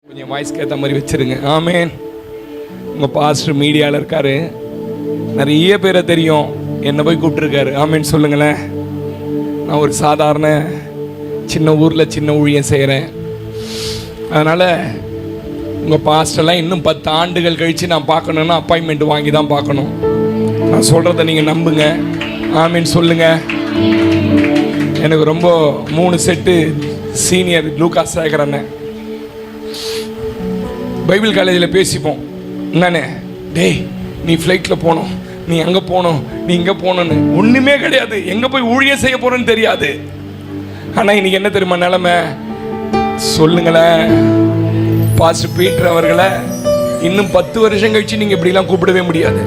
கொஞ்சம் வாய்ஸ்க்கு ஏற்ற மாதிரி வச்சிருங்க. ஆமேன். உங்கள் பாஸ்டர் மீடியாவில் இருக்காரு, நிறைய பேரை தெரியும், என்னை போய் கூப்பிட்டுருக்காரு. ஆமேன்னு சொல்லுங்களேன். நான் ஒரு சாதாரண சின்ன ஊரில் சின்ன ஊழியம் செய்கிறேன். அதனால் உங்கள் பாஸ்டர்லாம் இன்னும் 10 ஆண்டுகள் கழித்து நான் பார்க்கணுன்னா அப்பாயின்மெண்ட் வாங்கி தான் பார்க்கணும். நான் சொல்கிறத நீங்கள் நம்புங்க. ஆமேன்னு சொல்லுங்கள். எனக்கு ரொம்ப 3 செட்டு சீனியர் லூகாஸ் சேகர் அண்ணன். பைபிள் காலேஜில் பேசிப்போம். என்னண்ணே, டேய் நீ ஃப்ளைட்டில் போகணும், நீ அங்கே போகணும், நீ இங்கே போகணுன்னு. ஒன்றுமே கிடையாது, எங்கே போய் ஊழியம் செய்ய போகிறேன்னு தெரியாது. ஆனால் இன்னைக்கு என்ன தெரியுமா நிலைமை? சொல்லுங்களேன். பாஸ்டர் பீட்டர் அவர்களை இன்னும் 10 வருஷம் கழிச்சு நீங்கள் இப்படிலாம் கூப்பிடவே முடியாது.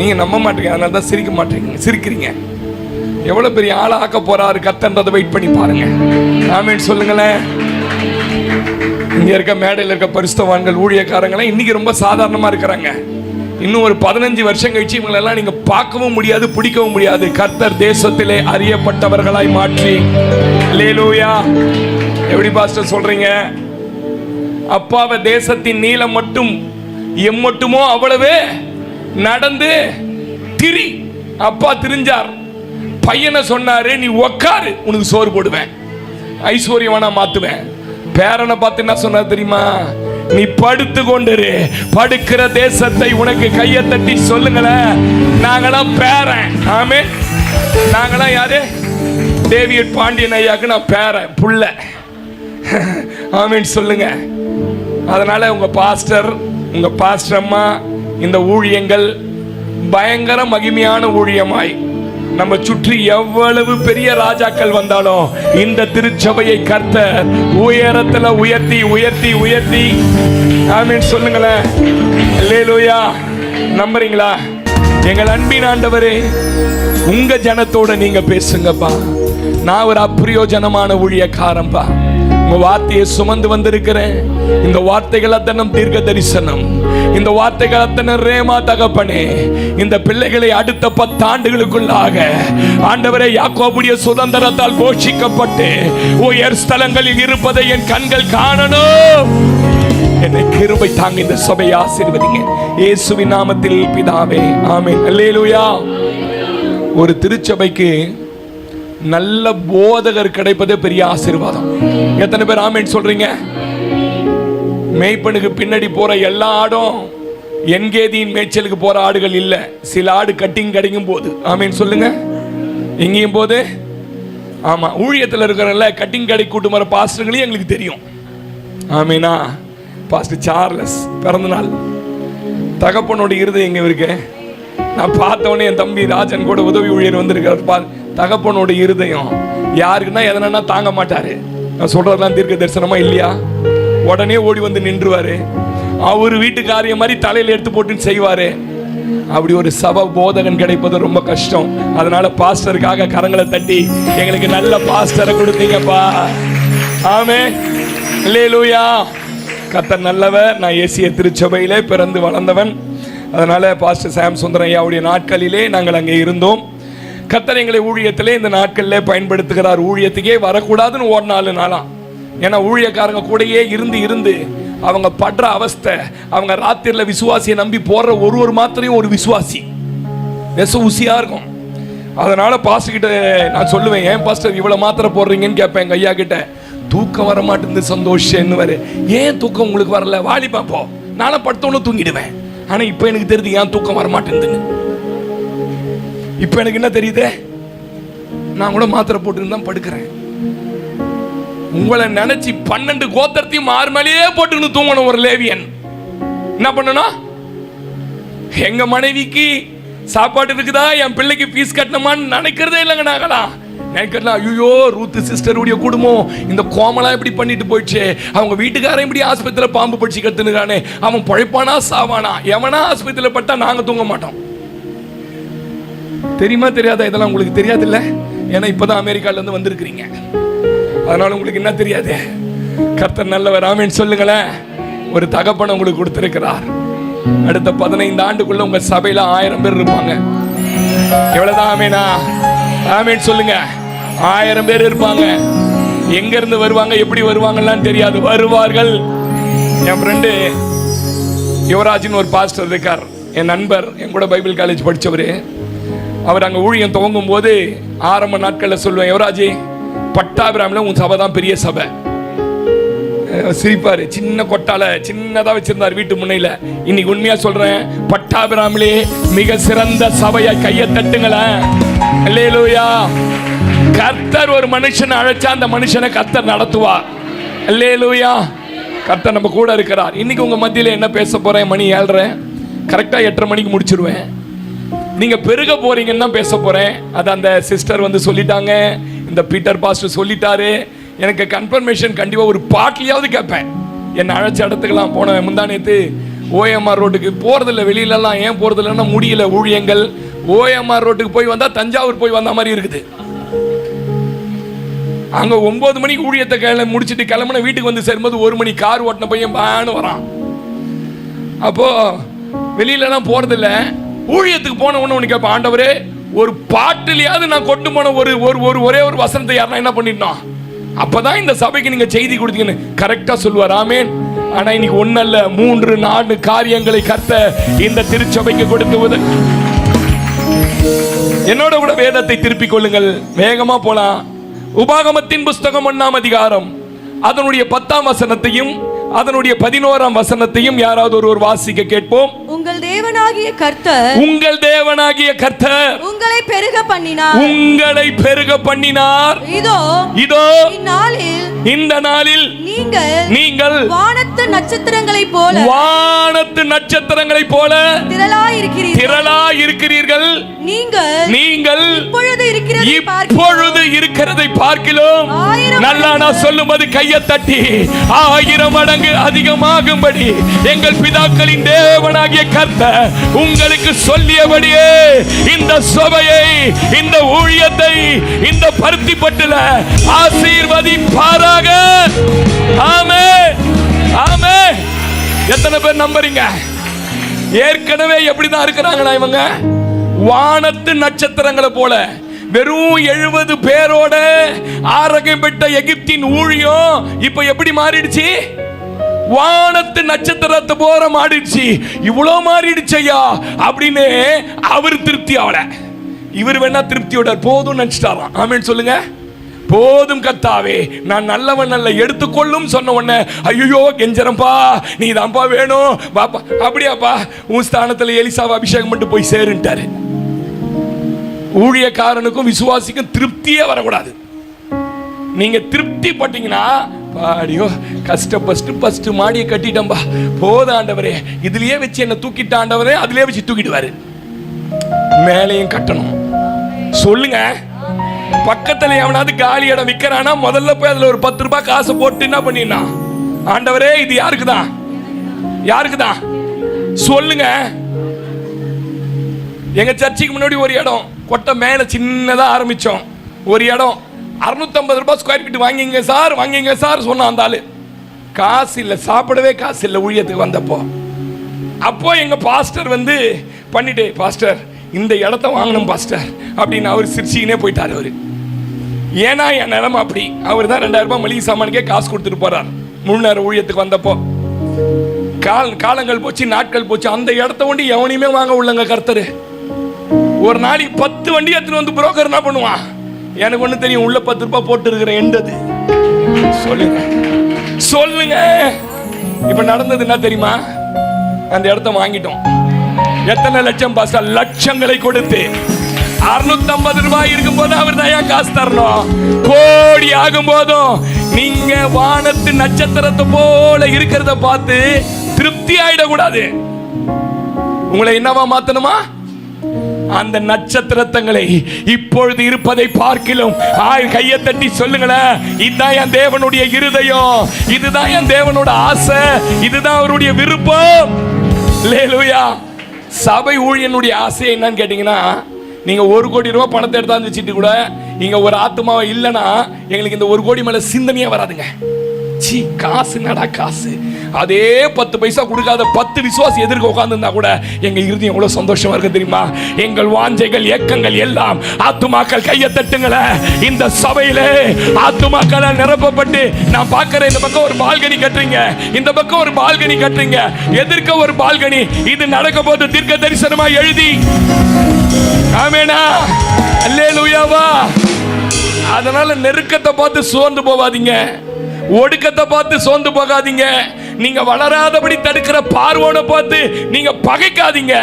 நீங்கள் நம்ப மாட்டீங்க, அதனால தான் சிரிக்கிறீங்க. எவ்வளோ பெரிய ஆளை ஆக்க போறாரு கர்த்தன்றதை வெயிட் பண்ணி பாருங்க. ஆமேன் சொல்லுங்களேன். இங்கே இருக்க மேடையில் இருக்க பரிசுத்தவான்கள் ஊழியக்காரங்களாம் இன்னைக்கு ரொம்ப சாதாரணமாக இருக்கிறாங்க. இன்னும் ஒரு 15 வருஷம் கழிச்சு இவங்களெல்லாம் நீங்கள் பார்க்கவும் முடியாது, பிடிக்கவும் முடியாது. கர்த்தர் தேசத்திலே அறியப்பட்டவர்களாய் மாற்றி. அல்லேலூயா. எப்படி பாஸ்டர் சொல்றீங்க? அப்பாவை தேசத்தின் நீளம் மட்டும் எம்மட்டுமோ அவ்வளவே நடந்து திரி. அப்பா திரிஞ்சார். பையனை சொன்னாரு, நீ உக்காரு, உனக்கு சோறு போடுவேன், ஐஸ்வர்யவானா மாத்துவேன். பேரனை பார்த்து என்ன சொன்னா தெரியுமா? நீ படுத்து கொண்டிரு, படுக்கிற தேசத்தை உனக்கு கையை தட்டி சொல்லுங்களேன். நாங்களாம் பேரன். ஆமே. நாங்களாம் யாரு? டேவிட் பாண்டியன் ஐயாக்கு நான் பேரன், புள்ள. ஆமேன்னு சொல்லுங்க. அதனால உங்க பாஸ்டர், உங்க பாஸ்டர் அம்மா, இந்த ஊழியங்கள் பயங்கர மகிமையான ஊழியமாய் நம்ம சுற்றி எவ்வளவு பெரிய ராஜாக்கள் வந்தாலும் இந்த திருச்சபையை கர்த்தர் உயரத்துல உயர்த்தி உயர்த்தி உயர்த்தி. ஆமீன் சொல்லுங்களேன். அல்லேலூயா. நம்புறீங்களா? எங்கள் அன்பின் ஆண்டவரே, உங்க ஜனத்தோட நீங்க பேசுங்கப்பா. நான் ஒரு அப்பிரயோஜனமான ஊழியக்காரன்பா. உங்க வார்த்தையை சுமந்து வந்திருக்கிறேன். இந்த வார்த்தைகள் அத்தனம் தீர்க்க தரிசனம், இந்த வார்த்தைகள் அத்தனை ரேமா தகப்பனே. இந்த பிள்ளைகளை அடுத்த 10 ஆண்டுகளுக்குள்ளாக ஆண்டவரே யாக்கோபுடைய சுதந்திரத்தால் போஷிக்கப்பட்டு உயர் ஸ்தலங்களில் இருப்பதை என் கண்கள் காணணும். என்னை கிருபை தாங்க. இந்த சபையை ஆசீர்வதிங்க இயேசுவின் நாமத்தில் பிதாவே. ஆமென். அல்லேலூயா. ஒரு திருச்சபைக்கு நல்ல போதகர் கிடைப்பதே பெரிய ஆசீர்வாதம். எத்தனை பேர் ஆமென் சொல்றீங்க? மேய்ப்பனுக்கு பின்னாடி போற எல்லா ஆடும் என்கேதியின் மேய்ச்சலுக்கு போற ஆடுகள் இல்ல. சில ஆடு கட்டிங் கிடைக்கும் போது. ஆமென் சொல்லுங்க. எங்கேயும் போது. ஆமா, ஊழியத்தில் இருக்கிற கட்டிங் கடை கூட்டு வர பாஸ்டர்களையும் எங்களுக்கு தெரியும். ஆமீனா. பாஸ்டர் சார்லஸ் பிறந்த நாள். தகப்பனோட இருதயம் எங்க இருக்கு? நான் பார்த்தவொடனே என் தம்பி ராஜன் கூட உதவி ஊழியர் வந்திருக்கார். தகப்பனோட இருதயம் யாருக்குன்னா எதனா தாங்க மாட்டாரு. நான் சொல்றதெல்லாம் தீர்க்க தரிசனமா இல்லையா? உடனே ஓடி வந்து நின்றுவாரு. அவரு வீட்டு காரியம் மாதிரி தலையில எடுத்து போட்டு செய்வாரு. அப்படி ஒரு சபை போதகன் கிடைப்பது ரொம்ப கஷ்டம். அதனால பாஸ்டருக்காக கரங்களை தட்டி எங்களுக்கு நல்ல பாஸ்டரை கொடுத்தீங்கப்பா. ஆமென். அல்லேலூயா. கர்த்தர் நல்லவர். நான் ஏசிய திருச்சபையிலே பிறந்து வளர்ந்தவன். அதனால பாஸ்டர் சாம் சுந்தரம் ஐயாவுடைய நாட்களிலே நாங்கள் அங்கே இருந்தோம். கர்த்தர் எங்களை ஊழியத்திலே இந்த நாட்களிலே பயன்படுத்துகிறார். ஊழியத்துக்கே வரக்கூடாதுன்னு ஒரு 4 நாளாம். ஏன்னா ஊழியக்காரங்க கூடயே இருந்து அவங்க படுற அவஸ்தை. அவங்க ராத்திரில விசுவாசியை நம்பி போடுற ஒரு மாத்திரையும் ஒரு விசுவாசி நெச ஊசியா இருக்கும். அதனால பாஸ்டர் கிட்ட நான் சொல்லுவேன், ஏன் பாஸ்டர் இவ்வளவு மாத்திரை போடுறீங்கன்னு கேட்பேன் எங்க ஐயா கிட்ட. தூக்கம் வர மாட்டேங்குது சந்தோஷம். ஏன் தூக்கம் உங்களுக்கு வரல? வாலிபா போ. நானும் படுத்தோன்னு தூங்கிடுவேன். ஆனா இப்ப எனக்கு தெரியுது ஏன் தூக்கம் வர மாட்டேங்குதுன்னு. இப்ப எனக்கு என்ன தெரியுது? நான் கூட மாத்திரை போட்டு தான் படுக்கிறேன். உங்களை நினைச்சு 12 கோத்திரத்தையும் மார்மலையே போட்டு தூங்கணும் ஒரு லேவியன். என்ன பண்ணணும்? எங்க மனைவிக்கு சாப்பாடு இருக்குதா, என் பிள்ளைக்கு ஃபீஸ் கட்டணுமான்னு நினைக்கிறதே இல்லைங்க. நாங்களாம் நினைக்கலாம், ஐயோ ரூத் சிஸ்டருடைய குடும்பம் இந்த கோமலா இப்படி பண்ணிட்டு போயிடுச்சு, அவங்க வீட்டுக்காரன் இப்படி ஆஸ்பத்திரியில் பாம்பு படிச்சு கத்துனுறானே, அவன் பழைப்பானா சாவானா, எவனா ஆஸ்பத்திரியில் பட்டா நாங்க தூங்க மாட்டோம். தெரியுமா தெரியாதா? இதெல்லாம் உங்களுக்கு தெரியாது இல்ல? ஏன்னா இப்பதான் அமெரிக்கால இருந்து வந்திருக்கிறீங்க. அதனால உங்களுக்கு என்ன தெரியாது? கர்த்தர் நல்லவர். ஆமென் சொல்லுங்களேன். ஒரு தகப்பனை உங்களுக்கு கொடுத்திருக்கிறார். அடுத்த 15 ஆண்டுக்குள்ள உங்க சபையில 1000 பேர் இருப்பாங்க. எவ்வளவுதான்? ஆமேனா? ஆமென் சொல்லுங்க. 1000 பேர் இருப்பாங்க. எங்க இருந்து வருவாங்க, எப்படி வருவாங்கலாம் தெரியாது. வருவார்கள். என் ஃப்ரெண்டு யுவராஜ்னு ஒரு பாஸ்டர் இருக்கார், என் நண்பர், என் கூட பைபிள் காலேஜ் படித்தவர். அவர் அங்கே ஊழியம் துவங்கும் போது ஆரம்ப நாட்களில் சொல்லுவேன், யுவராஜ் பட்டாபிராமில் உன் சபை தான் பெரிய சபை. சிரிப்பாரு, சின்ன கொட்டால சின்னதாக வச்சிருந்தார் வீட்டு முன்னையில். இன்னைக்கு உண்மையா சொல்றேன், பட்டாபிராமிலே மிக சிறந்த சபையை கையை தட்டுங்களேன். அல்லேலூயா. கர்த்தர் ஒரு மனுஷனை அழைச்சா அந்த மனுஷனை கர்த்தர் நடத்துவார். அல்லேலூயா. கர்த்தர் நம்ம கூட இருக்கிறார். இன்னைக்கு உங்க மத்தியில் என்ன பேச போறேன், மணி 7:30, கரெக்டாக 8:30 மணிக்கு முடிச்சிருவேன். நீங்க பெருக போறீங்கன்னு தான் பேச போறேன். அது அந்த சிஸ்டர் வந்து சொல்லிட்டாங்க, இந்த பீட்டர் பாஸ்டர் சொல்லிட்டாரு. எனக்கு கன்ஃபர்மேஷன் கண்டிப்பாக ஒரு பாட்டிலையாவது கேட்பேன். என்னை அழைச்ச இடத்துக்கெல்லாம் போனேன். முந்தானேத்து ஓஎம்ஆர் ரோட்டுக்கு போகிறதில்ல, வெளியிலலாம் ஏன் போகிறதில்லன்னா முடியல ஊழியங்கள். ஓஎம்ஆர் ரோட்டுக்கு போய் வந்தால் தஞ்சாவூர் போய் வந்த மாதிரி இருக்குது. அங்கே 9 மணிக்கு ஊழியத்தை முடிச்சுட்டு கிளம்புன வீட்டுக்கு வந்து சேரும்போது 1 மணி கார் ஓட்டின பையன் பான்னு வரான். அப்போது வெளியிலலாம் போகிறதில்ல. ஊழியத்துக்கு போன ஒன்று கேட்பேன், ஆண்டவரே ஒரு பாட்டிலையாவது நான் கொண்டு போன ஒரே ஒரு வசனத்தை யாருன்னா என்ன பண்ணிட்டோம், அப்பதான் இந்த சபைக்கு நீங்க செய்தி கொடுத்தீங்கன்னு கரெக்டா சொல்லுவார். ஆமேன். ஆனா இன்னைக்கு 1 அல்ல 3 4 காரியங்களை கர்த்தர் இந்த திருச்சபைக்கு கொடுத்து என்னோட கூட வேதத்தை திருப்பிக் கொள்ளுங்கள். வேகமா போலாம். உபாகமத்தின் புஸ்தகம் 1ஆம் அதிகாரம் அதனுடைய 10ஆம் வசனத்தையும் அதனுடைய 11ஆம் வசனத்தையும் யாராவது ஒருவர் வாசிக்க கேட்போம். உங்கள் தேவனாகிய கர்த்தர் உங்களை பெருக பண்ணினார். இதோ இந்த நாளில் நீங்கள் வானத்து நட்சத்திரங்களைப் போல திரளாய் இருக்கிறீர்கள். நீங்கள் இப்பொழுது இருக்கிறதை பார்க்கிலும் நல்லா நான் சொல்லும்போது கையை தட்டி 1000 மடங்கு அதிகமாகும்படி எங்கள் பிதாக்களின் தேவனாகிய கர்த்தர் உங்களுக்கு சொல்லியபடியே இந்த சபையை, இந்த ஊழியத்தை, இந்த பருத்திப்பட்டுல ஆசீர்வதிப்பாராக. ஆமென். ஆமென். எத்தனை பேர் நம்புறீங்க? ஏற்கனவே எப்படிதான் இருக்கிறாங்களா இவங்க? வானத்து நட்சத்திரங்களை போல வெறும் 70 பேரோட ஆரோக்கியம் பெற்ற எகிப்தின் ஊழியம் இப்ப எப்படி மாறிடுச்சு? வானத்து நட்சத்திரத்தை போற மாறிடுச்சு. இவ்வளோ மாறிடுச்சு ஐயா அப்படின்னு அவர் திருப்தி ஆகல. இவர் வேணா திருப்தியோட போதும் நினைச்சிட்டாராம். ஆமென் சொல்லுங்க. போதும் கர்த்தாவே, நான் நல்லவன் அல்ல, எடுத்துக்கொள்ளும் சொன்ன உடனே ஐயோ கெஞ்சரம்பா, நீ தான்ப்பா வேணும் பாப்பா. அப்படியாப்பா, உன் ஸ்தானத்தில் எலிசாவை அபிஷேகம் பண்ணிட்டு போய் சேருன்ட்டாரு. ஊழியக்காரனுக்கும் விசுவாசிக்கும் திருப்தியே வரக்கூடாது. நீங்க திருப்தி பட்டீங்கன்னா பாடியோ கஷ்டப்பட்டு மாடியை கட்டிட்டம்பா, போத ஆண்டவரே, இதுலயே வச்சு என்ன தூக்கிட்ட ஆண்டவரே, அதுலயே வச்சு தூக்கிடுவாரு. மேலையும் கட்டணும். சொல்லுங்க. பக்கத்துல எவனாவது காலி இடம் விற்கிறானா முதல்ல போய் அதுல ஒரு 10 ரூபாய் காசை போட்டு என்ன பண்ணினா, ஆண்டவரே இது யாருக்குதான் சொல்லுங்க. எங்க சர்ச்சுக்கு முன்னாடி ஒரு இடம் கொட்டை மேல சின்னதா ஆரம்பிச்சோம். ஒரு இடம் 650 ரூபாய் ஸ்கொயர் ஃபீட் வாங்கிங்க சார் சொன்ன அந்த ஆளு. காசு இல்லை, சாப்பிடவே காசு இல்லை ஊழியத்துக்கு வந்தப்போ. அப்போ எங்க பாஸ்டர் வந்து பண்ணிட்டு, பாஸ்டர் இந்த இடத்த வாங்கணும் பாஸ்டர் அப்படின்னு அவர் சிரிச்சிக்கினே போயிட்டார். அவரு ஏன்னா என் நிலைமை அப்படி. அவர் தான் 2000 ரூபாய் மளிகை சாமானுக்கே காசு கொடுத்துட்டு போறார். 3 நேரம் ஊழியத்துக்கு வந்தப்போ காலங்கள் போச்சு, நாட்கள் போச்சு. அந்த இடத்த ஒண்டி எவனையுமே வாங்க உள்ளங்க கர்த்தர். ஒரு நாளைக்கு 10 வண்டி எடுத்துட்டு வந்து புரோக்கர் என்ன பண்ணுவான், எனக்கு ஒண்ணு தெரியும், உள்ள 10 ரூபாய் போட்டு இருக்கிற எண்டது. சொல்லுங்க. இப்ப நடந்தது என்ன தெரியுமா? அந்த இடத்த வாங்கிட்டோம். எத்தனை லட்சம் பாஸ்டர்? லட்சங்களை கொடுத்து 650 ரூபாய் இருக்கும் போது அவர் தான் காசு தரணும். கோடி ஆகும் போதும் நீங்க வானத்து நட்சத்திரத்தை போல இருக்கிறத பார்த்து திருப்தி ஆயிடக்கூடாது. உங்களை என்னவா மாத்தணுமா? அந்த நட்சத்திரங்களை இப்பொழுது இருப்பதை பார்க்கிலும் கையை தட்டி சொல்லுங்களேன், இதுதான் என் தேவனுடைய இருதயம், இதுதான் என் தேவனோட ஆசை, இதுதான் அவருடைய விருப்பம். அல்லேலூயா. சபை ஊழியனுடைய ஆசை என்னன்னு கேட்டீங்கன்னா, நீங்க 1 கோடி ரூபாய் பணத்தை எடுத்தாந்து வச்சுட்டு கூட இங்க ஒரு ஆத்மாவை இல்லைன்னா எங்களுக்கு இந்த 1 கோடி மேல சிந்தனையே வராதுங்க. காசு நடா காசு அதே 10 பைசா கொடுக்காத 10 விசுவாசி எதிர்க்க உட்கார்ந்துருந்தா கூட எங்க இருதயம் எவ்வளவு சந்தோஷமா இருக்கு தெரியுமா? எங்கள் வாஞ்சைகள் ஏக்கங்கள் எல்லாம் ஆத்துமாக்கள் கையை தட்டுங்களே. இந்த சபையிலே ஆத்துமாக்களை நிரப்பப்பட்டு நான் பார்க்கிறேன். இந்த பக்கம் ஒரு பால்கனி கட்டுறீங்க, இந்த பக்கம் ஒரு பால்கனி கட்டுறீங்க, எதிர்க்க ஒரு பால்கனி. இது நடக்க போது தீர்க்க தரிசனமா எழுதி. ஆமெனா, அல்லேலூயாவா. அதனால நெருக்கத்தை பார்த்து சோர்ந்து போகாதீங்க, ஒடுக்கத்தை பார்த்து சோர்ந்து போகாதீங்க. நீங்க வளராதபடி தடுக்கிற பார்வோனை பார்த்து நீங்க பகைக்காதீங்க.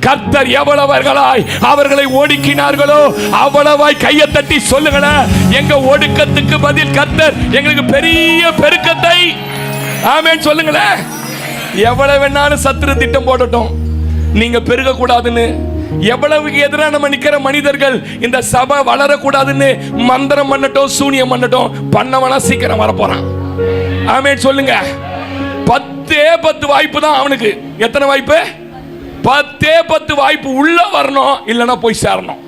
கர்த்தர் எவ்வளவர்களாய் அவர்களை ஒடுக்கினார்களோ அவ்வளவாய் கையை தட்டி சொல்லுங்களேன், எங்க ஒடுக்கத்துக்கு பதில் கர்த்தர் எங்களுக்கு பெரிய பெருக்கத்தை ஆமென் சொல்லுங்களேன். எவ்வளவு வேணாலும் சத்துரு திட்டம் போடட்டும், நீங்க பெருக கூடாதுன்னு. எவ்வளவுக்கு எதிராக நம்ம நிக்கிற மனிதர்கள் இந்த சபை வளரக்கூடாதுன்னு மந்திரம் பண்ணட்டும், சூனியம் பண்ணட்டும், பண்ணவனா சீக்கிரம் வரப்போறான். ஆமென் சொல்லுங்க. 10 வாய்ப்பு தான் அவனுக்கு. எத்தனை வாய்ப்பு? 10 வாய்ப்பு. உள்ள வரணும், இல்லைன்னா போய் சேரணும்.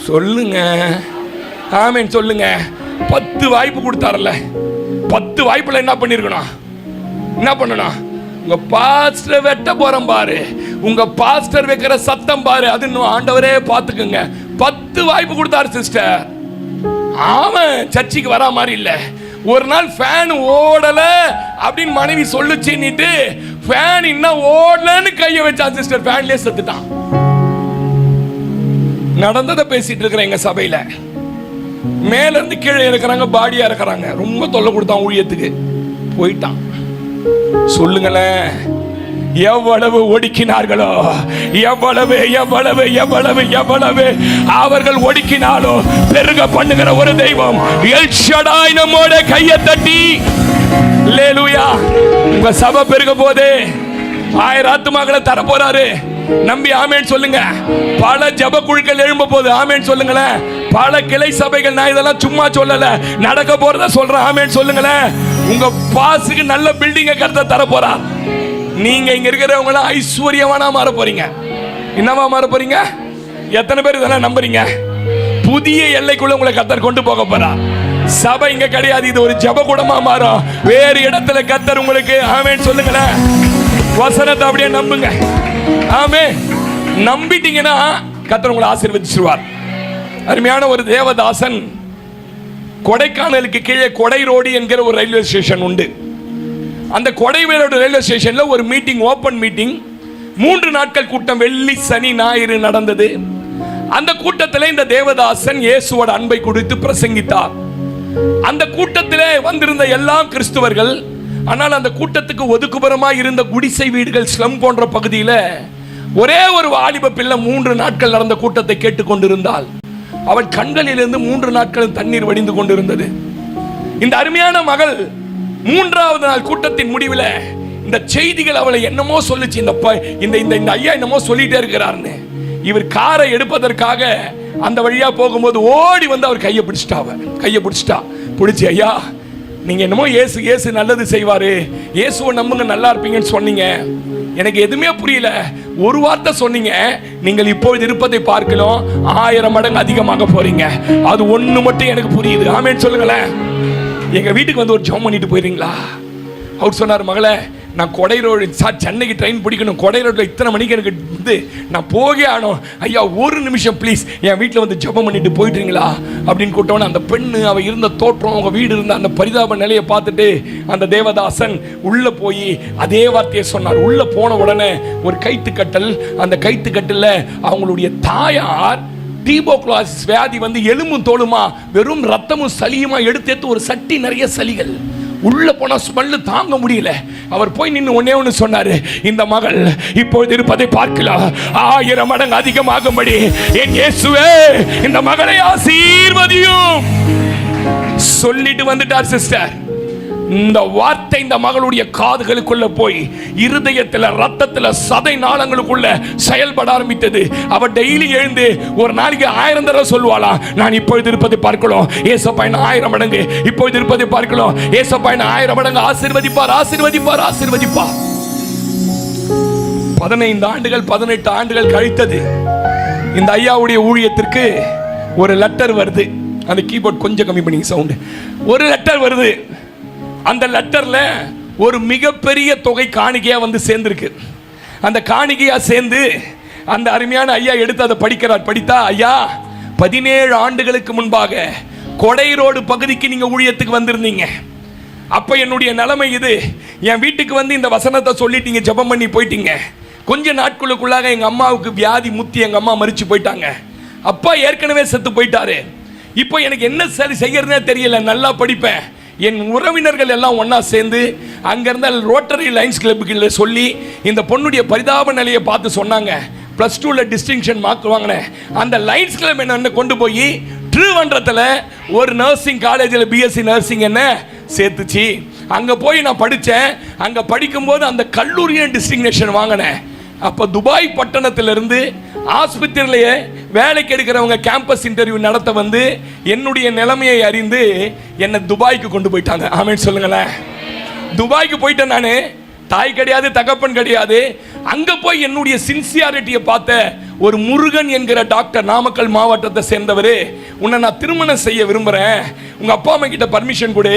சொல்லுங்க, ஆமென் சொல்லுங்க. 10 வாய்ப்பு கொடுத்தாருல்ல, 10 வாய்ப்புல என்ன பண்ணிருக்கணும்? என்ன பண்ணணும்? உங்க பாஸ்டர் வெட்ட போறோம் பாரு, உங்க பாஸ்டர் வைக்கிற சத்தம் பாரு, அது இன்னும் ஆண்டவரே பாத்துக்குங்க. 10 வாய்ப்பு கொடுத்தாரு சிஸ்டர். அவன் சர்ச்சைக்கு வரா மாதிரி இல்ல. ஒரு நாள் ஃபேன் ஓடல அப்படின்னு மனைவி சொல்லுச்சுன்னுட்டு ஃபேன் இன்னும் ஓடலன்னு கையை வச்சான் சிஸ்டர், ஃபேன்லயே செத்துட்டான். நடந்ததை பேசிட்டு இருக்கிற எங்க சபையில மேல இருந்து கீழே இருக்கிறாங்க, பாடியா இருக்கிறாங்க, ரொம்ப தொல்லை கொடுத்தான் ஊழியத்துக்கு, போயிட்டான். சொல்லுங்களேன், எவ்வளவு ஒடுக்கினார்களோ, எவ்வளவு எவ்வளவு எவ்வளவு எவ்வளவு அவர்கள் ஒடுக்கினாலோ பெருக பண்ணுகிற ஒரு தெய்வம் எல் ஷடாய் நம்மோட கையை தட்டி. அல்லேலூயா. உங்க சபை பெருக போதே 1000 ஆத்துமாக்களை தர போறாரு. நம்பி ஆமென் சொல்லுங்க. பல ஜப குழுக்கள் எழும்ப போது ஆமென் சொல்லுங்களேன். பல கிளை சபைகள், நான் இதெல்லாம் சும்மா சொல்லல, நடக்க போறத சொல்றேன். ஆமென் சொல்லுங்களேன். உங்க பாஸுக்கு நல்ல பில்டிங்க கர்த்தர் தர போறா. நீங்க இங்க இருக்கிறவங்க ஐஸ்வர்யவானா மாற போறீங்க. என்னவா மாற போறீங்க? எத்தனை பேர் இதெல்லாம் நம்புறீங்க? புதிய எல்லைக்குள்ள உங்களை கர்த்தர் கொண்டு போக போறா. சபை இங்க கிடையாது, இது ஒரு ஜப கூடமா மாறும். வேறு இடத்துல கர்த்தர் உங்களுக்கு ஆமென் சொல்லுங்களேன். வசனத்தை அப்படியே நம்புங்க. ஆமென். நம்பிட்டீங்கன்னா கர்த்தர் உங்களை ஆசீர்வதிச்சிருவார். அருமையான ஒரு தேவதாசன், கொடைக்கானலுக்கு கீழே கொடை ரோடு என்கிற ஒரு ரயில்வே ஸ்டேஷன் உண்டு. அந்த கொடை ரோடு ரயில்வே ஸ்டேஷன்ல ஒரு மீட்டிங், ஓபன் மீட்டிங், 3 நாட்கள் கூட்டம், வெள்ளி சனி ஞாயிறு நடந்தது. அந்த கூட்டத்தில் இந்த தேவதாசன் இயேசுவோட அன்பை குறித்து பிரசங்கித்தார். அந்த கூட்டத்திலே வந்திருந்த எல்லாம் கிறிஸ்துவர்கள். ஆனால் அந்த கூட்டத்துக்கு ஒதுக்குப்புறமாக இருந்த குடிசை வீடுகள், ஸ்லம் போன்ற பகுதியில் ஒரே ஒரு வாலிப பிள்ளை 3 நாட்கள் நடந்த கூட்டத்தை கேட்டுக்கொண்டிருந்தாள். அவள் கண்களிலிருந்து 3 நாட்கள் தண்ணீர் வடிந்து கொண்டிருந்தது. இந்த அருமையான மகள் 3வது நாள் கூட்டத்தின் முடிவில் இந்த செய்திகள் அவளை என்னமோ சொல்லுச்சு. இந்த ஐயா என்னமோ சொல்லிட்டே இருக்கிறார்னு. இவர் காரை எடுப்பதற்காக அந்த வழியா போகும்போது ஓடி வந்து அவர் கையை பிடிச்சிட்டா. பிடிச்சி, ஐயா நீங்க என்னமோ இயேசு நல்லது செய்வாரு, இயேசுவை நம்புங்க நல்லா இருப்பீங்கன்னு சொன்னீங்க. எனக்கு எதுவுமே புரியல. ஒரு வார்த்தை சொன்னீங்க, நீங்கள் இப்பொழுது இருப்பதை பார்க்கலாம் 1000 மடங்கு அதிகமாக போறீங்க. அது ஒண்ணு மட்டும் எனக்கு புரியுது. ஆமென் சொல்லுங்களேன். எங்க வீட்டுக்கு வந்து ஒரு ஜெபம் பண்ணிட்டு போயிருங்களா? அவர் சொன்னார், மகளே நான் கொடை ரோடு சென்னைக்கு ட்ரெயின் பிடிக்கணும், கொடை ரோட்டில் இத்தனை மணிக்கு எனக்கு வந்து நான் போகே ஆனோம், ஐயா ஒரு நிமிஷம் ப்ளீஸ் என் வீட்டில் வந்து ஜெபம் பண்ணிட்டு போயிட்டுறீங்களா அப்படின்னு கூட்டோன்னு அந்த பெண்ணு அவள் இருந்த தோற்றம், அவங்க வீடு இருந்த அந்த பரிதாப நிலையை பார்த்துட்டு அந்த தேவதாசன் உள்ளே போய் அதே வார்த்தையை சொன்னார். உள்ளே போன உடனே ஒரு கைத்துக்கட்டல், அந்த கைத்துக்கட்டில் அவங்களுடைய தாயார் டியூபர்குலோசிஸ் வியாதி வந்து எலும்பும் தோலுமா வெறும் ரத்தமும் சளியுமா எடுத்து ஒரு சட்டி நிறைய சளிகள். உள்ள போன ஸ்மெல்லு தாங்க முடியல. அவர் போய் நின்று ஒண்ணே சொன்னாரு, இந்த மகள் இப்பொழுது இருப்பதை பார்க்கலாம் 1000 மடங்கு அதிகமாகும்படி என் இயேசுவே இந்த மகளை ஆசீர்வதியும் சொல்லிட்டு வந்துட்டார் சிஸ்டர். இந்த வார்த்தை இந்த மகளுடைய காதுகளுக்குள்ள போய் இருதயத்தில், ரத்தத்தில், சதை நாளங்களுக்குள்ள செயல்பட ஆரம்பித்தது. அவ டெய்லி எழுந்து ஒரு நாளைக்கு 1000 தடவை சொல்லுவாளாம், நான் இப்பொழுது இருப்பதை பார்க்கலாம் ஏசப்பா என்ன 1000 மடங்கு, இப்பொழுது இருப்பதை பார்க்கலாம் ஏசப்பா என்ன 1000 மடங்கு ஆசீர்வதிப்பார், ஆசீர்வதிப்பார், ஆசீர்வதிப்பார். 15 ஆண்டுகள் 18 ஆண்டுகள் கழித்தது. இந்த ஐயாவுடைய ஊழியத்திற்கு ஒரு லெட்டர் வருது. அந்த கீபோர்ட் கொஞ்சம் கம்மி பண்ணி சவுண்ட். ஒரு லெட்டர் வருது. அந்த லெட்டர்ல ஒரு மிகப்பெரிய தொகை காணிக்கையா வந்து சேர்ந்திருக்கு. அந்த காணிக்கையா சேர்ந்து அந்த அருமையான ஐயா எடுத்து அதை படிக்கிறார். படித்தா, ஐயா 17 ஆண்டுகளுக்கு முன்பாக கொடை ரோடு பகுதிக்கு நீங்க ஊழியத்துக்கு வந்திருந்தீங்க. அப்ப என்னுடைய நிலைமை இது. என் வீட்டுக்கு வந்து இந்த வசனத்தை சொல்லிட்டீங்க, ஜெபம் பண்ணி போயிட்டீங்க. கொஞ்ச நாட்களுக்குள்ளாக எங்க அம்மாவுக்கு வியாதி முத்தி, எங்க அம்மா மரிச்சு போயிட்டாங்க. அப்பா ஏற்கனவே செத்து போயிட்டாரு. இப்போ எனக்கு என்ன சரி செய்யறதுனே தெரியல. நல்லா படிப்பேன். என் உறவினர்கள் எல்லாம் ஒன்றா சேர்ந்து அங்கேருந்த ரோட்டரி லைன்ஸ் கிளப்புக்கு சொல்லி இந்த பொண்ணுடைய பரிதாப நிலையை பார்த்து சொன்னாங்க. +2 டிஸ்டிங்ஷன் மார்க் வாங்கினேன். அந்த லைன்ஸ் கிளப் என்ன கொண்டு போய் திருவன்றத்தில் ஒரு நர்சிங் காலேஜில் பிஎஸ்சி நர்சிங் என்ன சேர்த்துச்சு. அங்கே போய் நான் படித்தேன். அங்கே படிக்கும்போது அந்த கல்லூரியும் டிஸ்டிங்னேஷன் வாங்கினேன். அப்போ துபாய் பட்டணத்திலிருந்து ஆஸ்பத்திரியிலேயே வேலைக்கு எடுக்கிறவங்க கேம்பஸ் இன்டர்வியூ நடத்த வந்து என்னுடைய நிலைமையை அறிந்து என்னை துபாய்க்கு கொண்டு போயிட்டாங்க. ஆமென் சொல்லுங்களேன். துபாய்க்கு போயிட்டேன். நான் தாய் கிடையாது, தகப்பன் கிடையாது. அங்கே போய் என்னுடைய சின்சியாரிட்டியை பார்த்த ஒரு முருகன் என்கிற டாக்டர், நாமக்கல் மாவட்டத்தை சேர்ந்தவர், உன்னை நான் திருமணம் செய்ய விரும்புகிறேன், உங்கள் அப்பா அம்மா கிட்ட பர்மிஷன் கொடு,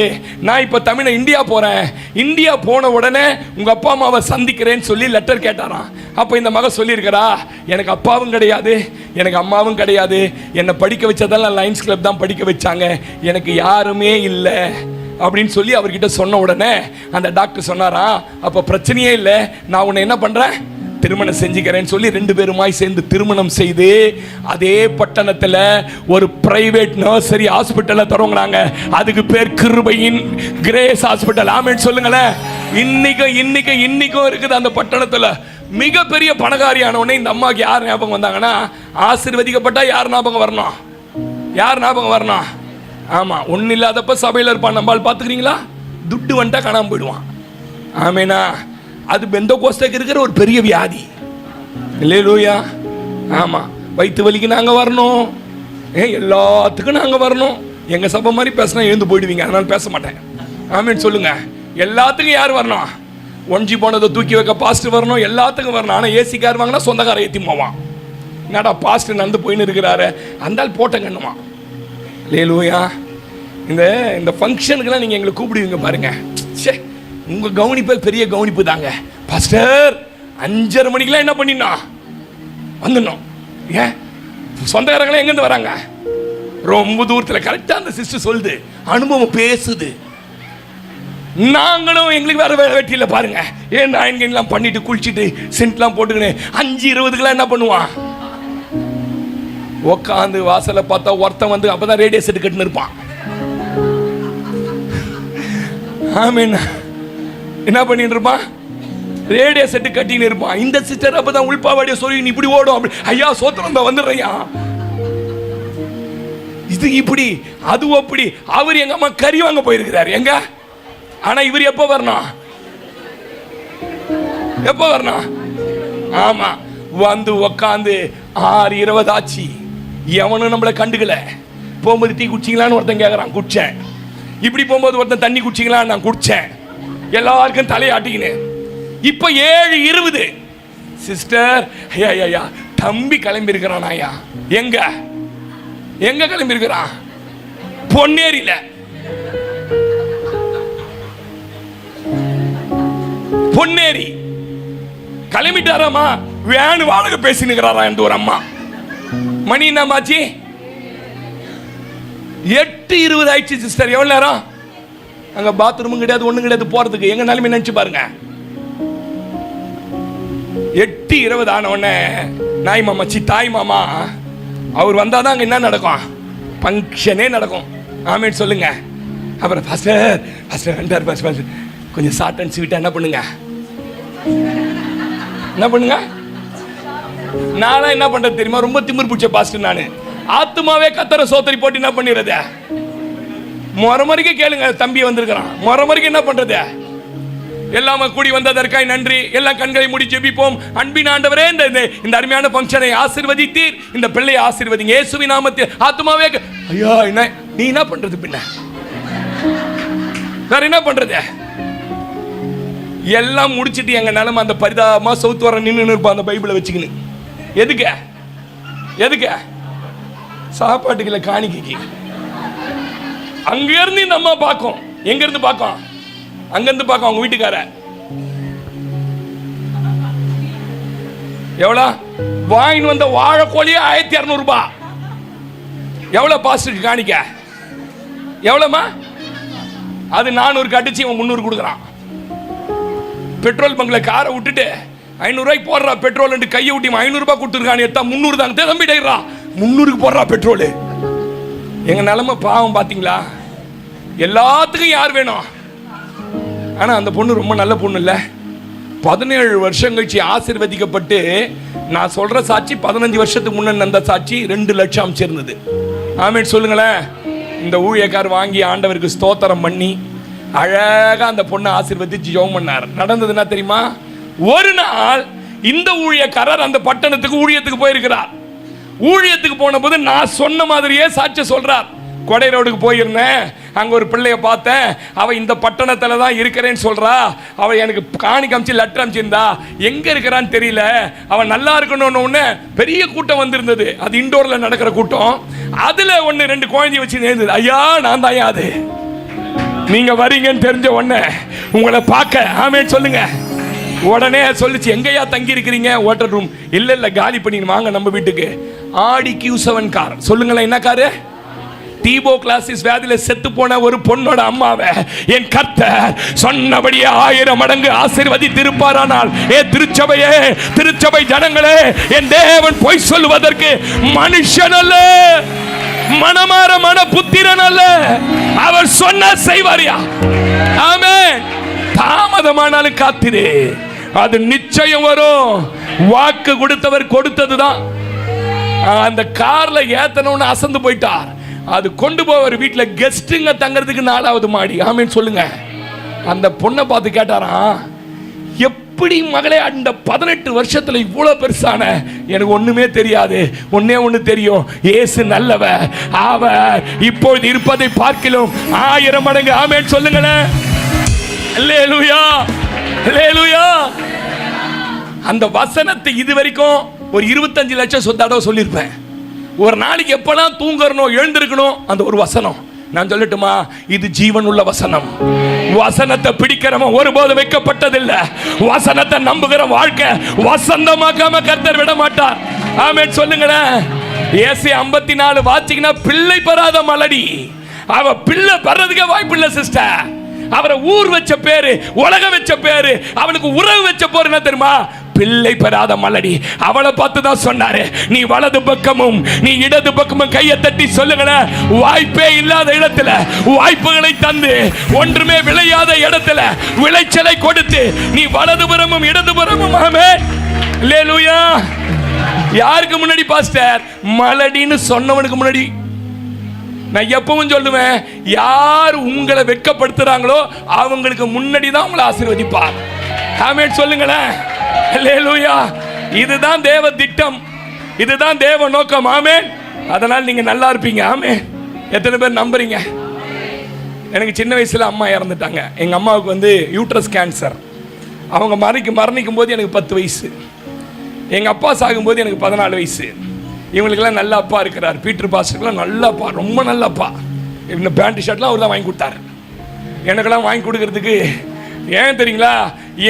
நான் இப்போ இந்தியா போகிறேன், இந்தியா போன உடனே உங்கள் அப்பா அம்மாவை சந்திக்கிறேன்னு சொல்லி லெட்டர் கேட்டாராம். அப்போ இந்த மக சொல்லியிருக்கிறா, எனக்கு அப்பாவும் கிடையாது, எனக்கு அம்மாவும் கிடையாது, என்னை படிக்க வச்சதெல்லாம் லைன்ஸ் கிளப் தான் படிக்க வச்சாங்க, எனக்கு யாருமே இல்லை அப்படின்னு சொல்லி அவர்கிட்ட சொன்ன உடனே அந்த டாக்டர் சொன்னாரா, அப்போ பிரச்சனையே இல்லை, நான் உன்னை என்ன பண்ணுறேன், திருமணம் செஞ்சுக்கிறேன்னு சொல்லி 2 பேருமாய் சேர்ந்து திருமணம் செய்து அதே பட்டணத்தில் ஒரு பிரைவேட் நர்சரி ஹாஸ்பிட்டலை தொடங்குறாங்க. அதுக்கு பேர் கிருபையின் கிரேஸ் ஹாஸ்பிட்டல். ஆமென் சொல்லுங்களேன். இன்னைக்கும் இருக்குது அந்த பட்டணத்தில். மிகப்பெரிய பணக்காரியானவனே இந்த அம்மாவுக்கு யார் ஞாபகம் வந்தாங்கன்னா, ஆசீர்வதிக்கப்பட்டா யார் ஞாபகம் வரணும்? யார் ஞாபகம் வரணும்? ஆமாம், ஒன்றும் இல்லாதப்ப சபையில் இருப்பான். நம்மளால் பார்த்துக்கிறீங்களா? துட்டு வந்துட்டா காணாமல் போயிடுவான். ஆமேனா, அது பெந்தகோஸ்துக்கு இருக்கிற ஒரு பெரிய வியாதி. இல்லையா? ஆமாம், வயிற்று வலிக்கு நாங்கள் வரணும், எல்லாத்துக்கும் நாங்கள் வரணும். எங்கள் சபை மாதிரி பேசினா எழுந்து போயிடுவீங்க, அதனால பேச மாட்டேன். ஆமேன்னு சொல்லுங்க. எல்லாத்துக்கும் யார் வரணும்? ஒஞ்சி போனதை தூக்கி வைக்க பாஸ்டர் வரணும், எல்லாத்துக்கும் வரணும். ஆனால் ஏசி கார் வாங்கினா சொந்தக்கார ஏற்றி போவான். என்னடா பாஸ்டர் நடந்து போயின்னு இருக்கிறாரு, அந்தால் போட்டங்கண்ணுமா. லேலூயா. இந்த ஃபங்க்ஷனுக்கெல்லாம் நீங்கள் எங்களை கூப்பிடுவீங்க பாருங்க. சே, உங்கள் கவனிப்பு பெரிய கவனிப்பு தாங்க. பாஸ்டர் 5:30 மணிக்கெல்லாம் என்ன பண்ணினா வந்துடணும். ஏன் சொந்தக்காரங்களாம் எங்கேருந்து வராங்க? ரொம்ப தூரத்தில். கரெக்டாக அந்த சிஸ்டர் சொல்லுது, அனுபவம் பேசுது. நாங்களும் எங்களுக்கு வேற வெட்டியில் பாருங்க. ஏன் நான் பண்ணிட்டு குளிச்சுட்டு சென்ட்லாம் போட்டுக்கினேன் 5:20க்கெல்லாம் என்ன பண்ணுவான்? உக்காந்து வாசலை பார்த்தா ஒருத்தன் வந்து அப்பதான் ரேடியோ செட்டு கட்டுன்னு இருப்பான். ஆமீன். என்ன பண்ணிட்டு இருப்பான்? ரேடியோ செட்டு கட்டின்னு இருப்பான். இந்த சிஸ்டர் அப்பதான் உள்பாவாடிய சொல்லி நீ இப்படி ஓடும், அப்படி ஐயா சோத்திரம் தான் வந்துடுறையா. இது இப்படி அது அப்படி. அவர் எங்க அம்மா கறி வாங்க போயிருக்கிறார் எங்க. ஆனா இவர் எப்போ வரணும்? எப்போ வரணும்? ஆமா, வந்து உக்காந்து 6:20 ஆச்சு. எவனும் நம்மளை கண்டுக்கல. போகும்போது டீ குடிச்சிங்களான்னு ஒருத்தன் கேட்குறான், குடிச்சேன். இப்படி போகும்போது ஒருத்தன் தண்ணி குடிச்சிங்களா, நான் குடிச்சேன். எல்லாருக்கும் தலையாட்டிக்கின்னு. இப்போ 7:20. சிஸ்டர், ஐயா ஐயா தம்பி கிளம்பி இருக்கிறான். ஐயா எங்க எங்க கிளம்பி இருக்கிறான்? பொன்னேரியில. பொன்னேரி கிளம்பிட்டாராமா. வேணு வாடகை பேசினுக்கிறாரா என்று ஒரு அம்மா. மணி என்னமாச்சு? 8:20 ஆயிடுச்சு சிஸ்டர். எவ்வளவு நேரம்? அங்க பாத்ரூமும் கிடையாது, ஒண்ணும் கிடையாது போறதுக்கு. எங்க நிலைமை நினைச்சு பாருங்க. 8:20 ஆன உடனே நாய் மாமா தாய் மாமா அவர் வந்தாதான் அங்க என்ன நடக்கும்? ஃபங்க்ஷனே நடக்கும். ஆமேன்னு சொல்லுங்க. அப்புறம் பாஸ்டர் கொஞ்சம் ஷார்ட் அண்ட் ஸ்வீட்டா என்ன பண்ணுங்க, என்ன பண்ணுங்க. நானும் என்ன பண்றது தெரியுமா? ரொம்ப திமிர் பிடிச்ச பாஸ்டர் நானு. ஆத்துமாவே கத்தர சோத்தரி போட்டு என்ன பண்ணிடுறது? முறைக்கு கேளுங்க. தம்பி வந்திருக்கிறான், முறைக்கு என்ன பண்றது? எல்லாமே கூடி வந்ததற்காய் நன்றி. எல்லாம் கண்களை மூடி ஜெபிப்போம். அன்பின் ஆண்டவரே, இந்த அருமையான ஃபங்க்ஷனை ஆசீர்வதித்தீர். இந்த பிள்ளையை ஆசீர்வதிங்க இயேசுவின் நாமத்தில். ஆத்துமாவே ஐயா என்ன நீ என்ன பண்றது? பின்ன வேற என்ன பண்றது? எல்லாம் முடிச்சிட்டு எங்க நிலைமை அந்த பரிதாபமா சவுத்து வர நின்று இருப்பான் அந்த பைபிளை வச்சுக்கின்னு. எதுக்கு சாப்பாட்டுக்குள்ள காணிக்கைக்கு. அங்க இருந்து இந்த அம்மா பார்க்கும். எங்க இருந்து பார்க்கும்? அங்கிருந்து பார்க்க அவங்க வீட்டுக்கார எவ்வளோ வாங்கிட்டு வந்த வாழைக்கோழியே 1200 ரூபாய். எவ்வளோ பாஸ்டருக்கு காணிக்க? எவ்வளோமா? அது 400 அடிச்சு இவன் 300 கொடுக்குறான். பெட்ரோல் பங்கில் காரை விட்டுட்டு 500 ரூபாய்க்கு போடுறா பெட்ரோல் கையை விட்டி 500 ரூபாய் கொடுத்துருக்கான். எத்தா 300 தாங்க தம்பிடுறா 300க்கு போடுறா பெட்ரோல். எங்க நிலைமை பாவம் பார்த்தீங்களா? எல்லாத்துக்கும் யார் வேணும்? ஆனால் அந்த பொண்ணு ரொம்ப நல்ல பொண்ணு இல்லை. 17 வருஷம் கழிச்சு ஆசீர்வதிக்கப்பட்டு, நான் சொல்ற சாட்சி 15 வருஷத்துக்கு முன்னாடி அந்த சாட்சி 2 லட்சம் அமைச்சிருந்தது. ஆமேன் சொல்லுங்களேன். இந்த ஊழியக்கார் வாங்கி ஆண்டவருக்கு ஸ்தோத்திரம் பண்ணி அழகா அந்த பொண்ணை ஆசீர்வதிச்சு ஜெபம் பண்ணார். நடந்ததுன்னா தெரியுமா? ஒரு நாள் இந்த ஊழியக்காரர் அந்த பட்டணத்துக்கு ஊழியத்துக்கு போயிருக்கிறார். ஊழியத்துக்கு போன போது நான் சொன்ன மாதிரியே சாட்சி சொல்றார். கொடை ரோடுக்கு போயிருந்தேன், அங்க ஒரு பிள்ளைய பார்த்தேன், அவ இந்த பட்டணத்துல தான் இருக்கிறேன்னு சொல்றா. அவ எனக்கு காணிக்க அமிச்சு லெட்டர் அமிச்சிருந்தா, எங்க இருக்கிறான்னு தெரியல, அவன் நல்லா இருக்கணும்னு பெரிய கூட்டம் வந்திருந்தது. அது இண்டோர்ல நடக்கிற கூட்டம். அதுல 1-2 குழந்தைய வச்சு நேர்ந்தது. ஐயா நான் தான் அது, நீங்க வரீங்கன்னு தெரிஞ்ச உடனே உங்களை பார்க்க ஆமேன்னு சொல்லுங்க. உடனே சொல்லிச்சு, எங்கயா தங்கி இருக்கிறீங்க? Hotel room. இல்ல காலி பண்ணி வாங்க நம்ம வீட்டுக்கு. ஆடி Q7 கார். சொல்லுங்களேன் என்ன காரு? டீபோ கிளாசிஸ் வியாதியில செத்து போன ஒரு பொண்ணோட அம்மாவை என் கர்த்தர் சொன்னபடியே 1000 மடங்கு ஆசீர்வதித்திருப்பாரானால், திருச்சபையே, திருச்சபை ஜனங்களே, என் தேவன் பொய் சொல்லுவதற்கு மனுஷன் அல்ல, மனமாற மன புத்திரன் அல்ல. அவர் சொன்ன செய்வாரியா? ஆமென். தாமதமானாலும் காத்திரு, அது நிச்சயம் வரும். வாக்கு கொடுத்தவர் கொடுத்ததுதான். அந்த கார்ல ஏத்தனவன அசந்து போயிட்டார். அது கொண்டு போவர் வீட்டில் கெஸ்ட்டுங்க தங்கிறதுக்கு 4வது மாடி. ஆமேன்னு சொல்லுங்க. அந்த பொண்ணை பார்த்து கேட்டாராம், எப்படி மகளே அந்த 18 வருஷத்துல இவ்வளவு பெருசான? எனக்கு ஒண்ணுமே தெரியாது, ஒண்ணு தெரியும், இயேசு நல்லவர், அவர் இப்பொழுது இருப்பதை பார்க்கிலும் 1000 மடங்கு. ஆமேன்னு சொல்லுங்களேன். அல்லேலூயா, அல்லேலூயா. அந்த வசனத்தை இதுவரைக்கும் ஒரு 25 லட்சம் சொத்தாடோ சொல்லியிருப்பேன். ஒரு நாளைக்கு எப்பெல்லாம் தூங்கறணும் எழுந்திருக்கணும் அந்த ஒரு வசனம். நான் சொல்லட்டுமா? இது ஜீவன் உள்ள வசனம். வசனத்தை பிடிக்கிறவன் ஒருபோதும் வைக்கப்பட்டதில்லை. வசனத்தை நம்புகிற வாழ்க்கை வசந்தமாக்காம கர்த்தர் விட மாட்டார். ஆமென் சொல்லுங்களேன். ஏசி 54 வாசிங்கன்னா பிள்ளை பெறாத மலடி. அவ பிள்ளை பெறதுக்கே வாய்ப்பு இல்லை சிஸ்டர். அவரை ஊர் வச்ச பேரு, உலகம் வச்ச பேரு, அவனுக்கு உறவு வச்ச பேரு என்ன தெரியுமா? பிள்ளை பெறாத மலடி. அவளை பார்த்து தான் சொன்னாரு, நீ வலது பக்கமும் நீ இடது பக்கமும் கையை தட்டி சொல்லுங்களேன். வாய்ப்பே இல்லாத இடத்துல வாய்ப்புகளை தந்து, ஒன்றுமே விளையாத இடத்துல விளைச்சலை கொடுத்து, நீ வலதுபுறமும் இடதுபுறமும். ஆமென், அல்லேலூயா. யாருக்கு முன்னாடி பாஸ்டர்? மலடின்னு சொன்னவனுக்கு முன்னாடி. நான் எப்பவும் சொல்லுவேன், யார் உங்களை வெட்கப்படுத்துறாங்களோ அவங்களுக்கு முன்னாடி தான் உங்களை ஆசீர்வதிப்பார். ஆமென் சொல்லுங்களேன். அல்லேலூயா. இதுதான் தேவ திட்டம், இதுதான் தேவ நோக்கம். ஆமென். அதனால் நீங்க நல்லா இருப்பீங்க. ஆமென். எத்தனை பேர் நம்புறீங்க? எனக்கு சின்ன வயசுல அம்மா இறந்துட்டாங்க. எங்க அம்மாவுக்கு யூட்ரஸ் கேன்சர். அவங்க மரணிக்கும் போது எனக்கு 10 வயசு. எங்க அப்பா சாகும்போது எனக்கு 14 வயசு. இவங்களுக்கெல்லாம் நல்ல அப்பா இருக்கிறார். பீட்டர் பாஸ்டருக்குலாம் நல்ல அப்பா, ரொம்ப நல்ல அப்பா. இந்த பேண்ட் ஷர்ட்லாம் அவர் தான் வாங்கி கொடுத்தாரு. எனக்கெல்லாம் வாங்கி கொடுக்கறதுக்கு ஏன் தெரியுங்களா?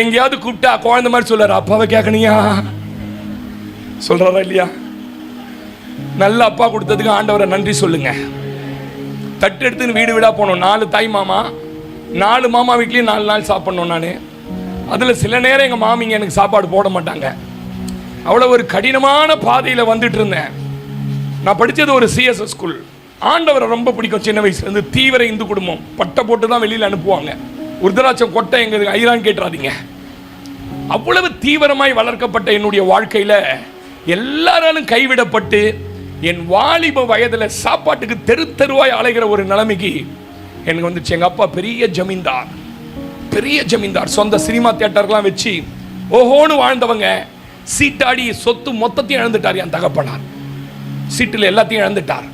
எங்கேயாவது கூப்பிட்டா குழந்தை மாதிரி சொல்றாரு, அப்பாவை கேட்கணியா சொல்றாரா இல்லையா? நல்ல அப்பா கொடுத்ததுக்கு ஆண்டவரை நன்றி சொல்லுங்க. தட்டு எடுத்துன்னு வீடு வீடா போனோம். 4 தாய் மாமா, 4 மாமா வீட்லயும் 4 நாள் சாப்பிடணும். நான் அதில் சில நேரம் எங்கள் மாமிங்க எனக்கு சாப்பாடு போட மாட்டாங்க. அவ்வளோ ஒரு கடினமான பாதையில் வந்துட்டு இருந்தேன். நான் படித்தது ஒரு சிஎஸ்எஸ் ஸ்கூல். ஆண்டவரை ரொம்ப பிடிக்கும். சின்ன வயசுலேருந்து தீவிர இந்து குடும்பம். பட்டை போட்டு தான் வெளியில் அனுப்புவாங்க. உருதராட்சம் கொட்டை எங்களுக்கு ஐரான் கேட்டுறாதீங்க. அவ்வளவு தீவிரமாய் வளர்க்கப்பட்ட என்னுடைய வாழ்க்கையில் எல்லாராலும் கைவிடப்பட்டு என் வாலிப வயதில் சாப்பாட்டுக்கு தெருவாய் அலைகிற ஒரு நிலைமைக்கு எனக்கு வந்துச்சு. எங்கள் அப்பா பெரிய ஜமீன்தார், சொந்த சினிமா தியேட்டர்லாம் வச்சு ஓஹோன்னு வாழ்ந்தவங்க. சீட்டாடி சொத்து மொத்தத்தையும் இழந்துட்டார். என் தகப்பனார் சீட்டில் எல்லாத்தையும் இழந்துட்டார்.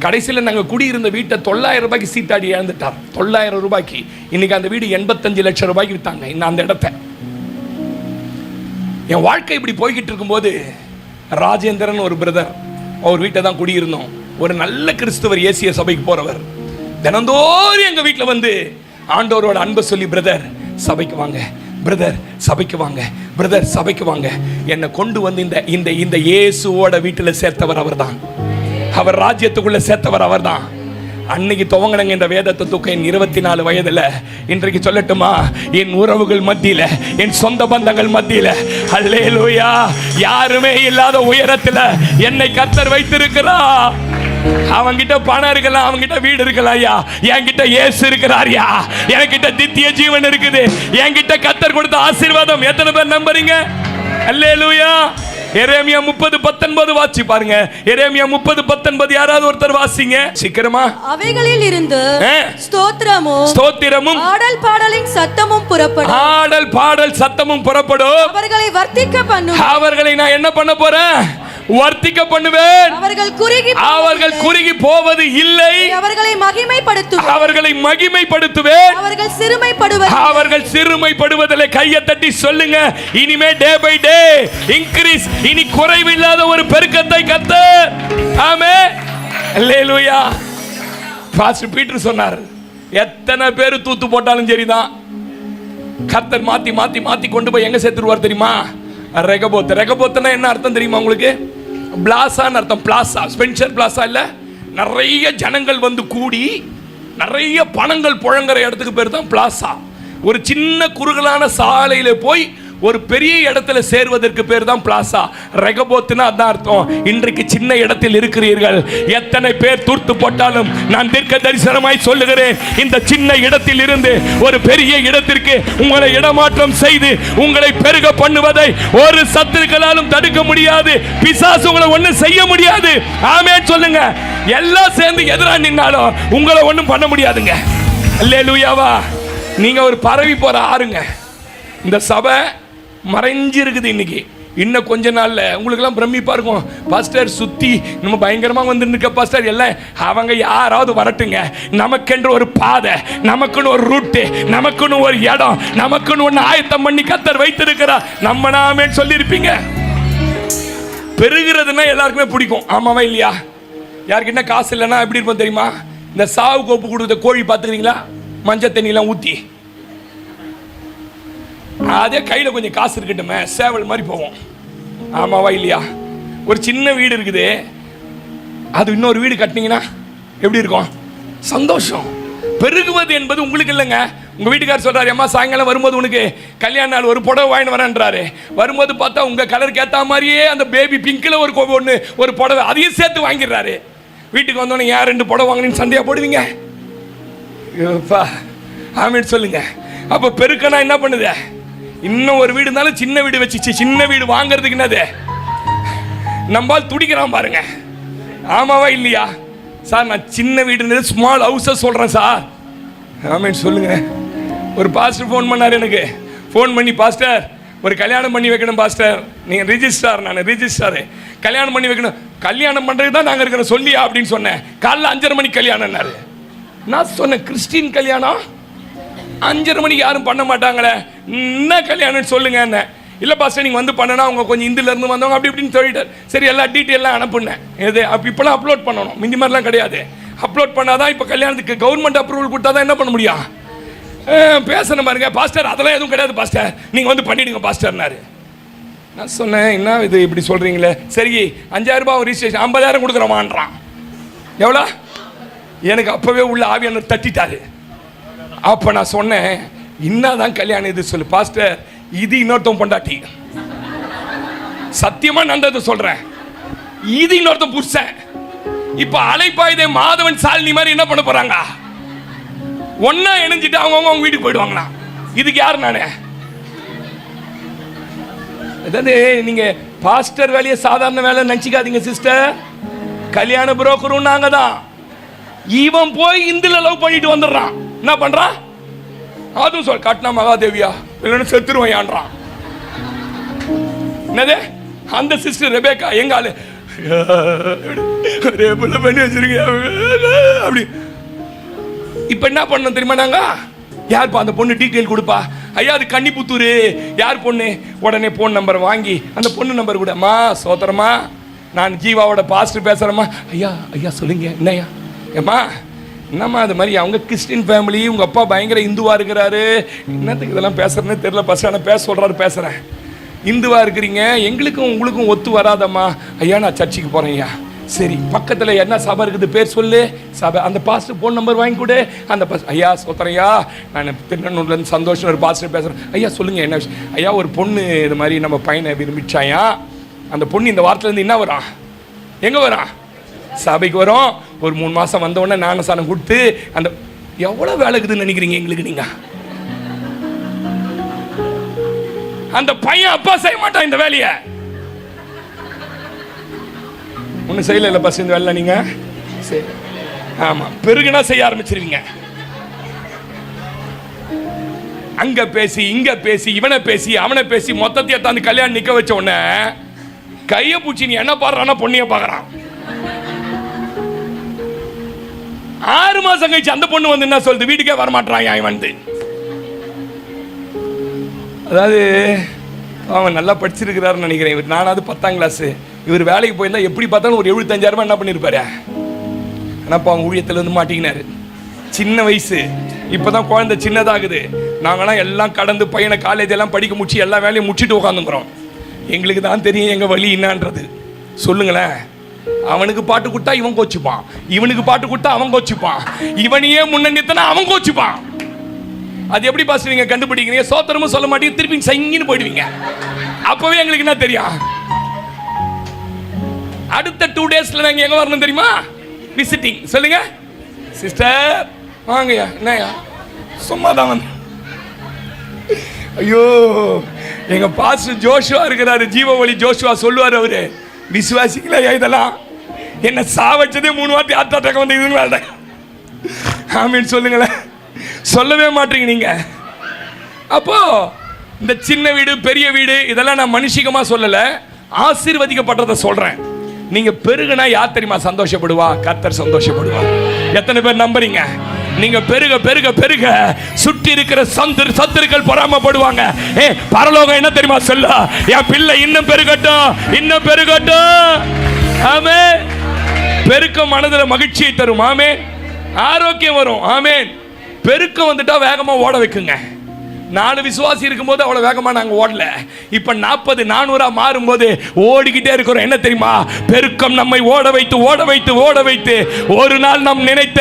கடைசியில் நாங்கள் குடியிருந்த வீட்டை 900 ரூபாய்க்கு சீட்டாடி இழந்துட்டார். 900 ரூபாய்க்கு. இன்னைக்கு அந்த வீடு 85 லட்சம் ரூபாய்க்கு விற்றாங்க. இன்னும் அந்த இடத்த. என் வாழ்க்கை இப்படி போய்கிட்டு இருக்கும்போது ராஜேந்திரன் ஒரு பிரதர், அவர் வீட்டை தான் குடியிருந்தோம். ஒரு நல்ல கிறிஸ்தவர், ஏசிய சபைக்கு போறவர். தினந்தோறும் எங்க வீட்டில் ஆண்டவரோட அன்பை சொல்லி, பிரதர் சபைக்கு வாங்க, பிரதர் சபைக்கு வாங்க, பிரதர் சபைக்கு வாங்க. என்னை கொண்டு வந்து இந்த இந்த இயேசுவோட வீட்டில் சேர்த்தவர் அவர்தான். அவர் ராஜ்யத்துக்குள்ள சேர்த்தவர் அவர்தான். அன்னைக்கு துவங்கினங்க இந்த வேதத்தை தூக்க என் 24 வயதுல. இன்றைக்கு சொல்லட்டுமா, என் உறவுகள் மத்தியில, என் சொந்த பந்தங்கள் மத்தியில, அல்லேலூயா, யாருமே இல்லாத உயரத்துல என்னை கர்த்தர் வைத்திருக்கிறா. அவங்கிட்ட பணம் இருக்கலாம், அவங்கிட்ட வீடு இருக்கலாம், ஐயா என்கிட்ட இயேசு இருக்கிறாரியா, என்கிட்ட நித்திய ஜீவன் இருக்குது, என்கிட்ட கர்த்தர் கொடுத்த ஆசீர்வாதம். எத்தனை பேர் நம்புறீங்க? அல்லேலூயா. எரேமியா 30:19 வாசி பாருங்க. எரேமியா 30:19 யாராவது ஒருத்தர் வாசிங்க சீக்கிரமா. அவைகளில் இருந்து ஸ்தோத்திரமும் ஆடல் பாடலின் சத்தமும் புறப்படும். ஆடல் பாடல் சத்தமும் புறப்படும். அவர்களை வர்த்திக்க பண்ணும். அவர்களை நான் என்ன பண்ண போறேன்? வர்த்திக்க பண்ணுவேன். அவர்கள் குறுகி போவது இல்லை. அவர்களை மகிமைப்படுத்துவேன். அவர்கள் சிறுமைப்படுவதில்லை. கையை தட்டி சொல்லுங்க, இனிமே டே பை டே இன்கிரீஸ். இனி குறைவில்லாத ஒரு பெருக்கத்தை கர்த்தர். ஆமென், அல்லேலூயா. பாஸ்டர் பீட்டர் சொன்னார், எத்தனை பேர் தூத்து போட்டாலும் சரிதான், கர்த்தர் மாத்தி மாத்தி மாத்தி கொண்டு போய் எங்க சேர்த்துருவார் தெரியுமா? ரெகபோத். ரெகபோத்னா என்ன அர்த்தம் தெரியுமா உங்களுக்கு? பிளாசான்னு அர்த்தம். பிளாசா, ஸ்பென்சர் பிளாசா இல்ல, நிறைய ஜனங்கள் வந்து கூடி நிறைய பணங்கள் புழங்குற இடத்துக்கு பேர் தான் பிளாசா. ஒரு சின்ன குறுகலான சாலையில போய் ஒரு பெரிய இடத்துல சேர்வதற்கு பேர் தான் பிளாசா. ரெகபோத்னா அதான் அர்த்தம். இன்றைக்கு சின்ன இடத்தில் இருக்கிறீர்கள். எத்தனை பேர் தூர்த்து போட்டாலும் நான் தீர்க்க தரிசனமாய் சொல்லுகிறேன், இந்த சின்ன இடத்தில் இருந்து ஒரு பெரிய இடத்திற்கு உங்களை இடமாற்றம் செய்து உங்களை பெருக பண்ணுவதை ஒரு சத்துருக்களாலும் தடுக்க முடியாது. பிசாசு உங்களை ஒன்றும் செய்ய முடியாது. ஆமென் சொல்லுங்க. எல்லாம் சேர்ந்து எதிரா நின்னாலும் உங்களை ஒன்றும் பண்ண முடியாதுங்க. அல்லேலூயாவா. நீங்க ஒரு பரவி போற ஆறுங்க. இந்த சபை மறைஞ்சிருக்குது. இன்னைக்கு இன்னும் கொஞ்ச நாள்ல உங்களுக்கெல்லாம் பிரமிப்பா இருக்கும். பாஸ்டர் சுத்தி நம்ம பயங்கரமா வந்து நிற்க பாஸ்டர் எல்லாம். அவங்க யாராவது வரட்டுங்க, நமக்கென்று ஒரு பாதை, நமக்குன்னு ஒரு ரூட்டு, நமக்குன்னு ஒரு இடம், நமக்குன்னு ஒன்று ஆயத்தம் பண்ணி கர்த்தர் வைத்திருக்கிறார். நம்ம நாமே சொல்லியிருப்பீங்க. பெருகிறதுனா எல்லாருக்குமே பிடிக்கும், ஆமாவா இல்லையா? யாருக்கிட்ட காசு இல்லைன்னா எப்படி இருப்போம் தெரியுமா? இந்த சாவு கோப்பு கொடுத்த கோழி பார்த்துக்கிறீங்களா? மஞ்சள் தண்ணியெல்லாம் ஊற்றி அதே கையில் கொஞ்சம் காசு இருக்கட்டுமே, சேவல் மாதிரி போவோம், ஆமாவா இல்லையா? ஒரு சின்ன வீடு இருக்குது, அது இன்னொரு வீடு கட்டினீங்கன்னா எப்படி இருக்கும்? சந்தோஷம். பெருகுவது என்பது உங்களுக்கு இல்லைங்க. உங்க வீட்டுக்காரர் சொல்றாரு, அம்மா சாயங்காலம் வரும்போது உனக்கு கல்யாண நாள் ஒரு புடவை வாங்கிட்டு வரேன்றாரு. வரும்போது பார்த்தா உங்க கலருக்கு ஏற்ற மாதிரியே அந்த பேபி பிங்க்ல ஒரு புடவை அதையும் சேர்த்து வாங்கிடுறாரு. வீட்டுக்கு வந்தோடனே யார் 2 புடவை வாங்கினு சண்டையா போடுவீங்க? ஆமென் சொல்லுங்க. அப்ப பெருக்கனா என்ன பண்ணுது? இன்னும் ஒரு வீடு இருந்தாலும் சின்ன வீடு வச்சு சின்ன வீடு வாங்குறதுக்கு என்னது நம்பால் துடிக்கிறான் பாருங்க, ஆமாவா இல்லையா? சார் நான் சின்ன வீடு ஸ்மால் ஹவுஸை சொல்றேன் சார். ஆமென் சொல்லுங்க. ஒரு பாஸ்டர் ஃபோன் பண்ணார் எனக்கு. ஃபோன் பண்ணி, பாஸ்டர் ஒரு கல்யாணம் பண்ணி வைக்கணும் பாஸ்டர். நீங்கள் ரிஜிஸ்டார், நான் ரிஜிஸ்டாரு, கல்யாணம் பண்ணி வைக்கணும். கல்யாணம் பண்ணுறது தான் நாங்கள் இருக்கிறோம் சொல்லியா அப்படின்னு சொன்னேன். காலைல 5:30 மணிக்கு கல்யாணம்னாரு. நான் சொன்னேன், கிறிஸ்டின் கல்யாணம் 5:30 மணிக்கு யாரும் பண்ண மாட்டாங்களே, என்ன கல்யாணம்னு சொல்லுங்க என்ன. இல்லை பாஸ்டர் நீங்கள் வந்து பண்ணனா அவங்க கொஞ்சம் இந்தியிலேருந்து வந்தவங்க அப்படி இப்படின்னு சொல்லிட்டார். சரி எல்லா டீட்டெயிலாம் அனுப்புனேன். எது இப்போலாம் அப்லோட் பண்ணணும், முந்தி மாதிரிலாம் கிடையாது. அப்லோட் பண்ணாதான் இப்போ கல்யாணத்துக்கு கவர்மெண்ட் அப்ரூவல் கொடுத்தா தான் என்ன பண்ண முடியும், பேசணும் பாருங்க. பாஸ்டர் அதெல்லாம் எதுவும் கிடையாது பாஸ்டர், நீங்கள் வந்து பண்ணிவிடுங்க பாஸ்டர்னாரு. நான் சொன்னேன், என்ன இது இப்படி சொல்கிறீங்களே. சரி 5,000 ரூபாய் ரிஜிஸ்ட்ரேஷன் 50,000 கொடுக்குறோமான்றான். எவ்வளோ? எனக்கு அப்போவே உள்ள ஆவியான தட்டிட்டாரு. அப்போ நான் சொன்னேன், என்னதான் கல்யாணம் இது சொல்லு பாஸ்டர், இது இன்னொருத்தன் பொண்டாட்டி, சத்தியமா நந்தது சொல்றேன், இது இன்னொருத்தன் புருஷன். இப்ப அலைப்பாயுதே மாதவன் சாலினி மாதிரி என்ன பண்ண போறாங்க, ஒன்னா இணைஞ்சிட்டு அவங்க வீட்டுக்கு போயிடுவாங்களா. இதுக்கு யார் நானே? அதாவது நீங்க பாஸ்டர் வேலையை சாதாரண வேலை நினைச்சிக்காதீங்க சிஸ்டர். கல்யாண புரோக்கரும் நாங்க தான். இவன் போய் இந்துல லவ் பண்ணிட்டு வந்துடுறான். என்ன பண்றான்? அதுவும் சொல் கட்டினா மகாதேவியா இல்லைன்னு செத்துருவான்றான். என்னது அந்த சிஸ்டர் ரெபேக்கா எங்க ஆளு பண்ணி வச்சிருக்கீங்க அப்படி. இப்ப என்ன பண்ணணும் தெரியுமா? நாங்க யாருப்பா அந்த பொண்ணு டீட்டெயில் கொடுப்பா, ஐயா அது கன்னிபுத்தூர், யார் பொண்ணு, உடனே போன் நம்பர் வாங்கி அந்த பொண்ணு நம்பர் கூட, அம்மா சோதரமா நான் ஜீவாவோட பாஸ்டர் பேசுறேம்மா. ஐயா ஐயா சொல்லுங்க என்னையா, ஏம்மா என்னம்மா அது மாதிரி அவங்க கிறிஸ்டின் ஃபேமிலி, உங்கள் அப்பா பயங்கர இந்துவாக இருக்கிறாரு, என்னத்துக்கு இதெல்லாம் பேசுகிறேன்னு தெரியல, பஸ் ஆனால் பேச சொல்கிறாரு, பேசுகிறேன். இந்துவாக இருக்கிறீங்க, எங்களுக்கும் உங்களுக்கும் ஒத்து வராதம்மா. ஐயா நான் சர்ச்சுக்கு போகிறேன் ஐயா. சரி, பக்கத்தில் என்ன சபை இருக்குது பேர் சொல்லு. சபை, அந்த பாஸ்டர் ஃபோன் நம்பர் வாங்கி கொடு. அந்த ஐயா சொல்கிறேன், நான் திருநெல்வேலியிலேருந்து சந்தோஷம் ஒரு பாஸ்டர் பேசுகிறேன். ஐயா சொல்லுங்கள் என்ன விஷயம். ஐயா ஒரு பொண்ணு இது மாதிரி நம்ம பையனை விரும்பிச்சாயா, அந்த பொண்ணு இந்த வாரத்துலேருந்து என்ன வரான், எங்கே வரான், சபைக்கு வரும். ஒரு 3 மாதம் வந்தோடனே ஞானஸ்தானம் கொடுத்து அந்த எவ்வளோ வேலை இருக்குதுன்னு நினைக்கிறீங்க எங்களுக்கு? நீங்கள் அந்த பையன் அப்பா செய்ய மாட்டான் இந்த வேலையை. ஒன்றும் செய்யல இல்லை பஸ் இந்த வேலை நீங்கள் சரி. ஆமாம், பெருகுனா செய்ய ஆரம்பிச்சிருவீங்க. அங்கே பேசி இங்கே பேசி இவனை பேசி அவனை பேசி மொத்தத்தையே தாந்து கல்யாணம் நிற்க வச்ச உடனே கையை பூச்சி நீ என்ன பாடுறான்னா பொண்ணைய பார்க்குறான். 6 மாசம் கழிச்சு அந்த பொண்ணு வந்து என்ன சொல்லுது, வீட்டுக்கே வரமாட்டான் அவன் வந்து. அதாவது அவன் நல்லா படிச்சிருக்கிறாருன்னு நினைக்கிறேன். இவர் நானாவது 10ஆம் கிளாஸ், இவர் வேலைக்கு போயிருந்தா எப்படி பார்த்தாலும் ஒரு 75,000 என்ன பண்ணியிருப்பாரு. ஆனால் இப்போ அவங்க ஊழியத்தில் வந்து மாட்டிக்கினாரு. சின்ன வயசு, இப்போதான் குழந்தை சின்னதாகுது. நாங்களாம் எல்லாம் கடந்து பையனை காலேஜ் எல்லாம் படிக்க முடிச்சு எல்லா வேலையும் முடிச்சுட்டு உட்காந்துக்கிறோம். எங்களுக்கு தான் தெரியும் எங்கள் வழி என்னன்றது. சொல்லுங்களேன், அவனுக்கு பாட்டு கொடுத்தா இவன் கோச்சுப்பான், இவனுக்கு பாட்டு கொடுத்தா அவன் கோச்சுப்பான், இவனையே முன்னணித்தனா அவன் கோச்சுப்பான். அது எப்படி பாஸ் நீங்க கண்டுபிடிக்கிறீங்க? சோத்திரமும் சொல்ல மாட்டீங்க, திருப்பி சங்கின்னு போயிடுவீங்க. அப்பவே எங்களுக்கு என்ன தெரியும், அடுத்த 2 டேஸ்ல நாங்க எங்க வரணும் தெரியுமா? விசிட்டிங். சொல்லுங்க சிஸ்டர், வாங்கய்யா. என்னய்யா சும்மா தான் வந்து. ஐயோ, எங்க பாஸ்டர் ஜோஷுவா இருக்கிறாரு, ஜீவவழி ஜோஷுவா சொல்லுவார், அவரு விசுவாசிக்கல இதெல்லாம் என்ன சாவச்சதே 3 வாட்டி ஹார்ட் அட்டாக் வந்து இதுங்களா? ஆமீன் சொல்லுங்களேன். சொல்லவே மாட்டீங்க நீங்க. அப்போ இந்த சின்ன வீடு பெரிய வீடு இதெல்லாம் நான் மனுஷிகமா சொல்லல, ஆசீர்வதிக்கப்பட்டதை சொல்றேன். நீங்க பெருகுனா யார் தெரியுமா சந்தோஷப்படுவா? கர்த்தர் சந்தோஷப்படுவா. எத்தனை பேர் நம்புறீங்க? நீங்க பெருக பெருக பெருக சுற்றி இருக்கிற சத்துருக்கள் பொறாமப்படுவாங்க. பரலோகம் என்ன தெரியுமா சொல்ல, என் பிள்ளை இன்னும் பெருகட்டும், இன்னும் பெருகட்டும். ஆமென். பெருக்கம் மனதில் மகிழ்ச்சியை தரும். ஆமென். ஆரோக்கியம் வரும். ஆமென். பெருக்கம் வந்துட்டா வேகமா ஓட வைக்குங்க. 4 விசுவாசி இருக்கும்போது அவ்வளவு வேகமா நாங்க ஓடல. இப்ப 40 400 மாறும்போது ஓடிக்கிட்டே இருக்கிறோம். என்ன தெரியுமா? பெருக்கம் நம்மை ஓட வைத்து ஓட வைத்து ஓட வைத்து ஒரு நாள் நாம் நினைத்த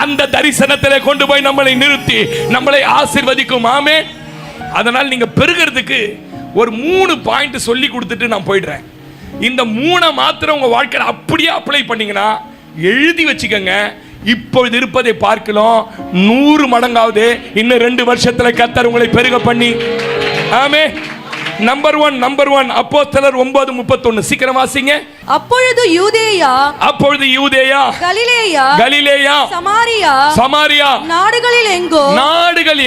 அந்த தரிசனத்தில் கொண்டு போய் நம்மளை நிறுத்தி நம்மளை ஆசீர்வதிக்கும். ஆமென். அதனால் நீங்க பெருகிறதுக்கு ஒரு 3 பாயிண்ட் சொல்லி கொடுத்துட்டு நான் போயிடுறேன். இந்த 3 மாத்திரம் உங்க வாழ்க்கையில் அப்படியே அப்ளை பண்ணீங்கன்னா எழுதி வச்சுக்கோங்க. இப்பொழுது இருப்பதை பார்க்கலாம் 100 மடங்காவது இன்னும் 2 வருஷத்துல கர்த்தர் உங்களை பெருக பண்ணி. ஆமென். நம்பர் 1 அப்போஸ்தலர் 9:31. சீக்கிரம் வாசிங்க. அப்பொழுது யூதேயா கலிலேயா சமாரியா நாடுகள்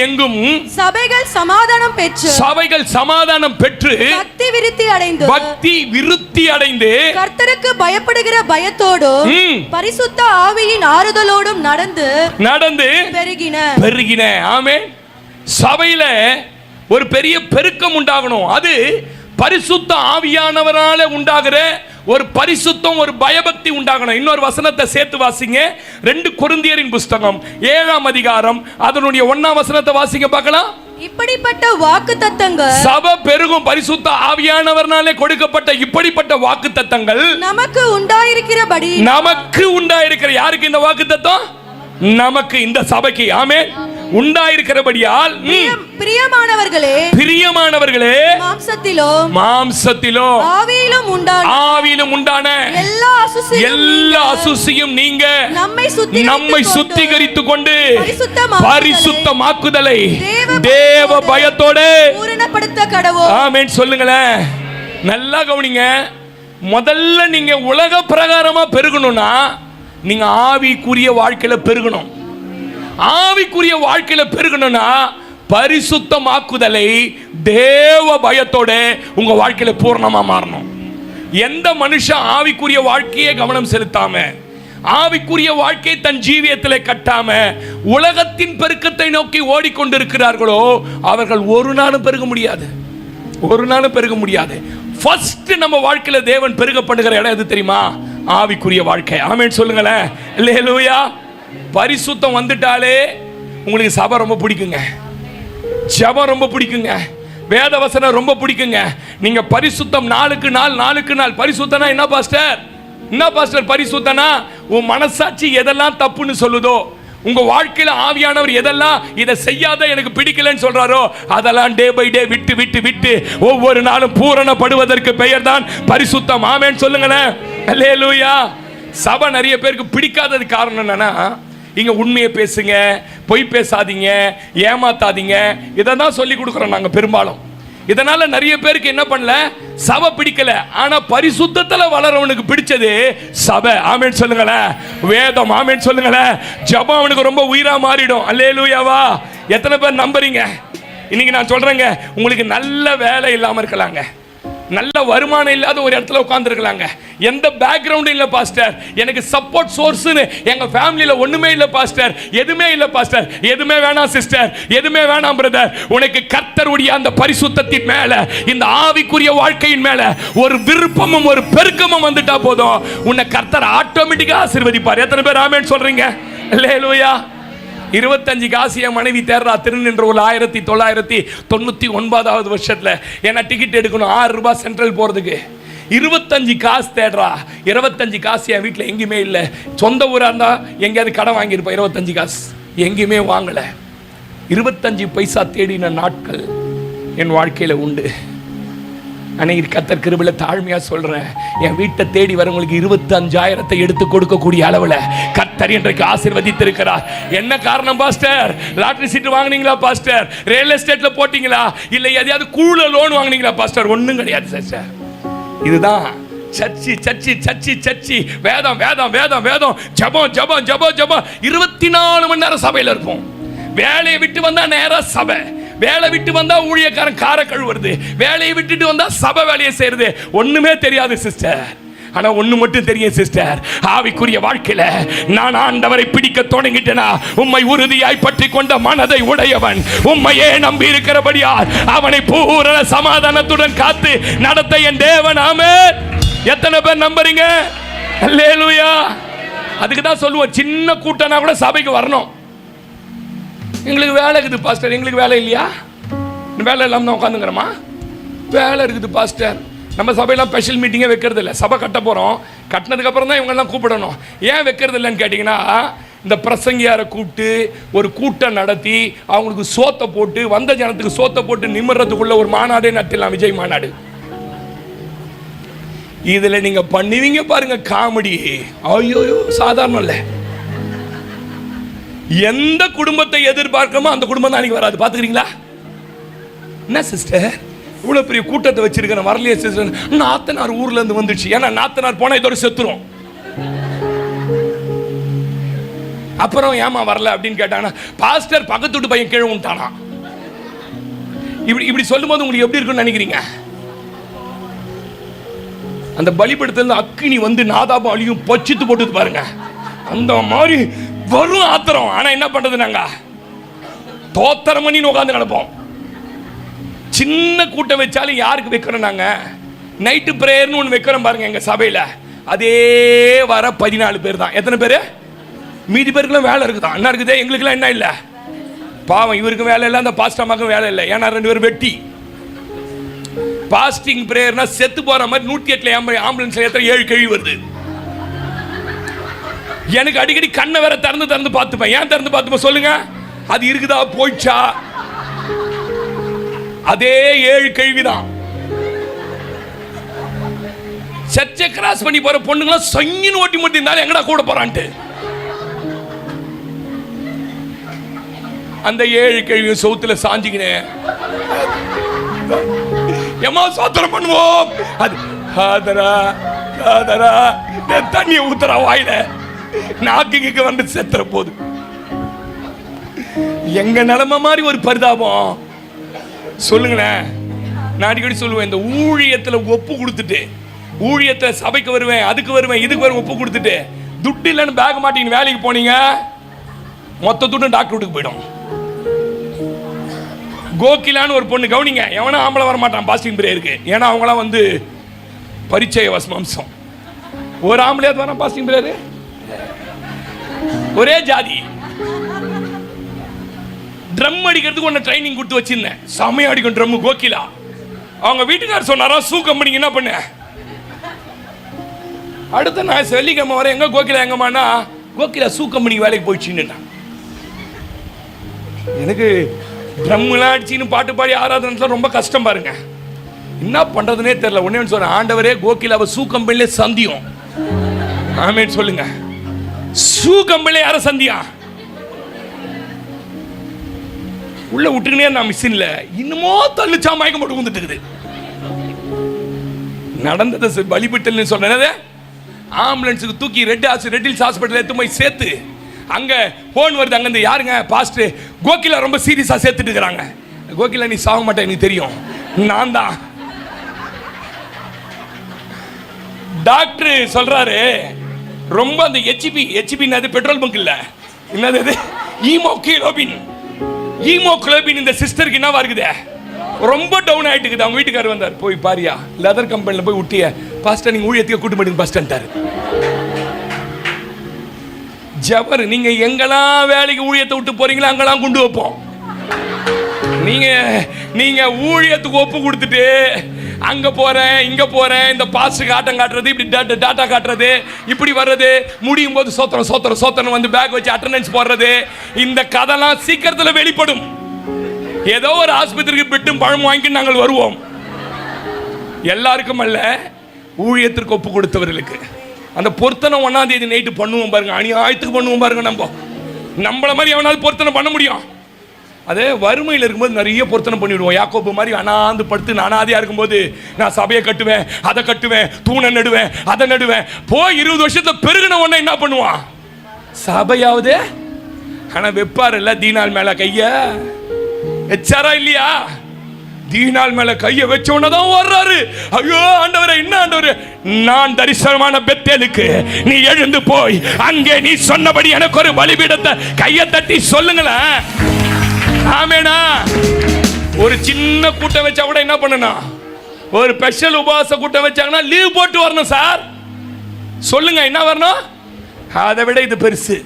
எங்கும் சபைகள் சமாதானம் பெற்று பக்தி விருத்தி அடைந்து கர்த்தருக்கு பயப்படுகிற பயத்தோடும் பரிசுத்த ஆவியின் ஆறுதலோடும் நடந்து பெருகின. ஆமென். சபையில ஒரு பெரிய பெருக்கம் உண்டாகணும். அது பரிசுத்த ஆவியானவரால உண்டாகிற ஒரு பரிசுத்தம், ஒரு பயபக்தி உண்டாகணும். இன்னொரு வசனத்தை சேர்த்து வாசிங்க. 2 கொரிந்தியரின் புஸ்தகம் 7ஆம் அதிகாரம் அதனுடைய 1ஆம் வசனத்தை வாசிங்க பார்க்கலாம். இப்படிப்பட்ட வாக்குத்தத்தங்கள் சபை பெருகும் பரிசுத்த ஆவியானவராலே கொடுக்கப்பட்ட இப்படிப்பட்ட வாக்குத்தத்தங்கள் நமக்கு உண்டாயிருக்கிற. யாருக்கு இந்த வாக்குத்தத்தம்? நமக்கு, இந்த சபைக்கு. ஆமென். உண்டாயிருக்கிறபடியால் பிரியமானவர்களே மாம்சத்திலோ ஆவியிலும் உண்டான எல்லா அசுசியும் நீங்க நம்மை சுத்திகரித்துக் கொண்டு பரிசுத்தமாக்குதலை தேவ பயத்தோட பூரணப்படுத்த கடவோம். ஆமென் சொல்லுங்களேன். நல்லா கவனிங்க. முதல்ல நீங்க உலக பிரகாரமா பெருகணும்னா நீங்க ஆவிக்குரிய வாழ்க்கையில பெருகணும். ஆவிக்குரிய வாழ்க்கையில பெருகணும்னா பரிசுத்தமாக்குதலை தேவ பயத்தோட உங்க வாழ்க்கையில பூர்ணமா மாறணும். எந்த மனுஷன் ஆவிக்குரிய வாழ்க்கையை கவனம் செலுத்தாம, ஆவிக்குரிய வாழ்க்கையை தன் ஜீவியத்திலே கட்டாம உலகத்தின் பெருக்கத்தை நோக்கி ஓடிக்கொண்டிருக்கிறார்களோ அவர்கள் ஒரு நாளும் பெருக முடியாது. ஃபர்ஸ்ட் நம்ம வாழ்க்கையில தேவன் பெருக பண்ணுகிற இடம் எது தெரியுமா? ஆவிக்குரிய வாழ்க்கை. ஆமென் சொல்லுங்களேன். அல்லேலூயா. பரிசுத்தம் வந்துட்டாலே உங்களுக்கு சபை ரொம்ப பிடிக்குங்க, ஜெபம் ரொம்ப பிடிக்குங்க, வேத வசனம் ரொம்ப பிடிக்குங்க. நீங்க பரிசுத்தம் நாளுக்கு நாள் பரிசுத்தனா என்ன பாஸ்டர்? என்ன பாஸ்டர் பரிசுத்தனா? உன் மனசாட்சி எதெல்லாம் தப்புன்னு சொல்லுதோ, உங்க வாழ்க்கையில ஆவியானவர் எதெல்லாம் இதை செய்யாத எனக்கு பிடிக்கலன்னு சொல்றாரோ அதெல்லாம் டே பை டே விட்டு விட்டு விட்டு ஒவ்வொரு நாளும் பூரணப்படுவதற்கு பெயர் தான் பரிசுத்தம். ஆமென் சொல்லுங்களேன். அல்லேலூயா. சபை நிறைய பேருக்கு பிடிக்காதது காரணம் என்னன்னா, இங்க உண்மையை பேசுங்க, பொய் பேசாதீங்க, ஏமாத்தாதீங்க, இதை தான் சொல்லி கொடுக்குறோம் நாங்க பெரும்பாலும். இதனால நிறைய பேருக்கு என்ன பண்ணல, சபை பிடிக்கல. ஆனா பரிசுத்தத்துல வளரவனுக்கு பிடிச்சது சபை. ஆமென் சொல்லுங்களேன். வேதம். ஆமென் சொல்லுங்களேன். ஜெபம் அவனுக்கு ரொம்ப உயிரா மாறிடும். அல்லேலூயாவா. எத்தனை பேர் நம்புறீங்க? இன்னைக்கு நான் சொல்றேங்க, உங்களுக்கு நல்ல வேலை இல்லாம இருக்கலாங்க, நல்ல வருமானம் இல்லாத ஒரு இடத்துல உட்கார்ந்துருக்கலாங்க, எந்த பேக்ரவுண்டும் இல்லை பாஸ்டர், எனக்கு சப்போர்ட் சோர்ஸ்னு எங்க ஃபேமிலியில ஒண்ணுமே இல்லை பாஸ்டர், எதுவுமே இல்லை பாஸ்டர், எதுவுமே வேணாம் சிஸ்டர், எதுவுமே வேணாம் பிரதர். உனக்கு கர்த்தருடைய அந்த பரிசுத்தத்தின் மேல, இந்த ஆவிக்குரிய வாழ்க்கையின் மேல ஒரு விருப்பமும் ஒரு பெருக்கமும் வந்துட்டா போதும், உன்னை கர்த்தர் ஆட்டோமேட்டிக்கா ஆசீர்வதிப்பார். எத்தனை பேர் ஆமென் சொல்றீங்க? அல்லேலூயா. 25 காசு என் மனைவி தேர்றா திருநின்றவர்கள் 1999 வருஷத்துல. ஏன்னா டிக்கெட் எடுக்கணும் 6 ரூபாய் சென்ட்ரல் போறதுக்கு. 25 காசு தேடுறா. 25 காசு என் வீட்டில் எங்கேயுமே இல்லை. சொந்த ஊராக இருந்தா எங்கேயாவது கடன் வாங்கியிருப்பேன். 25 காசு எங்கேயுமே வாங்கல. 25 பைசா தேடின நாட்கள் என் வாழ்க்கையில உண்டு. அன்னைக்கு கர்த்தர் கிருபையில தாழ்மையா சொல்றேன், என் வீட்டை தேடி வரவங்களுக்கு 25,000 எடுத்து கொடுக்கக்கூடிய அளவுல கர்த்தர் இன்றைக்கு ஆசீர்வதித்திருக்கிறார். என்ன காரணம் பாஸ்டர்? லாட்டரி சீட்டு வாங்குனீங்களா பாஸ்டர்? ரியல் எஸ்டேட்ல போட்டீங்களா? இல்ல எதையாவது குழுல லோன் வாங்குனீங்களா பாஸ்டர்? ஒண்ணும் கிடையாது சார். இதுதான் சர்ச்சி சர்ச்சி சர்ச்சி சர்ச்சி, வேதம் வேதம் வேதம் வேதம், ஜபம் ஜபம் ஜபம் ஜபம். 24 மணி நேரம் சபையில இருப்போம். வேலையை விட்டு வந்தா நேரா சபை, வேலை விட்டு வந்தா ஊழியக்காரன் கார கழுவுறது, வேலையை விட்டுட்டு வந்தா சபை வேலையை செய்யறது. ஒண்ணுமே தெரியாது சிஸ்டர். ஆனா ஒண்ணு மட்டும் தெரியும் சிஸ்டர், ஆவிக்குரிய வாழ்க்கையில நான் ஆண்டவரை பிடிக்க தொடங்கிட்டேனா, உம்மை உறுதியாய் பற்றி கொண்ட மனதை உடையவன், உம்மையே நம்பி இருக்கிறபடியால் அவனை பூரண சமாதானத்துடன் காத்து நடத்த என் தேவன். ஆமென். எத்தனை பேர் நம்புறீங்க? அல்லேலூயா. அதுக்கு தான் சொல்லுவோம், சின்ன கூட்டம்னா கூட சபைக்கு வரணும். எங்களுக்கு வேலை இருக்குது பாஸ்டர். எங்களுக்கு வேலை இல்லையா? வேலை இல்லாமல் தான் உட்காந்துங்கிறோமா? வேலை இருக்குது பாஸ்டர். நம்ம சபையெல்லாம் ஸ்பெஷல் மீட்டிங்கே வைக்கிறது இல்லை. சபை கட்ட போகிறோம், கட்டினதுக்கப்புறம் தான் இவங்கெல்லாம் கூப்பிடணும். ஏன் வைக்கிறது இல்லைன்னு கேட்டிங்கன்னா, இந்த பிரசங்கியாரை கூப்பிட்டு ஒரு கூட்டம் நடத்தி அவங்களுக்கு சோத்தை போட்டு, வந்த ஜனத்துக்கு சோத்தை போட்டு நிமிர்றதுக்குள்ள ஒரு மாநாடே நடத்திடலாம், விஜய் மாநாடு. இதில் நீங்கள் பண்ணுவீங்க பாருங்க காமெடி. ஐயோ சாதாரணம் இல்லை. எந்த குடும்பத்தை எதிர்பார்க்கமோ அந்த குடும்பம் தான் அன்னைக்கு வராது. பார்த்துக்கிறீங்களா? என்ன சிஸ்டர் இவ்வளோ பெரிய கூட்டத்தை வச்சிருக்கேன், வரலையே சிஸ்டர்? நாத்தனார் ஊர்ல இருந்து வந்துடுச்சு. ஏன்னா நாத்தனார் போனா இதோட செத்துரும். அப்புறம் ஏமா வரல அப்படின்னு கேட்டாங்கன்னா, பாஸ்டர் பக்கத்து வீட்டு பையன் கீழே விட்டானா. இப்படி இப்படி சொல்லும் போது உங்களுக்கு எப்படி இருக்குன்னு நினைக்கிறீங்க? அந்த பலிபீடத்துல அக்கினி வந்து நாதாபம் அழியும் பச்சித்து போட்டு பாருங்க, அந்த மாதிரி வரும் ஆத்திரம். ஆனா என்ன பண்றது, நாங்க தோத்திரம் பண்ணி உட்காந்து நடப்போம். சின்ன கூட்டம் வச்சாலும் யாருக்கு வைக்கிறோம்? நாங்க நைட்டு பிரேயர்னு ஒன்று வைக்கிறோம் பாருங்க எங்க சபையில. அதே வர 14 பேர் தான். எத்தனை பேர்? மீதி பேருக்குலாம் வேலை இருக்குதான். என்ன இருக்குது? எங்களுக்குலாம் என்ன இல்லை. பாவம், இவருக்கும் வேலை இல்லை, அந்த பாஸ்டமாக்கும் வேலை இல்லை. ஏன்னா 2 பேரும் வெட்டி. பாஸ்டிங் பிரேயர்னா செத்து போற மாதிரி 108 ஆம்புலன்ஸ்ல எத்தனை 7 கழிவு வருது. எனக்கு அடிக்கடி கண்ணை வேற திறந்து திறந்து பார்த்துப்பேன். ஏன் திறந்து பார்த்துப்பேன் சொல்லுங்க? அது இருக்குதா போயிடுச்சா? அதே 7 கேள்விதான். சர்ச்சை கிராஸ் பண்ணி போற பொண்ணுங்களாம் சங்கின்னு ஓட்டி மட்டும் இருந்தாலும் எங்கடா கூட போறான்ட்டு அந்த 7 கேள்வியும் சவுத்துல சாஞ்சிக்கினேன். எம்மா சோத்திரம் பண்ணுவோம். அது ஆதரா ஆதரா தண்ணியை ஊத்துறா வாயில, நாக்கு வந்து செத்துற போது. எங்க நிலைமை மாதிரி ஒரு பரிதாபம் சொல்லுங்களேன். நான் அடிக்கடி சொல்லுவேன், இந்த ஊழியத்துல ஒப்பு கொடுத்துட்டு, ஊழியத்தை சபைக்கு வருவேன், அதுக்கு வருவேன், இதுக்கு வருவேன், ஒப்பு கொடுத்துட்டு துட்டு இல்லைன்னு பேக் மாட்டின்னு வேலைக்கு போனீங்க, மொத்த துட்டும் டாக்டர் வீட்டுக்கு போயிடும். கோகிலான்னு ஒரு பொண்ணு கவனிங்க, எவனா ஆம்பளை வர மாட்டான் பாஸ்டிங் பிரேயருக்கு. ஏன்னா அவங்களாம் வந்து பரிச்சய வம்சம். ஒரு ஆம்பளையாவது வர பாஸ்டிங் பிரேயரு, ஒரே ஜாதி. ட்ரம் அடிக்கிறதுக்கு ஒன்று ட்ரைனிங் கொடுத்து வச்சிருந்தேன். செமையா அடிக்கும் ட்ரம் கோகிலா. அவங்க வீட்டுக்காரர் சொன்னாரா ஷூ கம்பெனிக்கு என்ன பண்ண. அடுத்த நான் வெள்ளிக்கிழமை வரேன், எங்க கோகிலா எங்கம்மானா, கோகிலா ஷூ கம்பெனிக்கு வேலைக்கு போயிடுச்சுன்னு. எனக்கு ட்ரம்லாம் அடிச்சின்னு பாட்டு பாடி ஆராதனை ரொம்ப கஷ்டம் பாருங்க. என்ன பண்றதுனே தெரியல. ஒண்ணே சொல்றேன், ஆண்டவரே கோகிலாவை ஷூ கம்பெனிலே சந்தியும். ஆமென் சொல்லுங்க. ஷூ கம்பெனிலே யார சந்தியா உள்ள விட்டுக்கினே நான் மிஷின்ல இன்னமோ தள்ளிச்சா மயக்கம் போட்டு வந்துட்டு இருக்குது. நடந்தது பலிபிட்டல்னு சொன்னது. ஆம்புலன்ஸுக்கு தூக்கி ரெட்டில்ஸ் ஹாஸ்பிட்டல் எடுத்து போய் சேர்த்து அங்க போன் வருது. அங்க இருந்து யாருங்க பாஸ்டர் கோகிலா ரொம்ப சீரியஸா சேர்த்துட்டு இருக்கிறாங்க. கோகிலா நீ சாக மாட்டே எனக்கு தெரியும், நான் தான். டாக்டர் சொல்றாரு ரொம்ப அந்த ஹெச்பி பெட்ரோல் பங்க் இல்ல, என்னது ஈமோகுளோபின் இந்த சிஸ்டருக்கு என்னவா இருக்குது, ரொம்ப டவுன் ஆயிட்டு இருக்குது. அவங்க வீட்டுக்காரர் வந்தார், போய் பாரியா லெதர் கம்பெனில போய் விட்டிய பாஸ்டர் நீங்க ஊழியத்துக்கு கூட்டு போயிடுங்க பாஸ்டர்ன்ட்டாரு. ஜபர் நீங்க எங்கெல்லாம் வேலைக்கு ஊழியத்தை விட்டு போறீங்களோ அங்கெல்லாம் கொண்டு வைப்போம். நீங்க ஊழியத்துக்கு ஒப்பு கொடுத்துட்டு அங்க போறேன் இங்க போறேன் இந்த பாஸ்டருக்கு ஆட்டம் காட்டுறது, இப்படி டாட்டா காட்டுறது, இப்படி வர்றது, முடியும் போது சோத்திரம் வந்து பேக் வச்சு அட்டெண்டன்ஸ் போடுறது, இந்த கதைலாம் சீக்கிரத்தில் வெளிப்படும். ஏதோ ஒரு ஆஸ்பத்திரிக்கு பெட்டும் பழம் வாங்கி நாங்கள் வருவோம். எல்லாருக்கும் அல்ல, ஊழியத்திற்கு ஒப்பு கொடுத்தவர்களுக்கு. அந்த பொருத்தனை 1ஆம் தேதி நைட்டு பண்ணுவோம் பாருங்க, அநியாயத்துக்கு பண்ணுவோம் பாருங்க. நம்மள மாதிரி எவனாவது பொருத்தனை பண்ண முடியும்? அதே வறுமையில் இருக்கும்போது நிறைய பொருத்தனை பண்ணிவிடுவோம். யாக்கோபு மாதிரி அனாந்து படுத்து அனாதையா இருக்கும்போது நான் சபையை கட்டுவேன், அதை கட்டுவேன், தூணை நடுவேன், அதை நடுவேன். போய் 20 வருஷத்துல பெருகின உடனே என்ன பண்ணுவான்? சபையாவது ஆனா வெப்பாரு இல்ல, தீனால் மேல கைய வச்சாரா இல்லையா? தீனால் மேல கைய வச்ச உடனேதான் வர்றாரு. ஐயோ ஆண்டவரே, என்ன ஆண்டவரே, நான் தரிசனமான பெத்தேலுக்கு நீ எழுந்து போய் அங்கே நீ சொன்னபடி எனக்கு ஒரு பலிபீடத்தை கையை தட்டி சொல்லுங்களேன். ஆமேனா? ஒரு சின்ன கூட்டம் வச்சா கூட என்ன பண்ணணும்? ஒரு ஸ்பெஷல் உபவாச கூட்டம் வச்சாங்கன்னா லீவ் போட்டு வரணும் சார். சொல்லுங்க என்ன வரணும்? அதை விட இது பெருசு.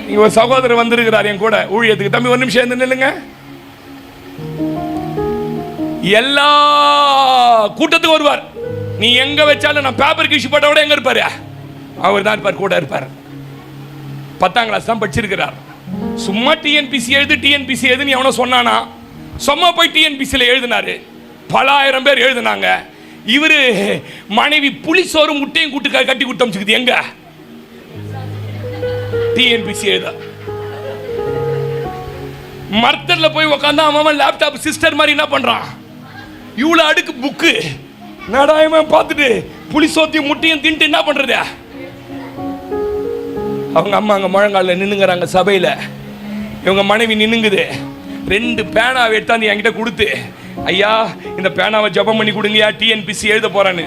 இங்க ஒரு சகோதரர் வந்திருக்கிறார் என் கூட ஊழியத்துக்கு. தம்பி ஒரு நிமிஷம் இருந்து நில்லுங்க. எல்லா கூட்டத்துக்கும் வருவார். நீ எங்க வச்சாலும் நான் பேப்பருக்கு இஷ்யூ போட்ட விட எங்க இருப்பாரு? அவர் தான் இருப்பார், கூட இருப்பார். 10ஆம் கிளாஸ் தான் படிச்சிருக்கிறார். சும்மா டிஎன்பிசி எழுதுன்னு எவனோ சொன்னானா, சும்மா போய் டிஎன்பிசியில் எழுதினாரு. பல ஆயிரம் பேர் எழுதினாங்க. இவரு மனைவி புளிசோறும் முட்டையும் கூட்டு கட்டி கொடுத்து அமைச்சுக்குது. எங்க டிஎன்பிசி எழுத மர்த்தர்ல போய் உட்காந்தா அவன் லேப்டாப் சிஸ்டர் மாதிரி என்ன பண்றான்? இவ்வளவு அடுக்கு புக்கு நடாயமா பார்த்துட்டு புளிசோத்தையும் முட்டையும் தின்ட்டு என்ன பண்றது? அவங்க அம்மா அங்கே முழங்காலில் நின்னுங்கிறாங்க சபையில். இவங்க மனைவி நின்னுங்குது. 2 பேனாவை எடுத்தாந்து என்கிட்ட கொடுத்து, ஐயா இந்த பேனாவை ஜபம் பண்ணி கொடுங்கயா, டிஎன்பிசி எழுத போறான்னு.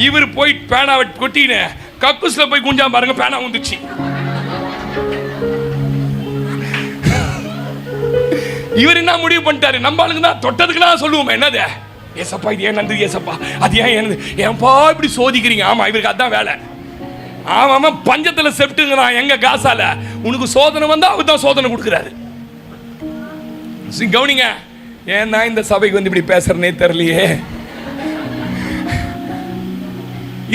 இவர் போய் பேனாவை கொட்டின்னு கக்குஸ்ல போய் குஞ்சா பாருங்க, பேனா வந்துச்சு. இவர் என்ன முடிவு பண்ணிட்டாரு? நம்ம ஆளுங்க தான் தொட்டதுக்குலாம் சொல்லுவோம், என்னது ஏசப்பா இது ஏன் நன்றி, ஏசப்பா அது ஏன் ஏன்பா இப்படி சோதிக்கிறீங்க? ஆமா இவருக்கு அதான் வேலை. ஆமா பஞ்சத்துல செப்டுங்கிறான் எங்க காசால. உனக்கு சோதனை வந்தா அவர் தான் சோதனை கொடுக்கிறாரு. கவனிங்க, ஏன்னா இந்த சபைக்கு வந்து இப்படி பேசுறனே தெரியலையே.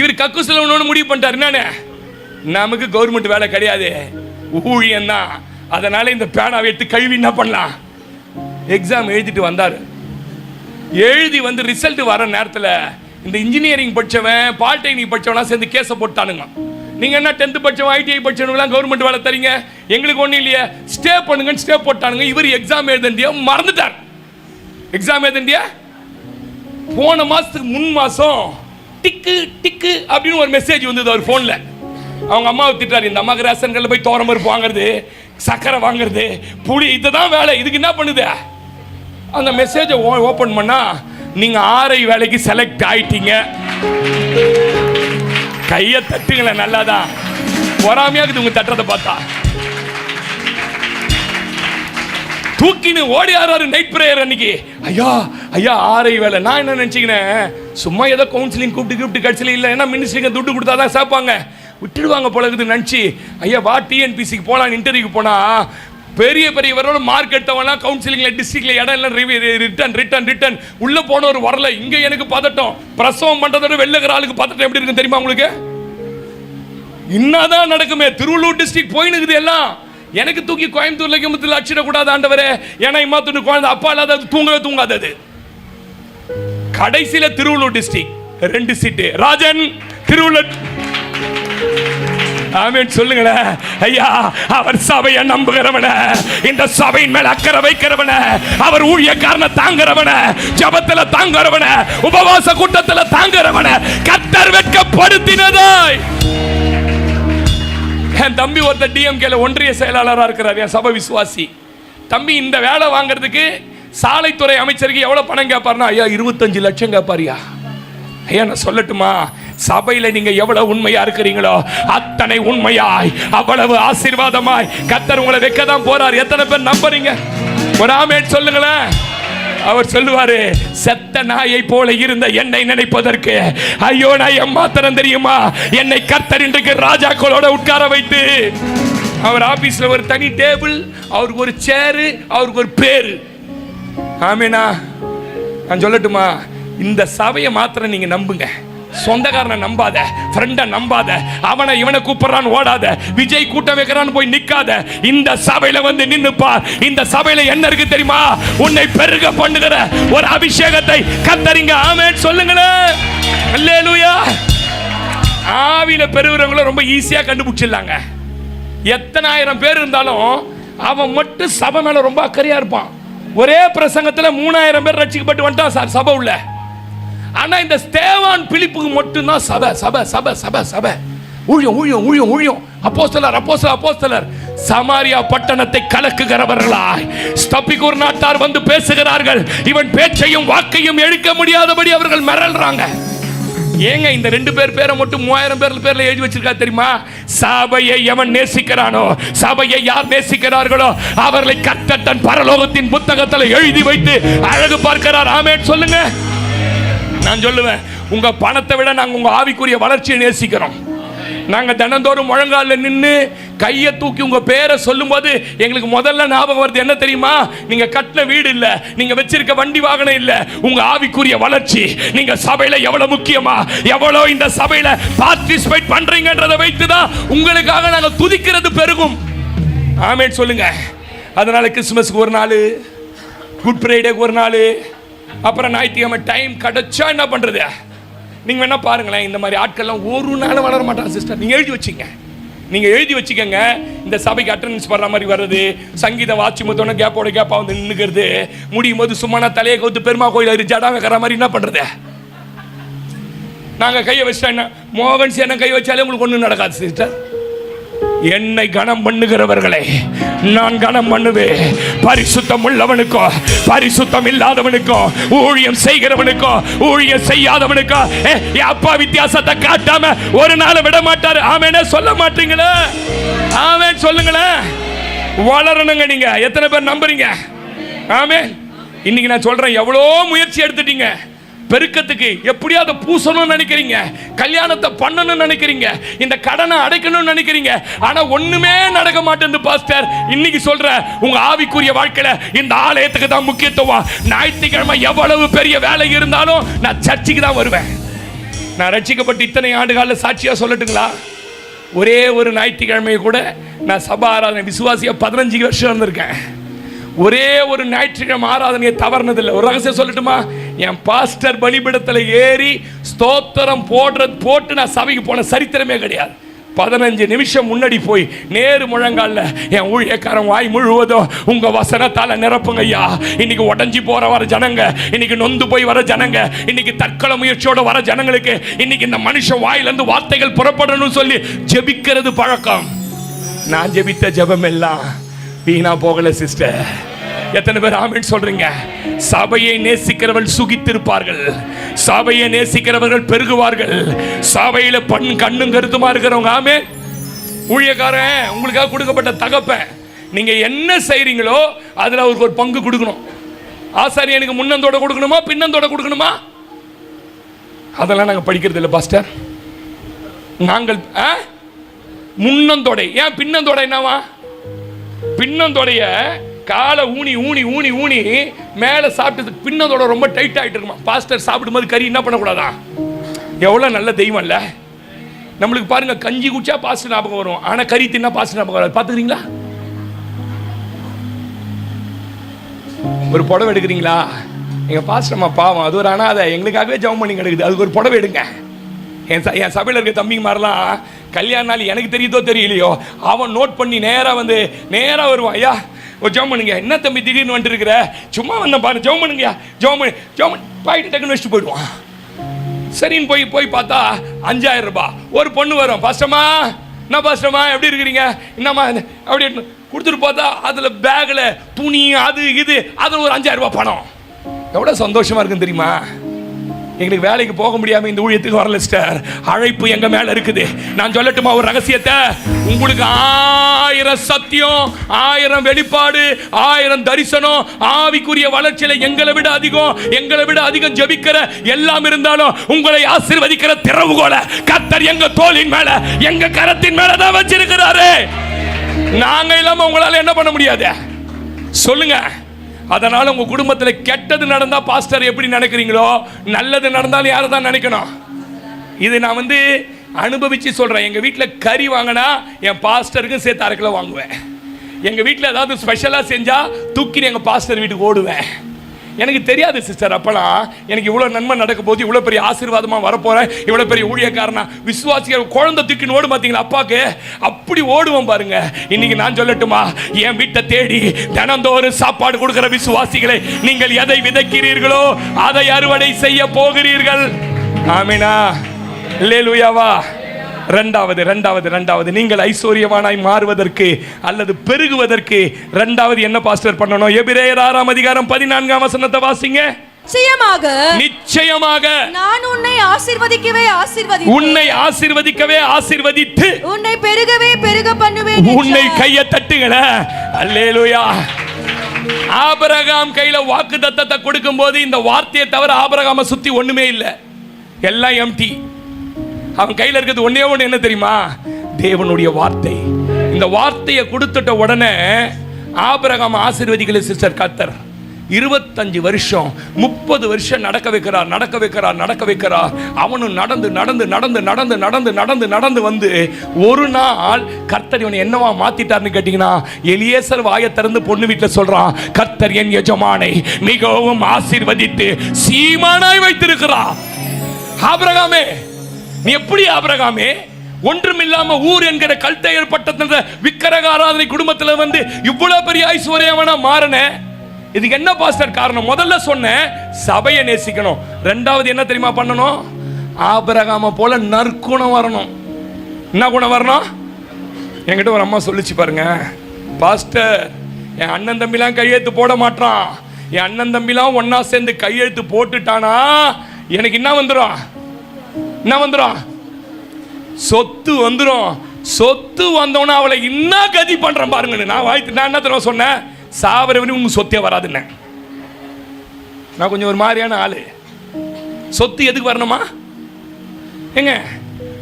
இவர் கக்குஸ்ல ஒண்ணு முடிவு பண்ணிட்டாரு, என்னன்னு நமக்கு கவர்மெண்ட் வேலை கிடையாது, ஊழியம் தான். அதனால இந்த பேனாவை எடுத்து கழுவி என்ன பண்ணலாம்? எக்ஸாம் எழுதிட்டு வந்தாரு. எழுதி வந்து ரிசல்ட் வர நேரத்தில் இந்த இன்ஜினியரிங் படிச்சவன் பாலிடெக்னிக் படிச்சவனா சேர்ந்து கேஸை போட்டானுங்க. நீங்க என்ன 10th படிச்சவன் ஐடிஐ படிச்சவனுங்களாம் கவர்மெண்ட் வேலை தரீங்க, எங்களுக்கு ஒன்றும் இல்லையே, ஸ்டே பண்ணுங்கன்னு ஸ்டே போட்டானுங்க. இவர் எக்ஸாம் எழுதிய மறந்துட்டார். எக்ஸாம் எழுதிய போன மாசத்துக்கு முன் மாசம் டிக்கு டிக்கு அப்படின்னு ஒரு மெசேஜ் வந்தது அவர் போன்ல. அவங்க அம்மாவை திட்டாரு, இந்த அம்மாவுக்கு ரேஷன் கடையில் போய் தோரம் பருப்பு வாங்குறது, சக்கரை வாங்குறது, புளி, இதுதான் வேலை. இதுக்கு என்ன பண்ணுது? அந்த மெசேஜை ஓபன் பண்ணா நீங்க RI வேலைக்கு செலக்ட் ஆயிட்டீங்க. கையை தட்டுங்களேன், நல்லாதான். பொறாமையா இருக்குது உங்க தட்டுறதை பார்த்தா. தூக்கின்னு ஓடி ஆறாரு நைட் பிரேயர் அன்னைக்கு. ஐயா ஐயா RI வேலை. நான் என்ன நினைச்சுக்கினேன், சும்மா ஏதோ கவுன்சிலிங் கூப்பிட்டு கட்சியில் இல்லை, ஏன்னா மினிஸ்ட்ரிக்கு துட்டு கொடுத்தா தான் சேர்ப்பாங்க, விட்டுடுவாங்க போல இருக்குது நினச்சி, ஐயா வா டிஎன்பிசிக்கு போகலான்னு இன்டர்வியூக்கு போனா பெரிய பெரியவரோட மார்க் எடுத்தவங்க கவுன்சிலிங்ல டிஸ்ட்ரிக்ட்ல இடம் எல்லாம் ரிட்டன் உள்ள போனவர் வரல. இங்க எனக்கு பதட்டம். பிரசவம் பண்றதோட வெள்ளக்கிற ஆளுக்கு பதட்டம் எப்படி இருக்கு தெரியுமா உங்களுக்கு? இன்னதான் நடக்குமே. திருவள்ளூர் டிஸ்ட்ரிக்ட் போயினுக்குது எல்லாம். எனக்கு தூக்கி கோயம்புத்தூர்ல கிமுத்துல அச்சிடக்கூடாது ஆண்டவரே. ஏன்னா இம்மாத்தூர் குழந்தை அப்பா இல்லாத தூங்கவே தூங்காதது. கடைசியில திருவள்ளூர் டிஸ்ட்ரிக்ட் 2 சீட்டு ராஜன் திருவள்ளூர். ஆமென் சொல்லுங்களேன். ஐயா, அவர் சபையை நம்புகிறவன, இந்த சபையின் மேல அக்கறை வைக்கிறவன, அவர் ஊழியக்காரனை தாங்குறவன, ஜபத்துல தாங்குறவன, உபவாச கூட்டத்துல தாங்குறவன கர்த்தர் வெட்கப்படுத்தினதாய். என் தம்பி ஒருத்தர் டிஎம்கேல ஒன்றிய செயலாளராக இருக்கிறார், என் சபை விசுவாசி தம்பி. இந்த வேலை வாங்குறதுக்கு சாலைத்துறை அமைச்சருக்கு எவ்வளவு பணம் கேட்பார்னா, ஐயா 25 லட்சம் கேட்பாரியா. ஐயா நான் சொல்லட்டுமா, சபையில நீங்க எவ்வளவு உண்மையா இருக்கிறீங்களோ அத்தனை உண்மையாய் அவ்வளவு ஆசீர்வாதமாய் கர்த்தர் உங்களை வைக்க தான் போறார். எத்தனை பேர் நம்புறீங்க? ஒரு ஆமென் சொல்லுங்களேன். அவர் சொல்லுவாரு, செத்த நாயை போல இருந்த என்னை நினைப்பதற்கு ஐயோ நான் எம்மாத்திரம் தெரியுமா, என்னை கர்த்தர் இன்றைக்கு ராஜாக்களோட உட்கார வைத்து, அவர் ஆபீஸ்ல ஒரு தனி டேபிள், அவருக்கு ஒரு சேரு, அவருக்கு ஒரு பேரு. ஆமேனா? நான் சொல்லட்டுமா, இந்த சபையை மாத்திரம் நீங்க நம்புங்க. சொந்தக்காரனை நம்பாத, ஃப்ரெண்ட நம்பாத, அவனை இவனை கூப்பிடுறான்னு ஓடாத, விஜய் கூட்டம் வைக்கிறான்னு போய் நிக்காத. இந்த சபையில வந்து நின்னுப்பார். இந்த சபையில என்ன இருக்கு தெரியுமா? உன்னை பெருக பண்ணுகிற ஒரு அபிஷேகத்தை கர்த்தரிங்க. ஆமென் சொல்லுங்களேன். அல்லேலூயா. ஆவியில பெறுகிறவங்கள ரொம்ப ஈஸியா கண்டுபிடிச்சிடலாங்க. எத்தனை ஆயிரம் பேர் இருந்தாலும் அவன் மட்டும் சபை மேல ரொம்ப அக்கறையா இருப்பான். ஒரே பிரசங்கத்துல 3000 பேர் ரட்சிக்கப்பட்டு வந்துட்டான் சார் சபை உள்ள. ஆனா இந்த ஸ்தேவான் பிலிப்புக்கு மட்டும்தான் சபை சபை சபை சபை சபை, ஊழியம் ஊழியம் ஊழியம் ஊழியம், அப்போஸ்தலர் அப்போஸ்தலர் அப்போஸ்தலர். சமாரியா பட்டணத்தை கலக்குகிறவர்களாய் ஸ்தபிகூர் நாட்டார் வந்து பேசுகிறார்கள். இவன் பேச்சையும் வாக்கையும் எடுக்க முடியாதபடி அவர்கள் மிரள்றாங்க. ஏங்க இந்த 2 பேர் பேரை மட்டும் 3000 பேர்ல எழுதி வச்சிருக்கா தெரியுமா? சபையை எவன் நேசிக்கிறானோ, சபையை யார் நேசிக்கிறார்களோ அவர்களை கர்த்தர் தன் பரலோகத்தின் புத்தகத்தில் எழுதி வைத்து அழகு பார்க்கிறார். ஆமென் சொல்லுங்க. நான் சொல்லுவேன், உங்க பணத்தை விட நாங்க உங்க ஆவிக்குரிய வளர்ச்சியை நேசிக்கிறோம். நாங்க தினந்தோறும் முழங்கால நின்று கையை தூக்கி உங்க பேரை சொல்லும் போது எங்களுக்கு முதல்ல ஞாபகம் வருது என்ன தெரியுமா? நீங்க கட்டின வீடு இல்ல, நீங்க வச்சிருக்க வண்டி வாகனம் இல்ல, உங்க ஆவிக்குரிய வளர்ச்சி. நீங்க சபையில எவ்வளவு முக்கியமா, எவ்வளவு இந்த சபையில பார்ட்டிசிபேட் பண்றீங்கன்றதை வைத்துதான் உங்களுக்காக நாங்க துதிக்கிறது பெருகும். ஆமென் சொல்லுங்க. அதனால கிறிஸ்துமஸ்க்கு ஒரு நாள், குட் ஃப்ரைடேக்கு ஒரு நாள், அப்புறம் ஞாயிற்றுக்கிழமை டைம் கிடைச்சா என்ன பண்றது? நீங்க வேணா பாருங்களேன், இந்த மாதிரி ஆட்கள்லாம் ஒரு நாள் வளர மாட்டாங்க சிஸ்டர். நீங்க எழுதி வச்சுங்க, நீங்க எழுதி வச்சுக்கங்க. இந்த சபைக்கு அட்டெண்டன்ஸ் பண்ற மாதிரி வர்றது, சங்கீத வாட்சி மொத்தம் கேப்போட கேப்பா வந்து நின்னுக்கிறது, முடியும் போது சும்மா தலையை கவுத்து பெருமா கோயில் ஜடா வைக்கிற மாதிரி என்ன பண்றது? நாங்க கையை வச்சா என்ன, மோகன் சேன கை வச்சாலே உங்களுக்கு ஒண்ணும் நடக்காது சிஸ்டர். என்னை கனம் பண்ணுகிறவர்களை நான் கனம் பண்ணுவேன். பரிசுத்தம் உள்ளவனுக்கோ பரிசுத்தம் இல்லாதவனுக்கோ, ஊழியம் செய்கிறவனுக்கோ ஊழியம் செய்யாதவனுக்கோ அப்பா வித்தியாசத்தை காட்டாம ஒரு நாள் விட மாட்டாரு. ஆமென் சொல்ல மாட்டீங்களா? ஆமென் சொல்லுங்களேன். வளரணுங்க. நீங்க எத்தனை பேர் நம்புறீங்க? ஆமென். இன்னைக்கு நான் சொல்றேன், எவ்வளோ முயற்சி எடுத்துட்டீங்க பெருக்கத்துக்கு, எப்படியாவது பூசணும்னு நினைக்கிறீங்க, கல்யாணத்தை பண்ணணும்னு நினைக்கிறீங்க, இந்த கடனை அடைக்கணும்னு நினைக்கிறீங்க, ஆனா ஒண்ணுமே நடக்க மாட்டேங்குது பாஸ்டர். இன்னைக்கு சொல்ற, உங்க ஆவிக்குரிய வாழ்க்கையில இந்த ஆலயத்துக்கு தான் முக்கியத்துவம். ஞாயிற்றுக்கிழமை எவ்வளவு பெரிய வேலை இருந்தாலும் நான் சர்ச்சுக்கு தான் வருவேன். நான் ரட்சிக்கப்பட்டு இத்தனை ஆண்டுகால சாட்சியா சொல்லட்டுங்களா? ஒரே ஒரு ஞாயிற்றுக்கிழமை கூட நான் சபா ஆராதனை விசுவாசியா 15 வருஷம் இருந்திருக்கேன். ஒரே ஒரு ஞாயிற்றுக்கிழமை ஆராதனையை தவறுனதில்லை. ஒரு ரகசியம் சொல்லட்டுமா? என் பாஸ்டர் பலிபீடத்தில் ஏறி ஸ்தோத்திரம் போட்டு நான் சபைக்கு போன சரித்திரமே கிடையாது. 15 நிமிஷம் முன்னாடி போய் நேரு முழங்கால என் ஊழியக்காரன் வாய் முழுவதும் உங்க வசனத்தால நிரப்புங்க ஐயா. இன்னைக்கு உடஞ்சி போற வர ஜனங்க, இன்னைக்கு நொந்து போய் வர ஜனங்க, இன்னைக்கு தற்கொலை முயற்சியோட வர ஜனங்களுக்கு இன்னைக்கு இந்த மனுஷன் வாயிலிருந்து வார்த்தைகள் புறப்படணும்னு சொல்லி ஜெபிக்கிறது பழக்கம். நான் ஜெபித்த ஜெபம் எல்லாம் வீணா போகல சிஸ்டர். எத்தனை பேர் ஆமென் சொல்றீங்க? சபையை நேசிக்கிறவர்கள் சுகித்திருப்பார்கள், சபையை நேசிக்கிறவர்கள் பெருகுவார்கள். சபையில கண்ணும் கருத்துமா இருக்கிறவங்க ஆமென். ஊழியக்காரன் உங்களுக்காக கொடுக்கப்பட்ட தகப்பன், நீங்க என்ன செய்றீங்களோ அதுல அவருக்கு ஒரு பங்கு கொடுக்கணும். ஆசாரியனுக்கு முன்னந்தோட கொடுக்கணுமா பின்னந்தோட கொடுக்கணுமா? அதெல்லாம் நாங்க படிக்கிறது இல்லை பாஸ்டர். நாங்கள் முன்னந்தோட, ஏன் பின்னந்தோட என்னவா? பின்னந்தோடைய காலை ஊனி ஊனி ஊனி ஊனி மேலே சாப்பிட்டது பின்னதோட ரொம்ப டைட் ஆகிட்டு இருக்குமா. பாஸ்டர் சாப்பிடும்போது கறி என்ன பண்ணக்கூடாதா? எவ்வளோ நல்ல தெய்வம் இல்லை நம்மளுக்கு. பாருங்க, கஞ்சி குடிச்சா பாஸ்டர் ஞாபகம் வரும், ஆனால் கறி தின்னா பாஸ்டர் ஞாபகம் வராது. பார்த்துக்கிறீங்களா? ஒரு புடவை எடுக்கிறீங்களா? எங்கள் பாஸ்டர் அம்மா பாவம், அது ஒரு அனாதை, எங்களுக்காகவே ஜெபம் பண்ணி கிடக்குது, அதுக்கு ஒரு புடவை எடுங்க. என் சபையில் இருக்க தம்பிங்க மாதிரிலாம் கல்யாண நாள் எனக்கு தெரியுதோ தெரியலையோ அவன் நோட் பண்ணி நேராக வருவான். ஐயா ஒரு ஜெபம் பண்ணுங்க. என்ன தம்பி திடீர்னு வந்துட்டு இருக்கிற? சும்மா வந்தேன் பாரு, ஜெபம் பண்ணுங்கய்யா, ஜெபம் பண்ணி பாயிட்டு டக்குன்னு வச்சுட்டு போயிடுவான். சரின்னு போய் பார்த்தா 5000 ரூபாய். ஒரு பொண்ணு வரும், பாஸ்டர்மா என்ன பாஸ்டர்மா எப்படி இருக்கிறீங்க, என்னம்மா அப்படி கொடுத்துட்டு பார்த்தா அதில் பேக்கில் துணி அது இது அதில் ஒரு 5000 ரூபாய் பணம். எவ்வளோ சந்தோஷமா இருக்குன்னு தெரியுமா? எங்களுக்கு வேலைக்கு போக முடியாம இந்த ஊழியத்துக்கு வரல சிஸ்டர், அழைப்பு எங்க மேல இருக்குது. நான் சொல்லட்டுமா ஒரு ரகசியத்தை? உங்களுக்கு 1000 சத்தியம், 1000 வெளிப்பாடு, 1000 தரிசனம், ஆவிக்குரிய வளர்ச்சியில எங்களை விட அதிகம் ஜெபிக்கிற எல்லாம் இருந்தாலும் உங்களை ஆசீர்வதிக்கிற திறவுகோலை கர்த்தர் எங்க தோளின் மேல, எங்க கரத்தின் மேல தான் வச்சிருக்கிறாரு. நாங்க இல்லாம உங்களால என்ன பண்ண முடியாது சொல்லுங்க. அதனால உங்க குடும்பத்தில் கெட்டது நடந்தா பாஸ்டர் எப்படி நினைக்கிறீங்களோ, நல்லது நடந்தாலும் யாரை தான் நினைக்கணும். இது நான் அனுபவிச்சு சொல்றேன். எங்க வீட்டில் கறி வாங்கினா என் பாஸ்டருக்கும் சேர்த்து 1/2 கிலோ வாங்குவேன். எங்க வீட்டில் ஏதாவது ஸ்பெஷலாக செஞ்சா தூக்கி எங்க பாஸ்டர் வீட்டுக்கு ஓடுவேன். எனக்கு தெரியாது சிஸ்டர், அப்பெல்லாம் எனக்கு இவ்வளோ நன்மை நடக்க போது, இவ்வளோ பெரிய ஆசீர்வாதமாக வரப்போறேன், இவ்வளோ பெரிய ஊழியக்காரனா விசுவாசிகள் குழந்தை தூக்கின்னு ஓடும் பார்த்தீங்களா அப்பாவுக்கு, அப்படி ஓடுவோம் பாருங்க. இன்னைக்கு நான் சொல்லட்டுமா, என் வீட்டை தேடி தினந்தோறும் சாப்பாடு கொடுக்கிற விசுவாசிகளை, நீங்கள் எதை விதைக்கிறீர்களோ அதை அறுவடை செய்ய போகிறீர்கள். ஆமீனா, அல்லேலூயாவா. ரெண்டாவது நீங்கள் ஐஸ்வர்யவானாய் மாறுவதற்கு அல்லது பெருகுவதற்கு ரெண்டாவது என்ன பாஸ்டர் பண்ணணும்? எபிரேயர் 6ஆம் அதிகாரம் 14ஆம் வசனத்தை வாசிங்க. நிச்சயமாக நான் உன்னை ஆசீர்வதிக்கவே ஆசீர்வதித்து உன்னை பெருகவே பெருக பண்ணுவேன். உன்னை கையை தட்டுங்கள. அல்லேலூயா. ஆபிரகாம் கையில வாக்குத்தத்தத்தை கொடுக்கும்போது இந்த வார்த்தையை தவிர ஆபிரகாமை சுத்தி ஒண்ணுமே இல்லை, எல்லாம் எம்டி. அவன் கையில் இருக்கிறது ஒன்னே ஒன்று, என்ன தெரியுமா? தேவனுடைய வார்த்தை. இந்த வார்த்தையை கொடுத்துட்ட உடனே ஆபிரகாம் ஆசீர்வதிக்கல சிஸ்டர். கர்த்தர் 25 வருஷம் 30 வருஷம் நடக்க வைக்கிறார். அவனும் நடந்து வந்து ஒரு நாள் கர்த்தர் இவனை என்னவா மாத்திட்டார்னு கேட்டீங்கன்னா, எலியேசர் வாயை திறந்து பொண்ணு வீட்டில் சொல்றான், கர்த்தர் என் எஜமானை மிகவும் ஆசீர்வதித்து சீமானாய் வைத்திருக்கிறார். ஆபிரகாமே, நீ எப்படி ஆபிரகாமே ஒன்றுமில்லாம ஊர் என்கிற கல்தையர் பட்டத்துல விக்கிரக ஆராதனை குடும்பத்துல இவ்வளவு பெரிய ஐஸ்வர்யவனா மாறின? இதுக்கு என்ன பாஸ்டர் காரணம்? முதல்ல சொன்னேன், சபையை நேசிக்கணும். ரெண்டாவது என்ன தெரியுமா பண்ணணும்? ஆபிரகாம போல நற்குணம் வரணும். என்ன குணம் வரணும்? என்கிட்ட ஒரு அம்மா சொல்லிச்சு பாருங்க, பாஸ்டர் என் அண்ணன் தம்பிலாம் கையெழுத்து போட மாட்டான், என் அண்ணன் தம்பிலாம் ஒன்னா சேர்ந்து கையெழுத்து போட்டுட்டானா எனக்கு என்ன வந்துடும்? சொத்து வந்துடும். சொத்து வந்தோன்னா அவளை என்ன கதி பண்றேன் பாருங்க. நான் என்ன தெரியுமா சொன்னேன்? சாவரவனி உங்க சொத்தே வராதுன்னு. நான் கொஞ்சம் ஒரு மாதிரியான ஆளு. சொத்து எதுக்கு வரணுமா? ஏங்க,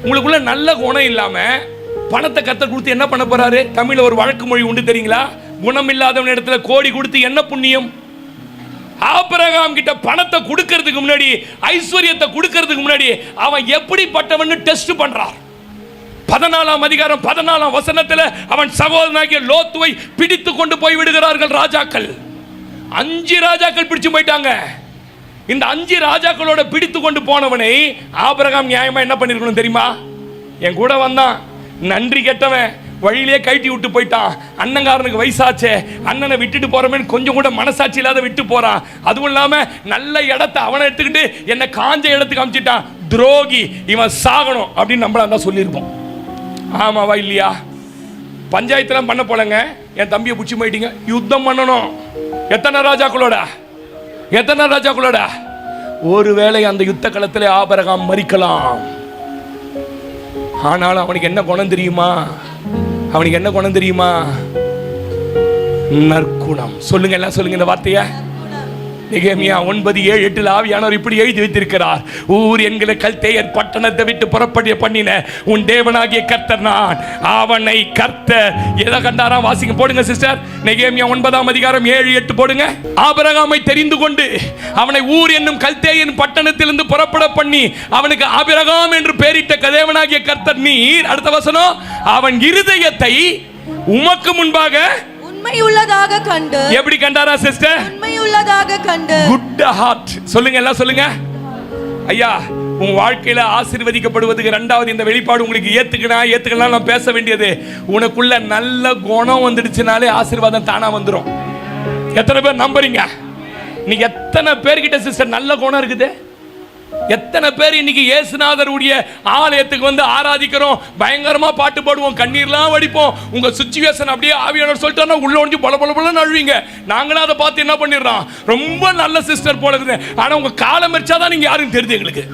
உங்களுக்குள்ள நல்ல குணம் இல்லாம பணத்தை கர்த்தர் கொடுத்து என்ன பண்ண போறாரு? தமிழ்ல ஒரு வழக்கு மொழி உண்டு தெரியுங்களா? குணம் இல்லாதவன் இடத்துல கோடி கொடுத்து என்ன புண்ணியம்? ஆபிரகாம் கிட்ட பணத்தை கொடுக்கிறதுக்கு முன்னாடி, ஐஸ்வர்யத்தை கொடுக்கிறதுக்கு முன்னாடி அவன் எப்படிப்பட்டவன் டெஸ்ட் பண்றார். 14ஆம் அதிகாரம் 14ஆம் வசனத்தில் அவன் சகோதரனாகிய லோத்துவை பிடித்து கொண்டு போய் விடுகிறார்கள் ராஜாக்கள். 5 ராஜாக்கள் பிடிச்சு போயிட்டாங்க. இந்த 5 ராஜாக்களோட பிடித்து கொண்டு போனவனை ஆபிரகாம் நியாயமா என்ன பண்ணிருக்கணும் தெரியுமா? என் கூட வந்தான், நன்றி கெட்டவன், வழியிலே கழட்டி விட்டு போயிட்டான். அண்ணங்காரனுக்கு வயசாச்சே, அண்ணனை விட்டுட்டு போறவன் கொஞ்சம் கூட மனசாட்சி இல்லாத விட்டு போறான். அதுவும் இல்லாம நல்ல இடத்தை அவனை எடுத்துக்கிட்டு என்ன காஞ்ச இடத்துக்கு அமைச்சிட்டான். துரோகி, இவன் சாகணும் அப்படின்னு நம்மளா தான் சொல்லியிருப்போம். ஆமாவா இல்லையா? பஞ்சாயத்துலாம் பண்ண போலங்க, என் தம்பியை பிடிச்சி போயிட்டீங்க, யுத்தம் பண்ணணும். எத்தனை ராஜாக்களோட? ஒருவேளை அந்த யுத்த களத்திலே ஆபிரகாம் மரிக்கலாம். ஆனாலும் அவனுக்கு என்ன குணம் தெரியுமா? நற்குணம். சொல்லுங்க, எல்லாம் சொல்லுங்க இந்த வார்த்தைய. நெகேமியா 9:7-8 ஆவியானவர் இப்படி எழுதி வைத்திருக்கிறார். ஊர் என்கிற கல்தேயர் பட்டணத்தை விட்டு புறப்பட பண்ணின உன் தேவனாகிய கர்த்தர் நான். அவனை கர்த்தர் எதை கண்டாராம்? வாசிங்க, போடுங்க சிஸ்டர். நெகேமியா 9:7-8 போடுங்க. ஆபிரகாமை தெரிந்து கொண்டு அவனை ஊர் என்னும் கல்தேயன் பட்டணத்திலிருந்து புறப்பட பண்ணி அவனுக்கு ஆபிரகாம் என்று பெயரிட்ட தேவனாகிய கர்த்தர் நீர். அடுத்த வசனம், அவன் இருதயத்தை உமக்கு முன்பாக உண்மையுள்ளதாக கண்டு. எப்படி கண்டாரா சிஸ்டர்? உண்மையுள்ளதாக கண்டு. Good heart. சொல்லுங்க, எல்லாம் சொல்லுங்க. ஐயா, உன் வாழ்க்கையில ஆசீர்வதிக்கப்படுவதுக்கு இரண்டாவது இந்த வெளிப்பாடு உங்களுக்கு ஏத்துக்கலாம் நான் பேச வேண்டியது. உனக்குள்ள நல்ல குணம் வந்துடுச்சுனாலே ஆசீர்வாதம் தானா வந்துடும். எத்தனை பேர் நம்புறீங்க? நீ எத்தனை பேர்கிட்ட சிஸ்டர் நல்ல குணம் இருக்குது? எத்தனை பேர் இன்னைக்கு இயேசுநாதருடைய ஆலயத்துக்கு வந்து ஆராதிக்கிறோம், பயங்கரமா பாட்டு பாடுவோம், கண்ணீர்லாம் வடிப்போம். உங்க சிச்சுவேஷன் அப்படியே ஆவியானவர் சொல்லிட்டாருன்னா உள்ள ஒழிஞ்சு பல அழுவீங்க. நாங்களும் அதை பார்த்து என்ன பண்ணிடுறோம், ரொம்ப நல்ல சிஸ்டர் போல இருக்குது. ஆனா உங்க காலம் மறிச்சாதான் நீங்க யாரும் தெரியுது எங்களுக்கு.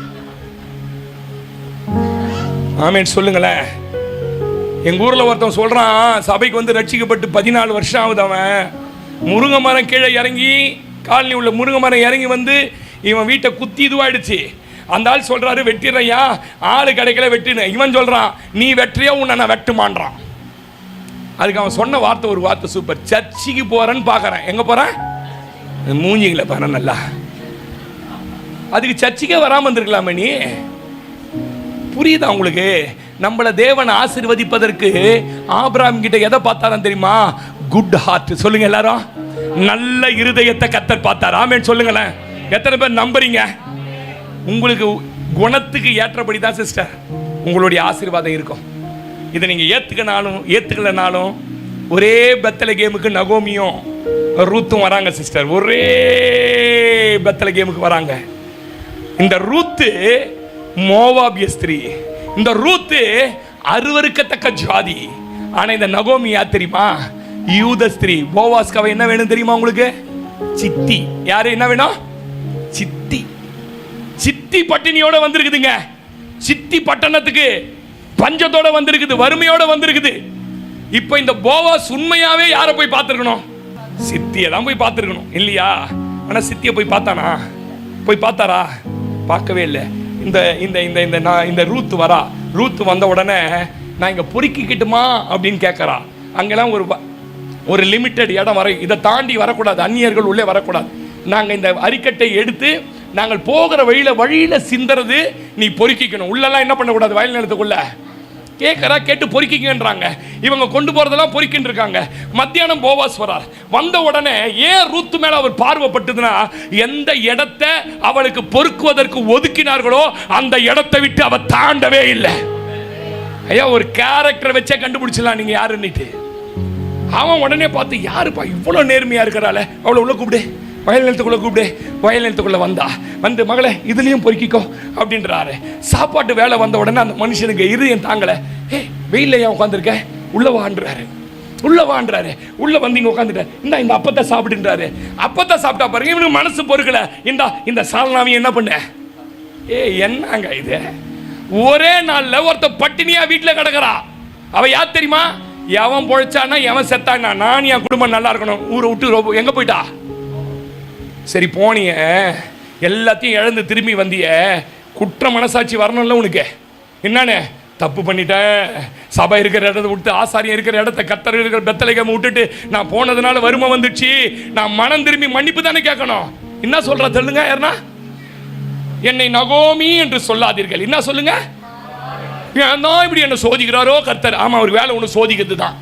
ஆமென் சொல்லுங்களேன். எங்க ஊர்ல ஒருத்தன் சொல்றான், சபைக்கு வந்து ரட்சிக்கப்பட்டு 14 வருஷம் ஆகுது. அவன் முருங்கை மரம் கீழே இறங்கி, காலனி உள்ள முருங்கை மரம் இறங்கி வந்து இவன் வீட்டை குத்தி இதுவாயிடுச்சு. அந்த ஆள் சொல்றாரு, வெட்டிடுறையா, ஆளு கிடைக்கல வெட்டின. இவன் சொல்றான், நீ வெற்றியா, உன்னை நான் வெட்டுமான்றான். அதுக்கு அவன் சொன்ன வார்த்தை ஒரு வார்த்தை சூப்பர். சர்ச்சுக்கு போறேன்னு பாக்குறேன். எங்க போறேன்? மூஞ்சிகளை பாரு நல்லா. அதுக்கு சர்ச்சுக்கே வராம இருந்திருக்கலாமே நீ. புரியுதா உங்களுக்கு? நம்மள தேவன் ஆசீர்வதிப்பதற்கு ஆபிரகாம் கிட்ட எதை பார்த்தாராம் தெரியுமா? Good heart. சொல்லுங்க எல்லாரும், நல்ல இருதயத்தை கர்த்தர் பார்த்தார். ஆமென் சொல்லுங்களேன். எத்தனை பேர் நம்புறீங்க? உங்களுக்கு குணத்துக்கு ஏற்றபடி தான் சிஸ்டர் உங்களுடைய ஆசீர்வாதம் இருக்கும். இதை நீங்க ஏத்துக்கலனாலும் ஒரே பெத்லகேமுக்கு நகோமியும் ரூத்தும் வராங்க சிஸ்டர். ஒரே பெத்லகேமுக்கு வராங்க. இந்த ரூத்து மோவாபிய ஸ்திரீ, இந்த ரூத்து அருவருக்கத்தக்க ஜாதி. ஆனா இந்த நகோமி யார் தெரியுமா? யூத ஸ்திரீ. போவாஸ்காவை என்ன வேணும் தெரியுமா உங்களுக்கு? சித்தி. யாரு என்ன வேணும்? சித்தி. சித்தி பட்டினியோட வந்திருக்குதுங்க. சித்தி பட்டணத்துக்கு பஞ்சத்தோட வந்திருக்குது, வறுமையோட வந்திருக்குது. இப்ப இந்த போவாஸ் உண்மையாவே யாரை போய் பார்த்திருக்கணும்? சித்தியை தான் போய் பார்த்திருக்கணும் இல்லையா? ஆனா சித்தியை போய் பார்த்தானா? போய் பார்த்தாரா? பார்க்கவே இல்லை. இந்த இந்த இந்த இந்த நான் இந்த ரூத் வரா. ரூத் வந்த உடனே நான் இங்க பொறுக்கிக்கிட்டுமா அப்படின்னு கேட்கறா. அங்கெல்லாம் ஒரு லிமிட்டட் இடம் வரை, இதை தாண்டி வரக்கூடாது, அந்நியர்கள் உள்ளே வரக்கூடாது. நாங்கள் இந்த அரிக்கட்டை எடுத்து நாங்கள் போகிற வழியில சிந்துறது நீ பொறுக்கிக்கணும். உள்ளெல்லாம் என்ன பண்ணக்கூடாது, வயல் நிலத்துக்குள்ள. கேட்கறா, கேட்டு பொறுக்கிக்கன்றாங்க. இவங்க கொண்டு போறதெல்லாம் பொறுக்கின்னு இருக்காங்க. மத்தியானம் போவாஸ் வரார். வந்த உடனே ஏன் ரூத்து மேல அவர் பார்வைப்பட்டதுன்னா, எந்த இடத்தை அவளுக்கு பொறுக்குவதற்கு ஒதுக்கினார்களோ அந்த இடத்தை விட்டு அவ தாண்டவே இல்லை. ஐயா, ஒரு கேரக்டர் வச்சே கண்டுபிடிச்சலாம் நீங்க யாருன்னுட்டு. அவன் உடனே பார்த்து, யாருப்பா இவ்வளவு நேர்மையா இருக்கிறாள், அவளை உள்ள கூப்பிடு, வயல் நிலத்துக்குள்ள கூப்பிடு. வயல் நிலத்துக்குள்ள வந்து மகளே இதுலயும் பொறுக்கிக்கோ அப்படின்றாரு. சாப்பாட்டு வேலை வந்த உடனே அந்த மனுஷனுக்கு இருதயம் தாங்கல. வெயிலையா உட்காந்துருக்க, உள்ள வான்றாரு. உள்ள வந்து இங்க உட்காந்துட்ட, இந்த அப்பத்தை சாப்பிடுன்றாரு. அப்பத்தை சாப்பிட்டா பாருங்க, இவனுக்கு மனசு பொறுக்கல. இந்த சால்னாவையும் என்ன பண்ண? என்னங்க இது? ஒரே நாள்ல ஒருத்த பட்டினியா வீட்டுல கிடக்குறா. அவ யார் தெரியுமா? எவன் பொழைச்சானா எவன் செத்தானா, நான் என் குடும்பம் நல்லா இருக்கணும், ஊரை விட்டு எங்க போயிட்டா? சரி போனிய, எல்லாத்தையும் இழந்து திரும்பி வந்திய, குற்ற மனசாட்சி வரணும்ல உனக்கு. என்னன்னு தப்பு பண்ணிட்டேன், சபை இருக்கிற இடத்த விட்டு, ஆசாரியம் இருக்கிற இடத்த, கர்த்தர் இருக்கிற பெத்லகேமை விட்டுட்டு நான் போனதுனால வறுமை வந்துச்சு, நான் மனம் திரும்பி மன்னிப்பு தானே கேட்கணும். என்ன சொல்ற சொல்லுங்க? யாருன்னா, என்னை நகோமி என்று சொல்லாதீர்கள். என்ன சொல்லுங்க? ஏன்னா இப்படி என்ன சோதிக்கிறாரோ கர்த்தர். ஆமா, ஒரு வேலை ஒன்று சோதிக்கிறது தான்.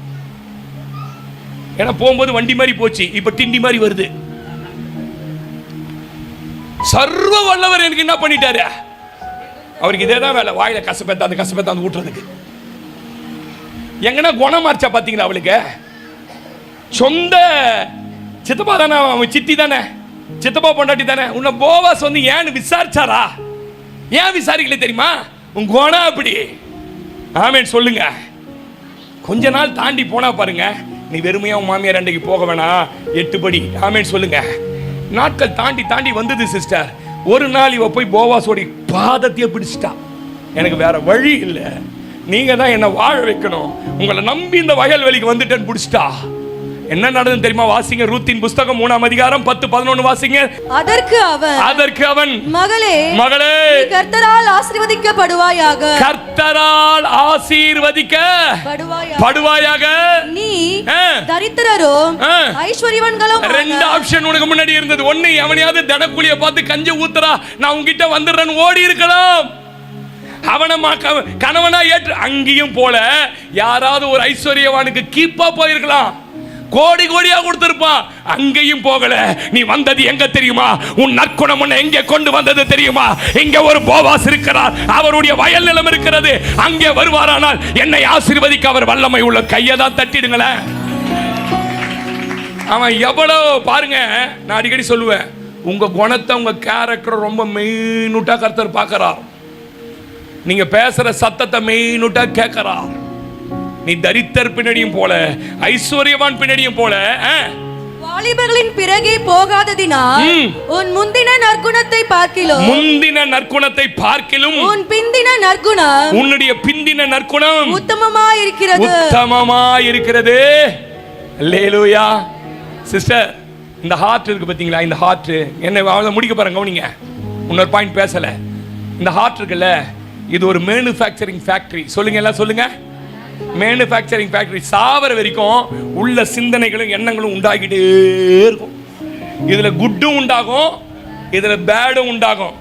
ஏன்னா போகும்போது வண்டி மாதிரி போச்சு, இப்ப திண்டி மாதிரி வருது. சர்வ வல்லவர் எனக்கு என்ன பண்ணிட்டாரு? அவருக்கு இதே தான் வேலை, வாயில கசப்பேத்தாந்து ஊட்டுறதுக்கு. எங்கன்னா குணம் மாறிச்சா பாத்தீங்களா? அவளுக்கு சொந்த சித்தப்பா தானே, சித்தி தானே, சித்தப்பா பொண்டாட்டி தானே. உன்னை போவாஸ் வந்து ஏன்னு விசாரிச்சாரா? ஏன் விசாரிக்கல தெரியுமா? உன் குணம் அப்படி. ஆமென் சொல்லுங்க. கொஞ்ச நாள் தாண்டி போனா பாருங்க, நீ வெறுமையா உன் மாமியார் அண்டைக்கு போக வேணாம், 8 படி. ஆமென் சொல்லுங்க. நாட்கள் தாண்டி வந்தது சிஸ்டர். ஒரு நாள் இவ போய் போவாஸோட பாதத்தையே பிடிச்சிட்டா. எனக்கு வேற வழி இல்லை, நீங்க தான் என்ன வாழ வைக்கணும், உங்களை நம்பி இந்த வயல்வெளிக்கு வந்துட்டேன்னு பிடிச்சிட்டா. என்ன நடந்தது தெரியுமா? வாசிங்க ரூத்தின் புஸ்தகம் 3ஆம் அதிகாரம் 10-11 வாசிங்க. அதற்கு அவன் மகளே நீ கர்த்தரால் ஆசீர்வதிக்கப்படுவாயாக. கர்த்தரால் ஆசீர்வதிக்கப்படுவாயாக. நீ தரித்திரரோ ஐஸ்வரியவான்களோ. ரெண்டு ஆப்ஷன் உனக்கு முன்னாடி இருந்தது. ஒண்ணு, எவனையாவது தடக்குழிய பார்த்து கஞ்சி ஊத்துறா நான் உன்கிட்ட வந்துடுறேன்னு ஓடி இருக்கலாம். அவனை கணவனா ஏற்று அங்கேயும் போல யாராவது ஒரு ஐஸ்வர்யவானுக்கு கீப்பா போயிருக்கலாம், கோடி கோடியா கொடுத்திருப்பான். அங்கேயும் போகல. நீ வந்தது எங்க தெரியுமா? உன் நற்குணம் உன்னை எங்கே கொண்டு வந்தது தெரியுமா? இங்க ஒரு போவாஸ் இருக்கிறார், அவருடைய வயல் நிலம் இருக்கிறது. அங்கே வருவாரானால் என்னை ஆசீர்வதிக்க அவர் வல்லமை உள்ள. கையை தான் தட்டிடுங்களேன். அவன் எவ்வளவு பாருங்க. நான் அடிக்கடி சொல்லுவேன், உங்க குணத்தை உங்க கேரக்டர் ரொம்ப மெயினுட்டா கர்த்தர் பார்க்கிறார். நீங்க பேசுற சத்தத்தை மெயினுட்டா கேட்கிறார். நீ தரித்திர பின்னணியும் போல ஐஸ்வர்யவான் பின்னணியும் போல வாலிபர்களின் பிறகே போகாததினால் உன் முந்தின நற்குணத்தை பார்க்கிலும் உன் பிந்தின நற்குணம் உன்னுடைய பிந்தின நற்குணம் உத்தமமாய் இருக்கிறது. அல்லேலூயா. சிஸ்டர், இந்த ஹார்ட் இருக்கு பாத்தீங்களா? இந்த ஹார்ட் என்ன முடிக்க பாருங்க. கவனிங்க, இன்னொரு பாயிண்ட் பேசல. இந்த ஹார்ட் இருக்குல்ல, இது ஒரு மேனுஃபேக்சரிங் ஃபேக்டரி. சொல்லுங்க, எல்லாம் சொல்லுங்க. Manufacturing factory. சாவர வரைக்கும் உள்ள சிந்தனைகளும் எண்ணங்களும் உண்டாகிட்டே இருக்கும். இதுல குட்டும் உண்டாகும், இதுல பேடும் உண்டாகும்.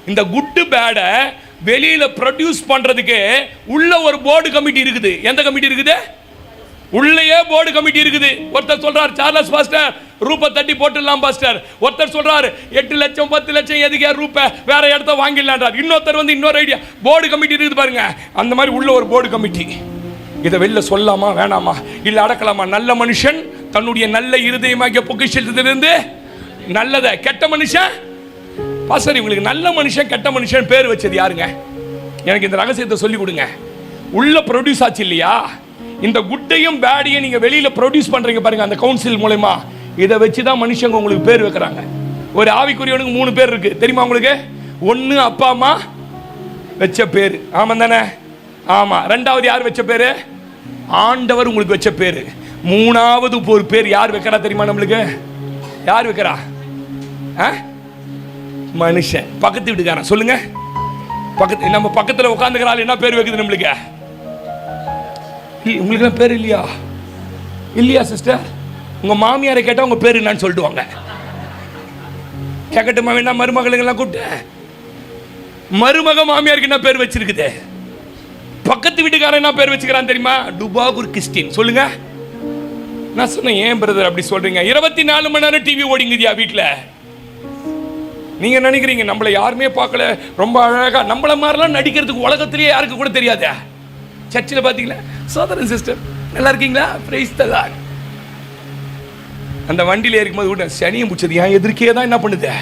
இந்த குட்டு பேடை வெளியில ப்ரொடியூஸ் பண்றதுக்கு உள்ள ஒரு போர்டு கமிட்டி இருக்குது. எந்த கமிட்டி இருக்குது? உள்ளேயே போர்டு கமிட்டி இருக்குது. ஒருத்தர் சொல்றார், சார்லஸ் பாஸ்டர் ரூபா தட்டி போட்டுடலாம் பாஸ்டர். ஒருத்தர் சொல்றாரு 8 லட்சம் 10 லட்சம் எதுக்கே ரூபா வேற இடத்த வாங்கிடலான்றார். இன்னொருத்தர் வந்து இன்னொரு ஐடியா. போர்டு கமிட்டி இருக்குது பாருங்க. அந்த மாதிரி உள்ள ஒரு போர்டு கமிட்டி. இதை வெளில சொல்லாமா வேணாமா இல்ல அடக்கலாமா? நல்ல மனுஷன் தன்னுடைய நல்ல இருதயமாகிய பொக்கிஷத்திலிருந்து நல்லத. கெட்ட மனுஷன் பாஸ்டர், இவங்களுக்கு நல்ல மனுஷன் கெட்ட மனுஷன் பேர் வச்சது யாருங்க? எனக்கு இந்த ரகசியத்தை சொல்லி கொடுங்க. உள்ள ப்ரொடியூஸ் ஆச்சு இல்லையா? இந்த குட்டையும் பேடையும் நீங்க வெளியில ப்ரொடியூஸ் பண்றீங்க பாருங்க, அந்த கவுன்சில் மூலமா. இதை வச்சுதான் மனுஷங்க உங்களுக்கு பேர் வைக்கிறாங்க. ஒரு ஆவிக்குரியவனுக்கு 3 பேர் இருக்கு தெரியுமா உங்களுக்கு? ஒன்னு அப்பா அம்மா வச்ச பேரு, ஆமா தானே? ஆமா. ரெண்டாவது யார் வச்ச பேரு? ஆண்டவர் உங்களுக்கு வச்ச பேரு. மூணாவது ஒரு பேர் யார் வைக்கிறா தெரியுமா நம்மளுக்கு? யார் வைக்கிறா? மனுஷன். பக்கத்து வீட்டுக்காரன். சொல்லுங்க. பக்கத்து நம்ம பக்கத்துல உட்காந்துக்கிறாள் என்ன பேர் வைக்குது நம்மளுக்கு? உங்களுக்கு பேர் இல்லையா? இல்லையா சிஸ்டர்? உங்க மாமியாரை கேட்டா உங்க பேரு என்னன்னு சொல்லிடுவாங்க. கேட்கட்டுமா வேண்டாம்? மருமகளுங்கெல்லாம் கூப்பிட்டு மருமக மாமியாருக்கு என்ன பேர் வச்சிருக்குது? பக்கத்து வீட்டுக்காரன் என்ன பேர் வச்சுக்கிறான் தெரியுமா? டுபாகுர் கிறிஸ்டின். சொல்லுங்க. நான் சொன்னேன், ஏன் பிரதர் அப்படி சொல்றீங்க? 24 மணி நேரம் டிவி ஓடிங்குதியா வீட்டுல? நீங்க நினைக்கிறீங்க நம்மளை யாருமே பார்க்கல, ரொம்ப அழகா நம்மள மாதிரிலாம் நடிக்கிறதுக்கு உலகத்திலேயே யாருக்கு கூட தெரியாத. சர்ச்சில் பார்த்தீங்களா சோதரன் சிஸ்டர் நல்லா இருக்கீங்களா? Praise the Lord. அந்த வண்டியில் ஏறிக்கும்போது கூட சனியை முடிச்சது ஏன் எதிர்க்கே தான் என்ன பண்ணுது?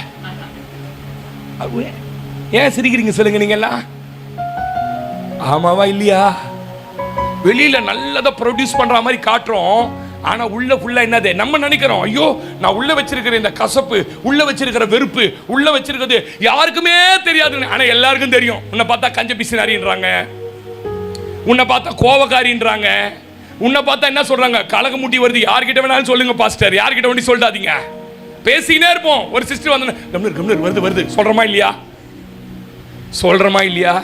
ஏன் சிரிக்கிறீங்க சொல்லுங்க நீங்க எல்லாம்? ஆமாவா இல்லையா? வெளியில நல்லதை ப்ரொடியூஸ் பண்ற மாதிரி காட்டுறோம், ஆனா உள்ள ஃபுல்லா என்னது? நம்ம நினைக்கிறோம், ஐயோ நான் உள்ள வச்சிருக்கிற இந்த கசப்பு, உள்ள வச்சிருக்கிற வெறுப்பு, உள்ள வச்சிருக்கிறது யாருக்குமே தெரியாது. ஆனா எல்லாருக்கும் தெரியும். உன்னை பார்த்தா கஞ்ச பிசினாரின்றாங்க, உன்னை பார்த்தா கோவக்காரின்றாங்க, உன்னை பார்த்தா என்ன சொல்றாங்க? கலகமுட்டி வருது. யார்கிட்ட வேணாலும் சொல்லுங்க பாஸ்டர், யார்கிட்ட வேண்டி சொல்லாதீங்க. பேசினே இருப்போம். ஒரு சிஸ்டர் வந்து கம்னர் வருது வருது சொல்றமா இல்லையா? சொல்றமா இல்லையா?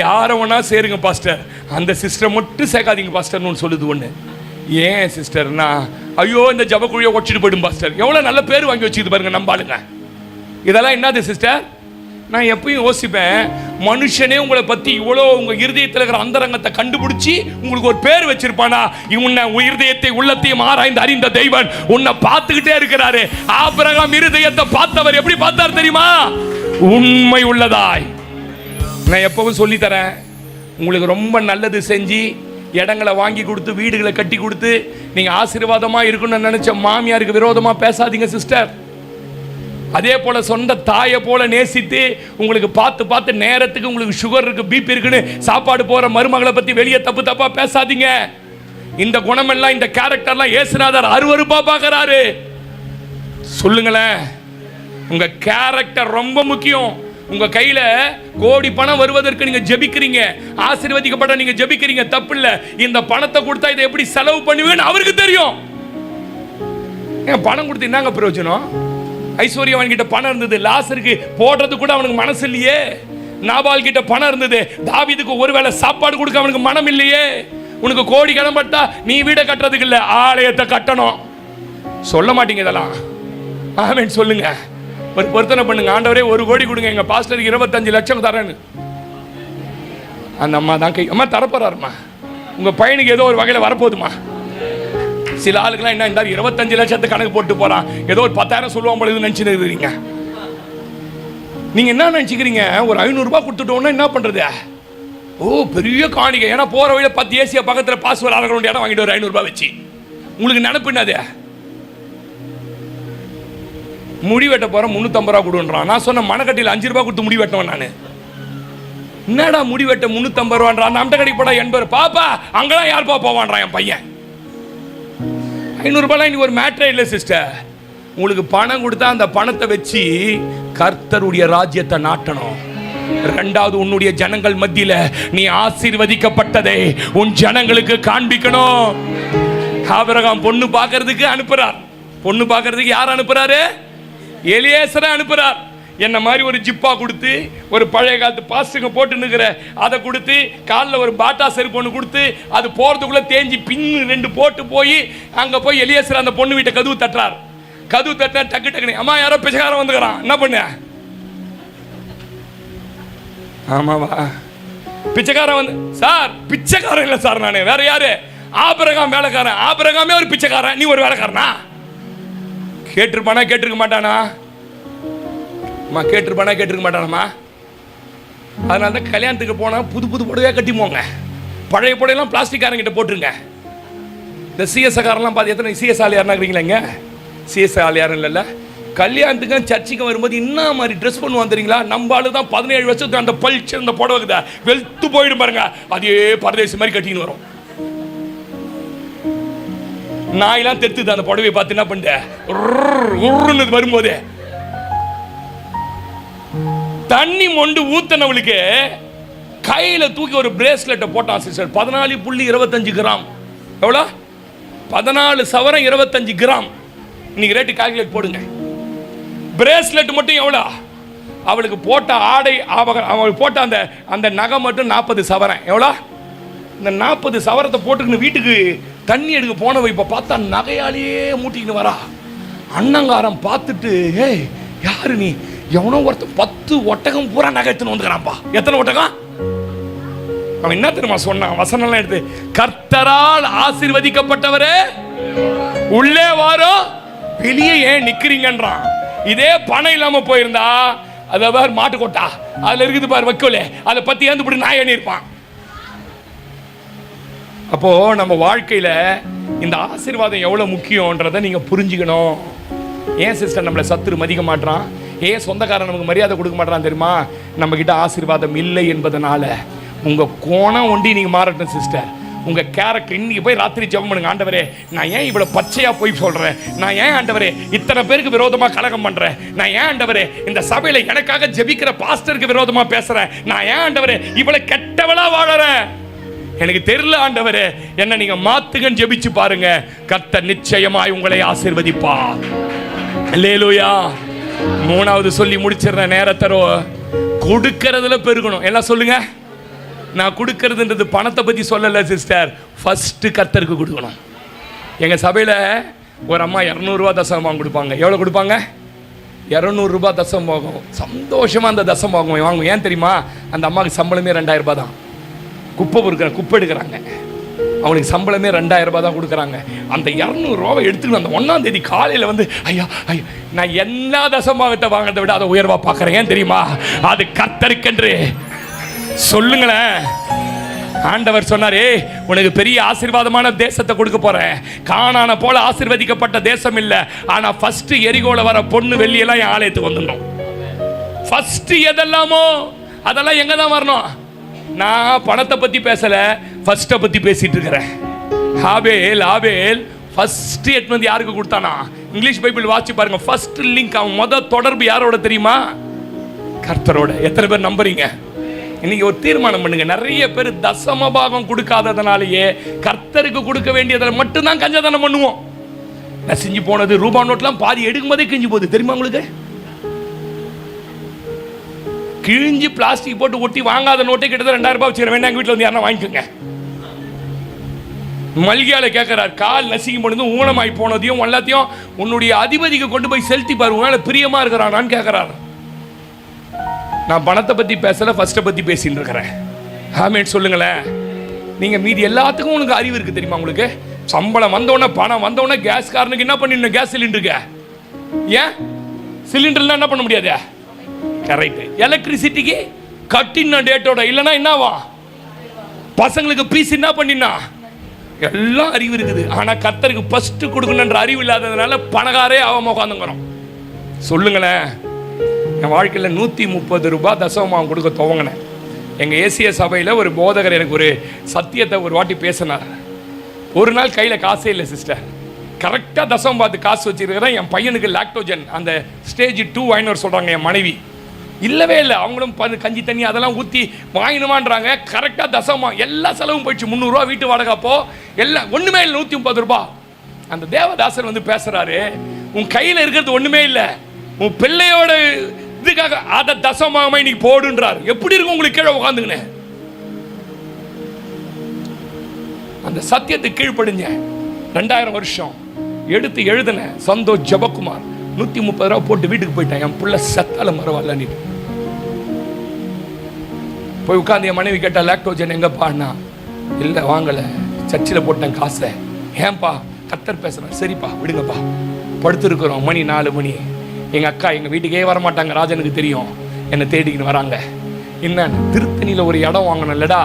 யாரை வேணா சேருங்க பாஸ்டர், அந்த சிஸ்டர் மட்டும் சேர்க்காதீங்க பாஸ்டர்னு சொல்லுது ஒன்று. ஏன் சிஸ்டர்னா, ஐயோ இந்த ஜபக்குழியை ஒச்சிட்டு போயிடும் பாஸ்டர். எவ்வளோ நல்ல பேர் வாங்கி வச்சுக்கிது பாருங்க நம்ம ஆளுங்க. இதெல்லாம் என்னது சிஸ்டர்? நான் எப்பயும் யோசிப்பேன், மனுஷனே உங்களை பற்றி இவ்வளோ உங்கள் இருதயத்தில் இருக்கிற அந்தரங்கத்தை கண்டுபிடிச்சி உங்களுக்கு ஒரு பேர் வச்சிருப்பானா? உன்னை இருதயத்தை உள்ளத்தையும் ஆராய்ந்து அறிந்த தெய்வன் உன்னை பார்த்துக்கிட்டே இருக்கிறாரு. ஆபிரகாம் இருதயத்தை பார்த்தவர் எப்படி பார்த்தார் தெரியுமா? உண்மை உள்ளதாய். நான் எப்பவும் சொல்லி தரேன், உங்களுக்கு ரொம்ப நல்லது செஞ்சு இடங்களை வாங்கி கொடுத்து வீடுகளை கட்டி கொடுத்து நீங்க ஆசீர்வாதமா இருக்கணும்னு நினைச்ச மாமியாருக்கு விரோதமா பேசாதீங்க சிஸ்டர். அதே போல சொந்த தாயை போல நேசித்து உங்களுக்கு பார்த்து பார்த்து நேரத்துக்கு உங்களுக்கு சுகர் இருக்கு, பிபி இருக்குன்னு சாப்பாடு போற மருமகளை பத்தி வெளியே தப்பு தப்பா பேசாதீங்க. இந்த குணமெல்லாம் இந்த கேரக்டர்லாம் இயேசுநாதர் அருவருப்பா பார்க்கறாரு. சொல்லுங்களேன், உங்க கேரக்டர் ரொம்ப முக்கியம். உங்க கையில கோடி பணம் வருவதற்கு நீங்க ஜெபிக்கிறீங்க, ஆசீர்வதிக்கப்பட்ட நீங்க ஜெபிக்கிறீங்க, தப்பு இல்ல. இந்த பணத்தை கொடுத்தா இதை எப்படி செலவு பண்ணுவீங்கன்னு அவருக்கு தெரியும். பணம் கொடுத்து என்னங்க பிரயோஜனம்? ஐஸ்வர்யவான் கிட்ட பணம் இருந்தது, லாசருக்கு போடுறது கூட அவனுக்கு மனசு இல்லையே. நாபால் கிட்ட பணம் இருந்தது, தாவீதுக்கு ஒருவேளை சாப்பாடு கொடுக்க அவனுக்கு மனம் இல்லையே. உனக்கு கோடி கடன் பட்டா நீ வீடை கட்டுறதுக்கு இல்ல, ஆலயத்தை கட்டணும். சொல்ல மாட்டீங்க இதெல்லாம். ஆமென் சொல்லுங்க. ஒரு பொருத்தனை பண்ணுங்க, ஆண்டவரே 1 கோடி கொடுங்க, எங்க பாஸ்டருக்கு 25 லட்சம் தரேன்னு. அந்த அம்மா தான் அம்மா தரப்போறாருமா, உங்க பையனுக்கு ஏதோ ஒரு வகையில் வரப்போகுதுமா. சில ஆளுக்கெல்லாம் என்ன இந்த 25 லட்சத்தை கணக்கு போட்டு போறான், ஏதோ ஒரு 10,000 சொல்லுவான் போல நினைச்சுன்னு இருக்கிறீங்க. நீங்க என்ன நினைச்சுக்கிறீங்க? ஒரு 500 ரூபாய் கொடுத்துட்டோம்னா என்ன பண்றது? ஓ பெரிய காணிக்கை. ஏன்னா போற வழியில 10 ஏசியா பக்கத்துல பாஸ் வர ஆளுங்க இடம் வாங்கிட்டு ஒரு 500 ரூபாய் வச்சு உங்களுக்கு நினைப்பு என்னது? முடி வெட்ட போற 350 ரூபா கொடுன்றான். நான் சொன்ன மணக்கட்டியில் 5 ரூபாய் கொடுத்து முடி வெட்டவன் நான். என்னடா முடி வெட்ட 350 ரூபான்றான், அந்த கடைக்கு போடா 80. பாப்பா அங்கெல்லாம் யாருப்பா போவான்றான் என் பையன். 500 ரூபாய்லாம் இன்னைக்கு ஒரு மேட்டரே இல்லை சிஸ்டர். உங்களுக்கு பணம் கொடுத்தா அந்த பணத்தை வச்சு கர்த்தருடைய ராஜ்யத்தை நாட்டணும். 2வது உன்னுடைய ஜனங்கள் மத்தியில நீ ஆசீர்வதிக்கப்பட்டதை உன் ஜனங்களுக்கு காண்பிக்கணும். ஆபிரகாம் பொண்ணு பார்க்கிறதுக்கு அனுப்புறார். பொண்ணு பார்க்கிறதுக்கு யார் அனுப்புறாரு? எலியேசரை அனுப்புறார். என்ன மாதிரி ஒரு ஜிப்பா கொடுத்து, ஒரு பழைய காலத்து பாஸ்டுங்க போட்டு நிற்கிற அதை கொடுத்து, காலில் ஒரு பாட்டா செருப்பு ஒன்று கொடுத்து, அது போகிறதுக்குள்ளே தேஞ்சி பின்னு 2 போட்டு போய் அங்கே போய் எலியேசர் அந்த பொண்ணு வீட்டை கதவு தட்டுறார். கதவு தட்டினா டக்கு டக்குனு அம்மா யாரோ பிச்சைக்காரன் வந்துக்கிறான், என்ன பண்ண? ஆமாவா பிச்சைக்காரன் வந்து, சார் பிச்சைக்காரன் இல்லை சார், நான் வேற யாரு? ஆபிரகாம் வேலைக்காரன். ஆபிரகாமே ஒரு பிச்சைக்காரன், நீ ஒரு வேலைக்காரனா? கேட்டிருப்பானா கேட்டிருக்க மாட்டானா? கேட்டிருப்பானா கேட்டிருக்க மாட்டானம்மா. அதனால தான் கல்யாணத்துக்கு போனால் புது புது புடவையாக கட்டி போங்க. பழைய புடவையெல்லாம் பிளாஸ்டிக்காரங்கிட்ட போட்டுருங்க. இந்த சிஎஸ்ஆர்லாம் பார்த்து எத்தனை சிஎஸ் ஆலியார்னா இருக்கிறீங்களா? சிஎஸ் ஆலியார் இல்லைல்ல. கல்யாணத்துக்கு சர்ச்சுக்கு வரும்போது என்ன மாதிரி ட்ரெஸ் பண்ணுவான் தெரியுங்களா? நம்ம ஆளு தான் 17 வருஷத்துக்கு அந்த பல்ச்சு அந்த புடவைக்குதா வெளுத்து போயிடும் பாருங்க, அதே பரதேசி மாதிரி கட்டின்னு வரும். நாயெல்லாம் தெத்துது அந்த புடவையை பார்த்து என்ன பண்ண வரும்போது தண்ணி மொண்டு ஊத்தனவளுக்கு கையில தூக்கி ஒரு பிரேஸ்லெட்டை போட்டான் சிஸ்டர். 14.25 கிராம். எவ்வளோ? 14 சவரம் 25 கிராம். இன்னைக்கு ரேட்டு கால்குலேட் போடுங்க. பிரேஸ்லெட் மட்டும் எவ்வளோ? அவளுக்கு போட்ட ஆடை அவளுக்கு போட்ட அந்த அந்த நகை மட்டும் 40 சவரம். எவ்வளோ? இந்த 40 சவரத்தை போட்டுக்கின்னு வீட்டுக்கு தண்ணி எடுக்க போனவ இப்போ பார்த்தா நகையாலேயே மூட்டிக்கின்னு வரா. அண்ணங்காரம் பார்த்துட்டு, ஏய் யாரு நீ? எவனோ ஒருத்தன் 10 ஒட்டகம் பூரா நகை எடுத்துன்னு வந்துக்கிறான்ப்பா. எத்தனை ஒட்டகம்? அவன் என்ன தெரியுமா சொன்னான்? வசனம்லாம் எடுத்து, கர்த்தரால் ஆசீர்வதிக்கப்பட்டவரே உள்ளே வாரும், வெளியே ஏன் நிக்கிறீங்கன்றான். இதே பணம் இல்லாம போயிருந்தா அதை பாரு மாட்டு கொட்டா அதுல இருக்குது பாரு வைக்கோலே, அதை பத்தி ஏந்து இப்படி நாய் எண்ணிருப்பான். அப்போ நம்ம வாழ்க்கையில இந்த ஆசீர்வாதம் எவ்வளவு முக்கியம்ன்றதை நீங்க புரிஞ்சுக்கணும். ஏன் சிஸ்டர் நம்மளை சத்துரு மதிக்க மாட்டான்? ஏன் சொந்தக்காரன் நமக்கு மரியாதை கொடுக்க மாட்டான் தெரியுமா? நம்ம கிட்ட ஆசீர்வாதம் இல்லை என்பதனால. உங்க கோணம் ஒண்டி நீங்க மாறட்டும் சிஸ்டர். உங்க கேரக்டர் இன்னைக்கு போய் ராத்திரி ஜெபம் பண்ணுங்க. ஆண்டவரே நான் ஏன் இவ்வளவு பச்சையா போய் சொல்றேன்? நான் ஏன் ஆண்டவரே இத்தனை பேருக்கு விரோதமா கலகம் பண்றேன்? நான் ஏன் ஆண்டவரே இந்த சபையில எனக்காக ஜெபிக்கிற பாஸ்டருக்கு விரோதமா பேசுறேன்? நான் ஏன் ஆண்டவரே இவ்வளவு கெட்டவளா வாழறேன்? எனக்கு தெரியல ஆண்டவரே, என்ன நீங்க மாத்துங்கன்னு ஜெபிச்சு பாருங்க. கர்த்தர் நிச்சயமாய் உங்களை ஆசீர்வதிப்பார். அல்லேலூயா. 3வது சொல்லி முடிச்சிடுற நேரத்தரோ, கொடுக்கறதுல பெருகணும். எல்லாம் சொல்லுங்க. நான் கொடுக்கறதுன்றது பணத்தை பத்தி சொல்லல சிஸ்டர், ஃபர்ஸ்ட் கர்த்தருக்கு கொடுக்கணும். எங்க சபையில ஒரு அம்மா 200 ரூபாய் தசமம் கொடுப்பாங்க. எவ்வளவு கொடுப்பாங்க? 200 ரூபாய் தசமம். சந்தோஷமா அந்த தசமம் வாங்குவோம். ஏன் தெரியுமா? அந்த அம்மாவுக்கு சம்பளமே 2000 ரூபாய் தான். குப்பை எடுக்கிறாங்க. அவனுக்கு சம்பளமே 2000 ரூபாய் தான் கொடுக்குறாங்க. அந்த 200 ரூபாவை எடுத்துக்கணும். அந்த 1ஆம் தேதி காலையில் வந்து ஐயா நான் என்ன தசமாகத்தை வாங்கிறத விட அதை உயர்வா பார்க்குறேன். ஏன் தெரியுமா? அது கர்த்தருக்கென்று. சொல்லுங்களேன். ஆண்டவர் சொன்னாரே, உனக்கு பெரிய ஆசீர்வாதமான தேசத்தை கொடுக்க போறேன். கானான போல ஆசீர்வதிக்கப்பட்ட தேசம் இல்லை, ஆனா ஃபர்ஸ்ட் எரிகோல வர பொண்ணு வெள்ளியெல்லாம் என் ஆலயத்துக்கு வந்துடணும். ஃபர்ஸ்ட் எதெல்லாமோ அதெல்லாம் எங்க தான் வரணும்? நான் பணத்தை பத்தி பேசல, ஃபர்ஸ்ட்டை பத்தி பேசிட்டு இருக்கிறேன். ஆபேல் ஃபர்ஸ்ட் எடுத்து யாருக்கு கொடுத்தானா? இங்கிலீஷ் பைபிள் வாட்சி பாருங்க. ஃபர்ஸ்ட் லிங்க், அவன் முதல் தொடர்பு யாரோட தெரியுமா? கர்த்தரோட. எத்தனை பேர் நம்புறீங்க? இன்னைக்கு ஒரு தீர்மானம் பண்ணுங்க. நிறைய பேர் தசம பாகம் கொடுக்காததுனாலேயே கர்த்தருக்கு கொடுக்க வேண்டியதை மட்டும்தான் கஞ்சதனம் பண்ணுவோம். நசிஞ்சு போனது ரூபா நோட்லாம் பாதி எடுக்கும் போதே கிழிஞ்சு போகுது தெரியுமா உங்களுக்கு? கிழிஞ்சு பிளாஸ்டிக் போட்டு ஒட்டி வாங்காத நோட்டை கிட்டத்தட்ட 2000 ரூபாய் வச்சுக்கிறேன். வேண்டாம், எங்கள் வீட்டில் வந்து யாரா வாங்கிக்கோங்க. மல்கியால கேட்கிறார், கால் நசிக்கும் பொழுது ஊனமாய் போனதையும் எல்லாத்தையும் உன்னுடைய அதிபதிக்கு கொண்டு போய் செலுத்தி பாரு, பிரியமா இருக்கிறானான்னு கேட்கிறார். நான் பணத்தை பத்தி பேசல, ஃபர்ஸ்ட்டை பத்தி பேசிட்டு இருக்கிறேன். ஆமென் சொல்லுங்களேன். நீங்க மீதி எல்லாத்துக்கும் உனக்கு அறிவு இருக்கு தெரியுமா? உங்களுக்கு சம்பளம் வந்தோடனே, பணம் வந்தோடனே கேஸ்காரனுக்கு என்ன பண்ணிடணும்? கேஸ் சிலிண்டருக்கு ஏன் சிலிண்டர்லாம் என்ன பண்ண முடியாது? கரெக்ட். எலக்ட்ரிசிட்டிக்கு கட்டின டேட்டோட இல்லைன்னா என்னவா? பசங்களுக்கு பீஸ் என்ன பண்ணினா? எல்லாம் அறிவு இருக்குது. ஆனா கர்த்தருக்கு ஃபர்ஸ்ட் கொடுக்கணுன்ற அறிவு இல்லாததுனால பணக்காரே அவன் உட்காந்துங்கிறோம். சொல்லுங்களேன். என் வாழ்க்கையில் 130 ரூபாய் தசமம் கொடுக்க துவங்கினேன். எங்கள் ஏசிய சபையில் ஒரு போதகர் எனக்கு ஒரு சத்தியத்தை ஒரு வாட்டி பேசினார். ஒரு நாள் கையில் காசே இல்லை சிஸ்டர். கரெக்டாக தசமம் பார்த்து காசு வச்சுருக்கிறேன். என் பையனுக்கு லாக்டோஜன் அந்த ஸ்டேஜ் 2 வாங்கினு சொல்கிறாங்க. என் மனைவி இல்லவே இல்லை. அவங்களும் கஞ்சி தண்ணி அதெல்லாம் ஊற்றி வாங்கினுமான்றாங்க. கரெக்டாக தசமம் எல்லா செலவும் போயிடுச்சு. 300 ரூபா வீட்டு வாடகை. அப்போ எல்லாம் ஒன்றுமே இல்லை, 130 ரூபாய். அந்த தேவதாசர் வந்து பேசுகிறாரு, உன் கையில் இருக்கிறது ஒன்றுமே இல்லை, உன் பிள்ளையோட இதுக்காக அதை தசமாக இன்னைக்கு போடுன்றார். எப்படி இருக்கும் உங்களுக்கு கீழே உட்காந்துங்கன்னு? அந்த சத்தியத்துக்கு கீழ்ப்படிஞ்ச 2000 வருஷம் எடுத்து எழுதின சந்தோஷ் ஜபக்குமார் 130 ரூபா போட்டு வீட்டுக்கு போயிட்டேன். என் பிள்ளை செத்தாலும் பரவாயில்ல. போய் உட்காந்து என் மனைவி கேட்டா, லாக்டோஜன் எங்கப்பான்னா, இல்லை வாங்கலை, சர்ச்சில் போட்டேன் காசை. ஏன்பா? கர்த்தர் பேசுகிறேன். சரிப்பா விடுங்கப்பா. படுத்துருக்குறோம், மணி 4 மணி. எங்கள் அக்கா எங்கள் வீட்டுக்கே வரமாட்டாங்க, ராஜனுக்கு தெரியும், என்னை தேடிக்கின்னு வராங்க. என்ன திருத்தணியில் ஒரு இடம் வாங்கணும் இல்லடா,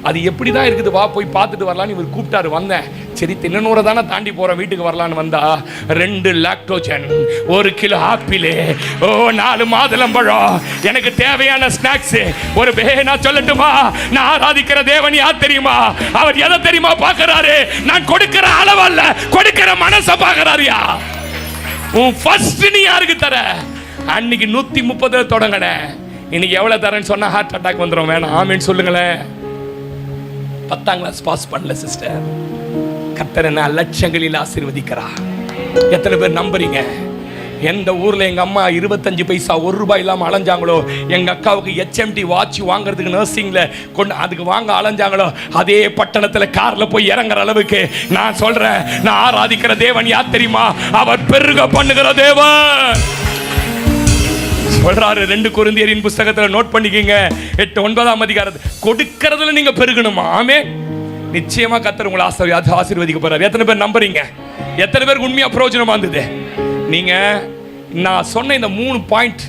அது எப்படி தான் இருக்குது, வா போய் பார்த்துட்டு வரலான்னு இவர் கூப்பிட்டாரு. வந்தேன். சரி தின்னூரை தானே தாண்டி போகிறேன், வீட்டுக்கு வரலான்னு வந்தா 2 லாக்டோஜன், 1 கிலோ ஆப்பிள், 4 மாதுளம்பழம், எனக்கு தேவையான ஸ்நாக்ஸ். ஒரு நான் சொல்லட்டுமா, நான் ஆராதிக்கிற தேவன் யார் தெரியுமா? அவர் எதை தெரியுமா பார்க்கறாரு? நான் கொடுக்கிற அளவல்ல, கொடுக்கிற மனசை பார்க்கறாருயா. உன் ஃபர்ஸ்ட் நீ யாருக்கு தர? அன்னைக்கு 130 தொடங்கின, இன்னைக்கு எவ்வளவு தரேன்னு சொன்னா ஹார்ட் அட்டாக் வந்துடும். வேணாம். ஆமென் சொல்லுங்களேன். 10ஆம் கிளாஸ் பாஸ் பண்ணல சிஸ்டர். கர்த்தர் என்ன லட்சங்களில் ஆசீர்வதிக்கிறா. எத்தனை பேர் நம்புறீங்க? எந்த ஊர்ல எங்க அம்மா 25 பைசா 1 ரூபாய் இல்லாம அலைஞ்சாங்களோ, எங்க அக்காவுக்கு HMT வாட்ச் வாங்குறதுக்கு நர்சிங்ல கொண்டு அதுக்கு வாங்க அலைஞ்சாங்களோ, அதே பட்டணத்துல கார்ல போய் இறங்குற அளவுக்கு நான் சொல்றேன், நான் ஆராதிக்கிற தேவன் யார் தெரியுமா? அவர் பெருக பண்ணுகிற தேவன். சொல்றாரு 2 கொரிந்தியரின் புத்தகத்துல, நோட் பண்ணிக்கங்க, 8-9ஆம் அதிகாரத்துல, கொடுக்கறதுல நீங்க பெருகணுமா? ஆமென். நிச்சயமா கர்த்தர் உங்களை ஆசீர்வதிக்க போறாரு. எத்தனை பேர் நம்புறீங்க? எத்தனை பேருக்கு உண்மையா பிரயோஜனமா இருந்தது? நீங்க நான் சொன்ன இந்த 3 பாயிண்ட்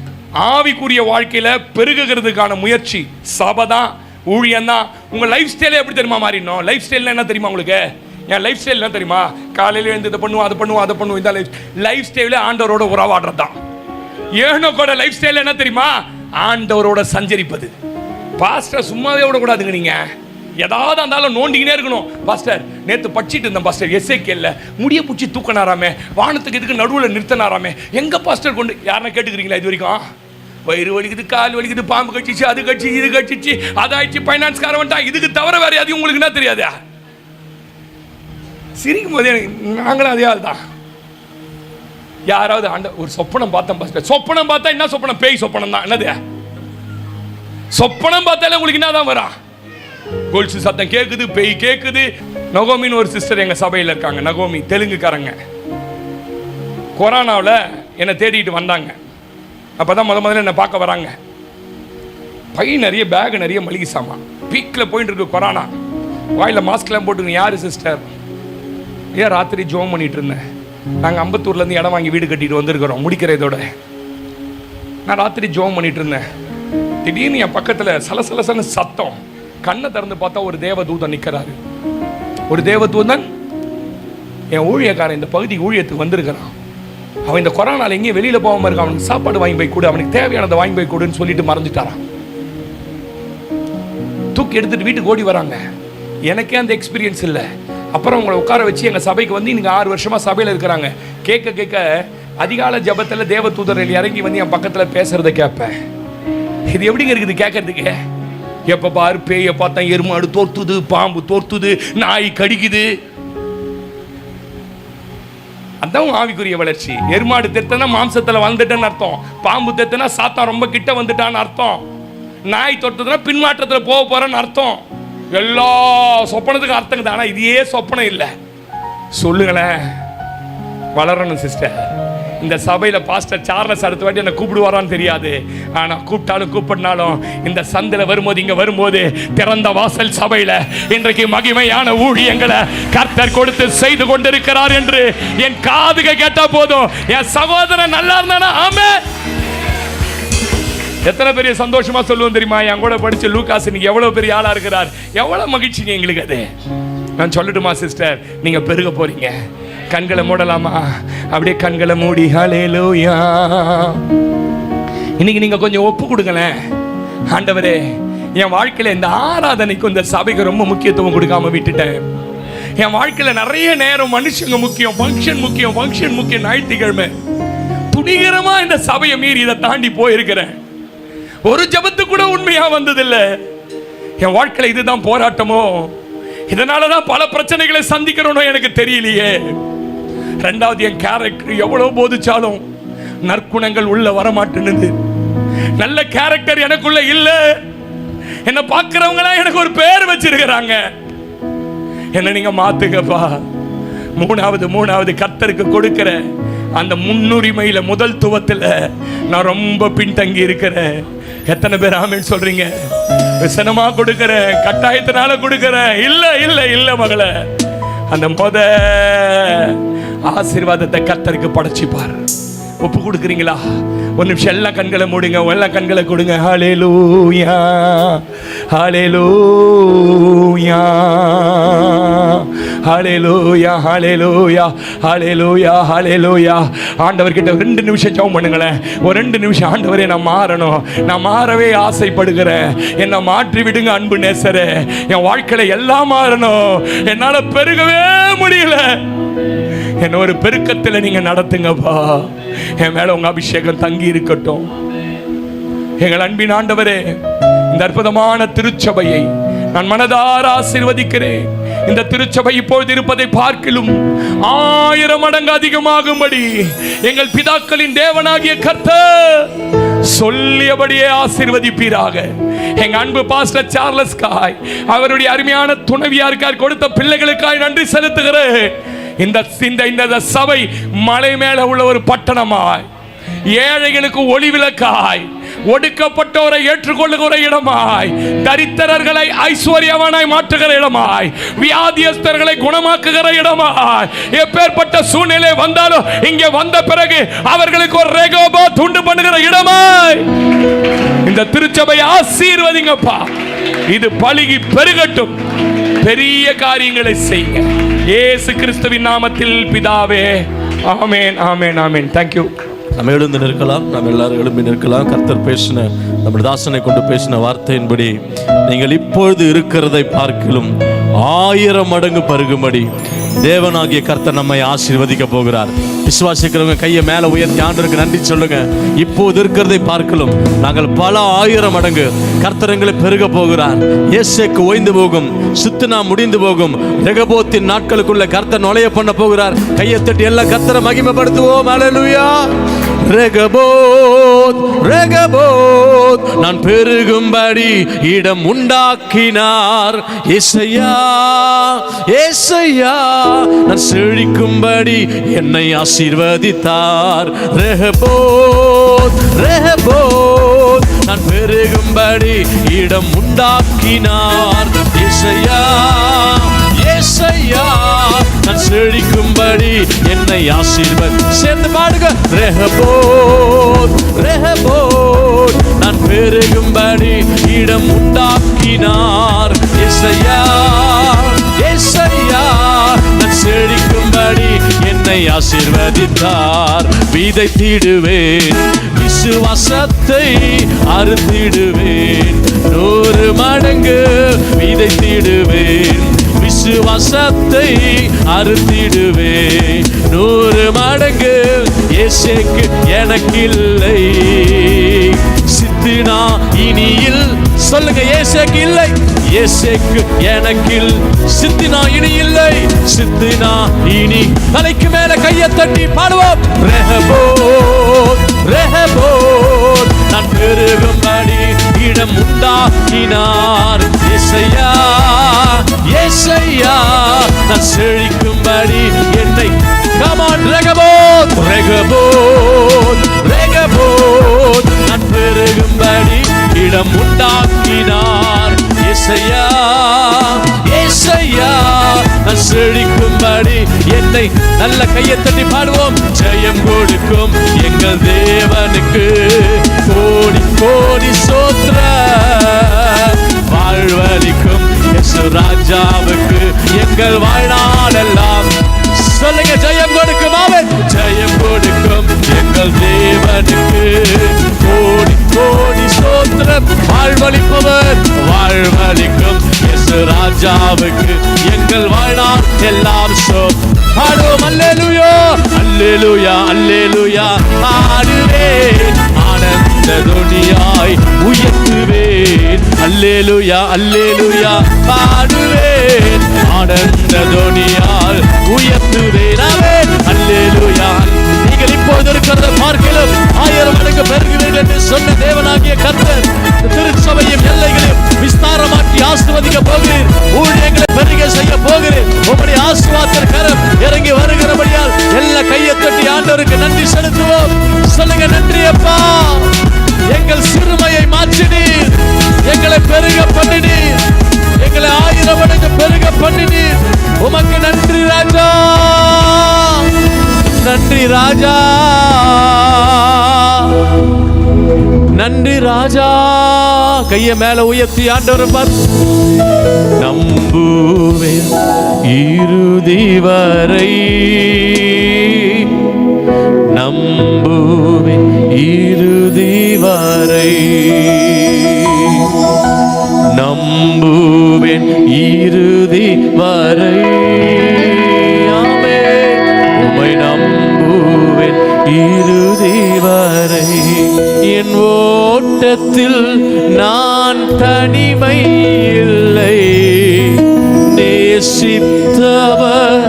ஆவிக்குரிய வாழ்க்கையில பெருகுகிறதுக்கான முயற்சி சபை தான், ஊழியம் தான். உங்க லைஃப் ஸ்டைலே எப்படி தெரியுமா மாறிடணும்? லைஃப் ஸ்டைல் என்ன தெரியுமா உங்களுக்கு? என் லைஃப் ஸ்டைல் என்ன தெரியுமா? காலையில எழுந்து இதை பண்ணுவோம், அதை பண்ணுவோம், அதை பண்ணுவோம். இந்த லைஃப் ஸ்டைல ஆண்டவரோட உறவாடுறது தான். ஏனோக்கோட லைஃப் ஸ்டைல் என்ன தெரியுமா? ஆண்டவரோட சஞ்சரிப்பது. பாஸ்டர் சும்மாவே விடக்கூடாதுங்க. நீங்க ஏதாவது இருந்தாலும் நோண்டிக்கினே இருக்கணும். பாஸ்டர் நேற்று படிச்சுட்டு இருந்தேன் பாஸ்டர், எஸ்ஐகேல்ல முடிய பிடிச்சி தூக்கினாராமே, வானத்துக்கு இதுக்கு நடுவில் நிறுத்தினாராமே. எங்க பாஸ்டர் கொண்டு யாருன்னா கேட்டுக்கிறீங்களா இது வரைக்கும்? வயிறு வலிக்குது, கால் வலிக்குது, பாம்பு கட்சிச்சு, அது கட்சி, இது கட்சிச்சு, அதாயிடுச்சு, ஃபைனான்ஸ்கார வந்துட்டான், இதுக்கு தவிர வேற அது உங்களுக்கு என்ன தெரியாது? சிரிக்கும் போதே நாங்களும் அதே ஆள் தான். யாராவது ஆண்ட ஒரு சொப்பனம் பார்த்தேன் பாஸ்டர். சொப்பனம் பார்த்தா என்ன சொப்பனம்? பேய் சொப்பனம் தான். என்னது சொப்பனம் பார்த்தாலே உங்களுக்கு என்னதான் வரும்? கோல்சு சத்தம் கேட்குது, பேய் கேட்குது. நகோமின்னு ஒரு சிஸ்டர் எங்க சபையில் இருக்காங்க. நகோமி தெலுங்குக்காரங்க. கொரோனாவில் என்னை தேடிட்டு வந்தாங்க. அப்பதான் முதல்ல என்னை பார்க்க வராங்க. பை நிறைய, பேக் நிறைய, மளிகை சாமான். பீக்கில் போயிட்டு இருக்கு கொரோனா. வாயில் மாஸ்க்லாம் போட்டுங்க. யாரு சிஸ்டர்? ஏன் ராத்திரி ஜோம் பண்ணிட்டு இருந்தேன். நாங்கள் அம்பத்தூர்லேருந்து இடம் வாங்கி வீடு கட்டிட்டு வந்திருக்கிறோம், முடிக்கிற இதோட. நான் ராத்திரி ஜோம் பண்ணிட்டு இருந்தேன். திடீர்னு என் பக்கத்தில் சலசலசன்னு சத்தம். கண்ணை திறந்து பார்த்தா ஒரு தேவதூதன் நிற்கிறாரு. ஒரு தேவதூதன் என் ஊழியக்காரன் இந்த பகுதி ஊழியத்துக்கு வந்திருக்கிறான். அவன் இந்த கொரோனால எங்கேயும் வெளியில போகாம இருக்கான். அவனுக்கு சாப்பாடு வாங்கி போய் கொடு, அவனுக்கு தேவையானதை வாங்கி போய் கொடுன்னு சொல்லிட்டு மறைஞ்சிட்டாரான். தூக்கி எடுத்துட்டு வீட்டுக்கு ஓடி வராங்க. எனக்கே அந்த எக்ஸ்பீரியன்ஸ் இல்லை. அப்புறம் அவங்களை உட்கார வச்சு எங்கள் சபைக்கு வந்து இன்னைக்கு 6 வருஷமா சபையில் இருக்கிறாங்க. கேட்க கேட்க அதிகால ஜபத்தில் தேவதூதர்கள் இறங்கி வந்து என் பக்கத்தில் பேசுறதை கேட்பேன். இது எப்படிங்க இருக்குது கேட்கறதுக்கு? எப்ப பாரு பேயை பார்த்தா எருமாடு தோர்த்துது, பாம்பு தோர்த்துது, நாய் கடிக்குது. அதான் ஆவிக்குரிய வளர்ச்சி. எருமாடு தெத்தனா மாம்சத்துல வந்துட்டேன்னு அர்த்தம், பாம்பு தெத்தனா சாத்தான் ரொம்ப கிட்ட வந்துட்டான்னு அர்த்தம், நாய் தொட்டதுன்னா பின்மாற்றத்துல போக போறேன்னு அர்த்தம். எல்லா சொப்பனத்துக்கும் அர்த்தம் தான். ஆனா இதே சொப்பனம் இல்லை. சொல்லுங்களேன், வளரணும் சிஸ்டர். இந்த சபையில பாஸ்டர் சார்லஸ் அடுத்த வாட்டி என்ன கூப்பிடுவாரான்னு தெரியாது. ஆனா கூப்பிட்டாலும் கூப்பிடனாலும் இந்த சந்தில வரும்போது, இங்க வரும்போது திறந்த வாசல் சபையில இன்றைக்கு மகிமையான ஊழியங்களை கர்த்தர் கொடுத்து செய்து கொண்டிருக்கிறார் என்று என் காதுக கேட்டா போதும். என் சகோதரன் நல்லா இருந்தானா ஆமென். எத்தனை பெரிய சந்தோஷமா சொல்லுவோம் தெரியுமா? என் கூட படிச்ச லூகாஸ் இன்னைக்கு எவ்வளவு பெரிய ஆளா இருக்கிறார். எவ்வளவு மகிழ்ச்சிங்க எங்களுக்கு அது. நான் சொல்லட்டுமா சிஸ்டர், நீங்க பெருக போறீங்க. கண்களை மூடலாமா? அப்படியே கண்களை மூடி ஹல்லேலூயா. இன்னைக்கு நீங்க கொஞ்சம் ஒப்பு கொடுங்களேன். ஆண்டவரே, என் வாழ்க்கையில இந்த ஆராதனைக்கும் இந்த சபைக்கு ரொம்ப முக்கியத்துவம் கொடுக்காம விட்டுட்டேன். என் வாழ்க்கையில நிறைய நேரம் மனுஷங்க முக்கியம், ஃபங்க்ஷன் முக்கியம், ஃபங்க்ஷன் முக்கியம். ஞாயிற்றுக்கிழமை துணிகரமா இந்த சபையை மீறி இதை தாண்டி போயிருக்கிறேன். ஒரு ஜபத்து கூட உண்மையா வந்ததில்லை. என் வாழ்க்கையில இதுதான் போராட்டமோ, இதனாலதான் பல பிரச்சனைகளை சந்திக்கிறோனோ எனக்கு தெரியலையே. ரெண்டாவது, என் கேரக்டர் எவ்வளவு போதிச்சாலும் நற்குணங்கள் உள்ள வரமாட்டேன்னு. நல்ல கேரக்டர் எனக்குள்ள இல்ல. என்ன பார்க்கிறவங்களா எனக்கு ஒரு பேர் வச்சிருக்கிறாங்க. என்ன நீங்க மாத்துங்கப்பா. மூணாவது கர்த்தருக்கு கொடுக்கிற அந்த முன்னுரிமையில முதல் துவத்துல நான் ரொம்ப பின்தங்கி இருக்கிறேன். எத்தனை பேர் ஆமென் சொல்றீங்க? விசனமா கொடுக்கிறேன், கட்டாயத்தினால கொடுக்கிறேன். இல்ல இல்ல இல்ல மகளே, அந்த ஆசீர்வாதத்தை கர்த்தருக்கு படைச்சிப்பார். ஒப்பு கொடுக்குறீங்களா? ஒரு நிமிஷம் எல்லாம் கண்களை மூடுங்க, எல்லாம் கண்களை கொடுங்க. ஹல்லேலூயா ஹல்லேலூயா ஹல்லேலூயா ஹல்லேலூயா ஹல்லேலூயா ஹல்லேலூயா. ஆண்டவர்கிட்ட 2 நிமிஷம் ஜெபம் பண்ணுங்களேன். ஒரு 2 நிமிஷம். ஆண்டவரே, நான் மாறணும், நான் மாறவே ஆசைப்படுகிறேன், என்னை மாற்றி விடுங்க அன்பு நேசரே. என் வாழ்க்கையில எல்லாம் மாறணும், என்னால பெருகவே முடியல. என்ன ஒரு பெருக்கத்தில் நீங்க நடத்துங்கப்பா. என் மேல உங்க அபிஷேகம் தங்கி இருக்கட்டும். எங்கள் அன்பின் ஆண்டவரே, இந்த அற்புதமான திருச்சபையை நான் மனதார ஆசீர்வதிக்கிறேன். இந்த திருச்சபை இப்பொழுது இருப்பதை பார்க்கிலும் 1000 மடங்கு அதிகமாகும்படி எங்கள் பிதாக்களின் தேவனாகிய கர்த்தர் சொல்லியபடியே ஆசீர்வதிப்பீராக. எங்க அன்பு பாஸ்டர் சார்லஸ் காய், அவருடைய அருமையான துணைவியாருக்கார் கொடுத்த பிள்ளைகளுக்காய் நன்றி செலுத்துகிறேன். இந்த சபை மலை மேல உள்ள ஒரு பட்டணமாய், ஏழைகளுக்கு ஒளி விளக்காய், ஒடுக்கப்பட்டோரை ஏற்றுக்கொள்ளுகிற இடமாய், தரித்திரர்களை ஐஸ்வர்யவானாய் மாற்றுகிற இடமாய், வியாதியஸ்தர்களை குணமாக்குகிற இடமாய், எப்பேற்பட்ட சூழ்நிலை வந்தாலும் இங்கே வந்த பிறகு அவர்களுக்கு ஒரு ரெகோபா துண்டு பண்ணுகிற இடமாய் இந்த திருச்சபை ஆசீர்வதிங்கப்பா. இது பலுகி பெருகட்டும், பெரிய காரியங்களை செய்யுங்க. இயேசு கிறிஸ்துவின் நாமத்தில் பிதாவே, ஆமென் ஆமென் ஆமென். Thank you. நம்ம எழுந்து நிற்கலாம். நம்ம எல்லாரும் எழும்பி நிற்கலாம். கர்த்தர் பேசின, நம்முடைய தாசனை கொண்டு பேசின வார்த்தையின்படி நீங்கள் இப்பொழுது இருக்கிறதை பார்க்கிலும் 1000 மடங்கு பருகும்படி தேவனாகிய கர்த்தர் நம்மை ஆசீர்வதிக்க போகிறார். விசுவாசிக்கிறவங்க கையை மேல உயர்த்தி ஆண்டவருக்கு நன்றி சொல்லுங்க. இப்போது இருக்கிறதை பார்க்கலும் நாங்கள் பல 1000 மடங்கு கர்த்தர் எங்களை பெருக போகிறார். ஏசேக்கு ஓய்ந்து போகும், சுத்துனா முடிந்து போகும், ரெகபோத்தின் நாட்களுக்குள்ள கர்த்தர் நுழைய பண்ண போகிறார். கையை தட்டி எல்லாம் கர்த்தரை மகிமைப்படுத்துவோம். ஹல்லேலூயா. ரெகபோத் ரெகபோத் நான் பெருகும்படி இடம் உண்டாக்கினார். ஏசையா ஏசையா நான் செழிக்கும்படி என்னை ஆசீர்வதித்தார். ரெகபோத் ரெகபோத் நான் பெருகும்படி இடம் உண்டாக்கினார். ஏசையா ஏசையா நான் செழிக்கும்படி என்னை ஆசீர்வதி. சேர்ந்து பாடுங்க. ரெகபோத் ரெகபோத் நான் பெருகும்படி இடம் உண்டாக்கினார். ஏசையா ஏசையா நான் செழிக்கும்படி என்னை ஆசீர்வதித்தார். விதைத்திடுவேன், விசுவாசத்தை அறுத்திடுவேன், 100 மடங்கு விதைத்திடுவேன், விசுவாசத்தை அறுத்திடுவேன், 100 மடங்கு. ஏசேக்கு எனக்கில்லை, சித்தினா இனியில் சொல்லுங்க, ஏசேக்கு இல்லை, ஏசேக்கு எனக்கில் சித்தினா இனி இல்லை, சித்தினா இனி. தலைக்கு மேல கையை தட்டி பாடுவோம். ரெஹபோத் ரெஹபோத் நான் பெருகும்படி இடம் உண்டாக்கினார். ஏசையா ஏசையா நான் செழிக்கும்படி என்னை. Come on, ரெகபோத் ரெகபோத் ரெகபோத் நான் பெருகும்படி இடம் உண்டாக்கினார். ஏசையா ஏசையா நான் செழிக்கும்படி என்னை. நல்ல கையை தட்டி பாடுவோம். ஜெயம் கொடுக்கும் எங்கள் தேவனுக்கு கோடி கோடி சோத்திர. வாழ்வளிக்கும் இயேசு ராஜாவுக்கு எங்கள் வாழ்நாளெல்லாம் சொல்லுங்க. ஜெயம் கொடுக்கும் அவன், ஜெயம் கொடுக்கும் எங்கள் தேவனுக்கு கோடி கோடி சோத்திரம். வாழ்வளிப்பவர் வாழ்வளிக்கும் இயேசு ராஜாவுக்கு எங்கள் வாழ்நாள் எல்லாம் பாடுவோம். அல்லேலூயா அல்லேலூயா அல்லேலூயா பாடுவேன், ஆனந்த துணியாய் உயர்த்துவேன். அல்லேலூயா அல்லேலூயா பாடுவேன், ஆனந்த துணியால் உயர்த்துவேன். ஆமென் அல்லேலூயா. நீங்கள் இப்போது இருக்கிறத பார்க்கலாம் 1000 மடங்கு பெருகுவீர்கள் என்று சொன்ன தேவனாகிய கர்த்தர் திருச்சபையும் எல்லைகளையும் விஸ்தாரமாக்கி ஆசீர்வதிக்க போகிறீர். ஊழியங்களை பெருக செய்ய போகிறீர். உம்முடைய ஆசீர்வாதத்தின் கரம் இறங்கி வருகிறபடியால் எல்லா கையை தட்டி ஆண்டவருக்கு நன்றி செலுத்துவோம். சொல்லுங்க, நன்றி அப்பா, எங்கள் சிறுமையை மாற்றினீர், எங்களை பெருக பண்ணினீர், எங்களை 1000 மடங்கு பெருக பண்ணினீர். உமக்கு நன்றி ராஜா, நன்றி ராஜா, நன்றி ராஜா. கையை மேல உயர்த்தி ஆண்டவர் பார்த்து. நம்புவேன் இறுதி வரை, நம்புவேன் இறுதி வரை, நம்புவேன் இறுதி வரை. ஆமென். உம்மை நம்புவேன் இறுதி வரை. என் ஓட்டத்தில் நான் தனிமை இல்லை, நேசித்தவர்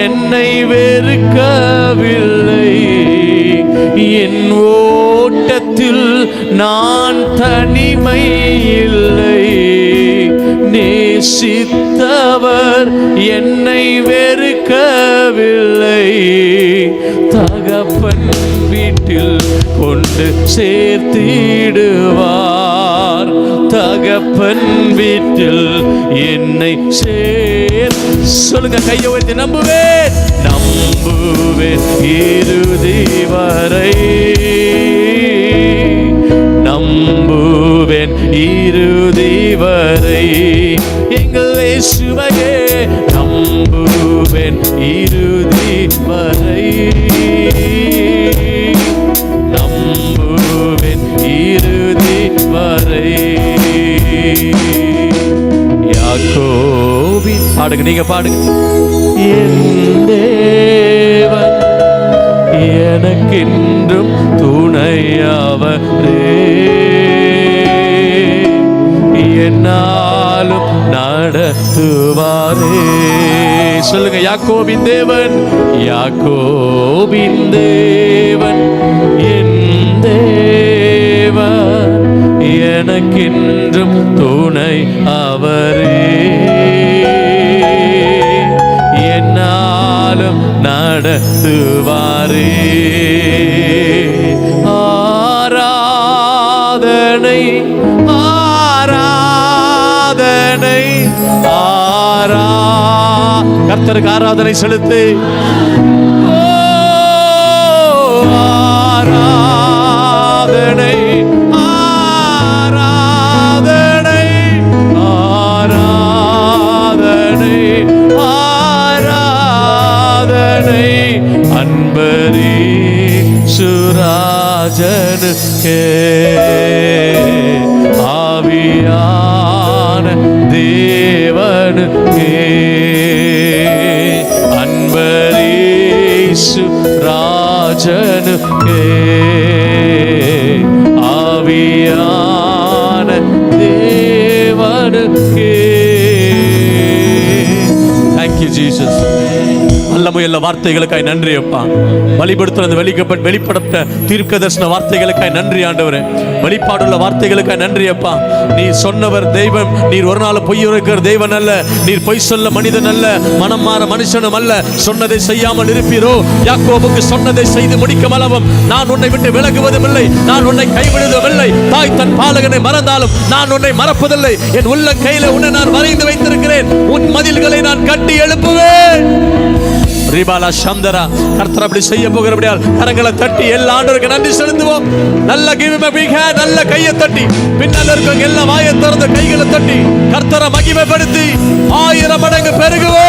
என்னை வெறுக்கவில்லை. என் ஓட்டத்தில் நான் தனிமை இல்லை, நேசித்தவர் என்னை வெறுக்கவில்லை. தகப்பன் வீட்டில் கொண்டு சேர்த்திடுவார், தகப்பன் வீட்டில் என்னை சொல்லுங்க, கையை உயர்த்தி. நம்புவேன் நம்புவேன் இறுதி வரை, நம்புவேன் இறுதி வரை. எங்கள் இயேசுவையே நம்புவேன் இறுதி வரை, நம்புவேன் இறுதி வரை. யாக்கோபின் பாடுங்க, நீங்க பாடுங்க. என் தேவன் எனக்கென்றும் துணையவரே, என்னாலும் நடத்துவாரே. சொல்லுங்க, யாக்கோபின் தேவன், யாக்கோபின் தேவன் என் தேவன் எனக்கென்றும் துணை அவரே, என்னாலும் நடத்துவாரே. ஆராதனை ஆராதனை கர்த்தருக்கு ஆராதனை செலுத்து. ஆராதனை ஆராதனை ஆராதனை ஆராதனை அன்பரே சுராஜனுக்கே, ஆவியான தேவனுக்கே, அன்பரேசு ராஜனுக்கே, ஆவியான ஆவியான தேவனுக்கே. Thank you Jesus. வல்லமையுள்ள வார்த்தைகளுக்காய் நன்றி அப்பா. வெளிப்படுத்துறது வெளிப்பட்ட தீர்க்க தரிசன வார்த்தைகளுக்காய் நன்றி ஆண்டவரே. வெளிப்பாடுள்ள வார்த்தைகளுக்காய் நன்றி அப்பா. நீர் சொன்னவர் தெய்வம், நீர் ஒரு நாள் பொய் உரைக்கிற தெய்வன் அல்ல, நீர் பொய் சொல்ல மனிதன் அல்ல, மனம் மாற மனுஷனும் அல்ல. சொன்னதை செய்யாமல் இருப்பீரோ? யாக்கோபுக்கு சொன்னதை செய்து முடிக்கும் அளவும் நான் உன்னை விட்டு விலகுவதும் இல்லை, நான் உன்னை கைவிடுவதும் இல்லை. தாய் தன் பாலகனை மறந்தாலும் நான் உன்னை மறப்பதில்லை. என் உள்ள கையில உன்னை நான் வரைந்து வைத்திருக்கிறேன், உன் மதில்களை நான் கட்டி எழுப்புவேன். ரிபாலா சந்தரா கர்த்தர் அப்படி செய்ய போகிறபடியால் கரங்களை தட்டி எல்லா ஆண்டவருக்கு நன்றி செலுத்துவோம். நல்ல give him a big hand. நல்ல கையை தட்டி பின்னால் இருக்க எல்லா வாயை திறந்து கைகளை தட்டி கர்த்தரை மகிமைப்படுத்தி 1000 மடங்கு பெருகுவோம்.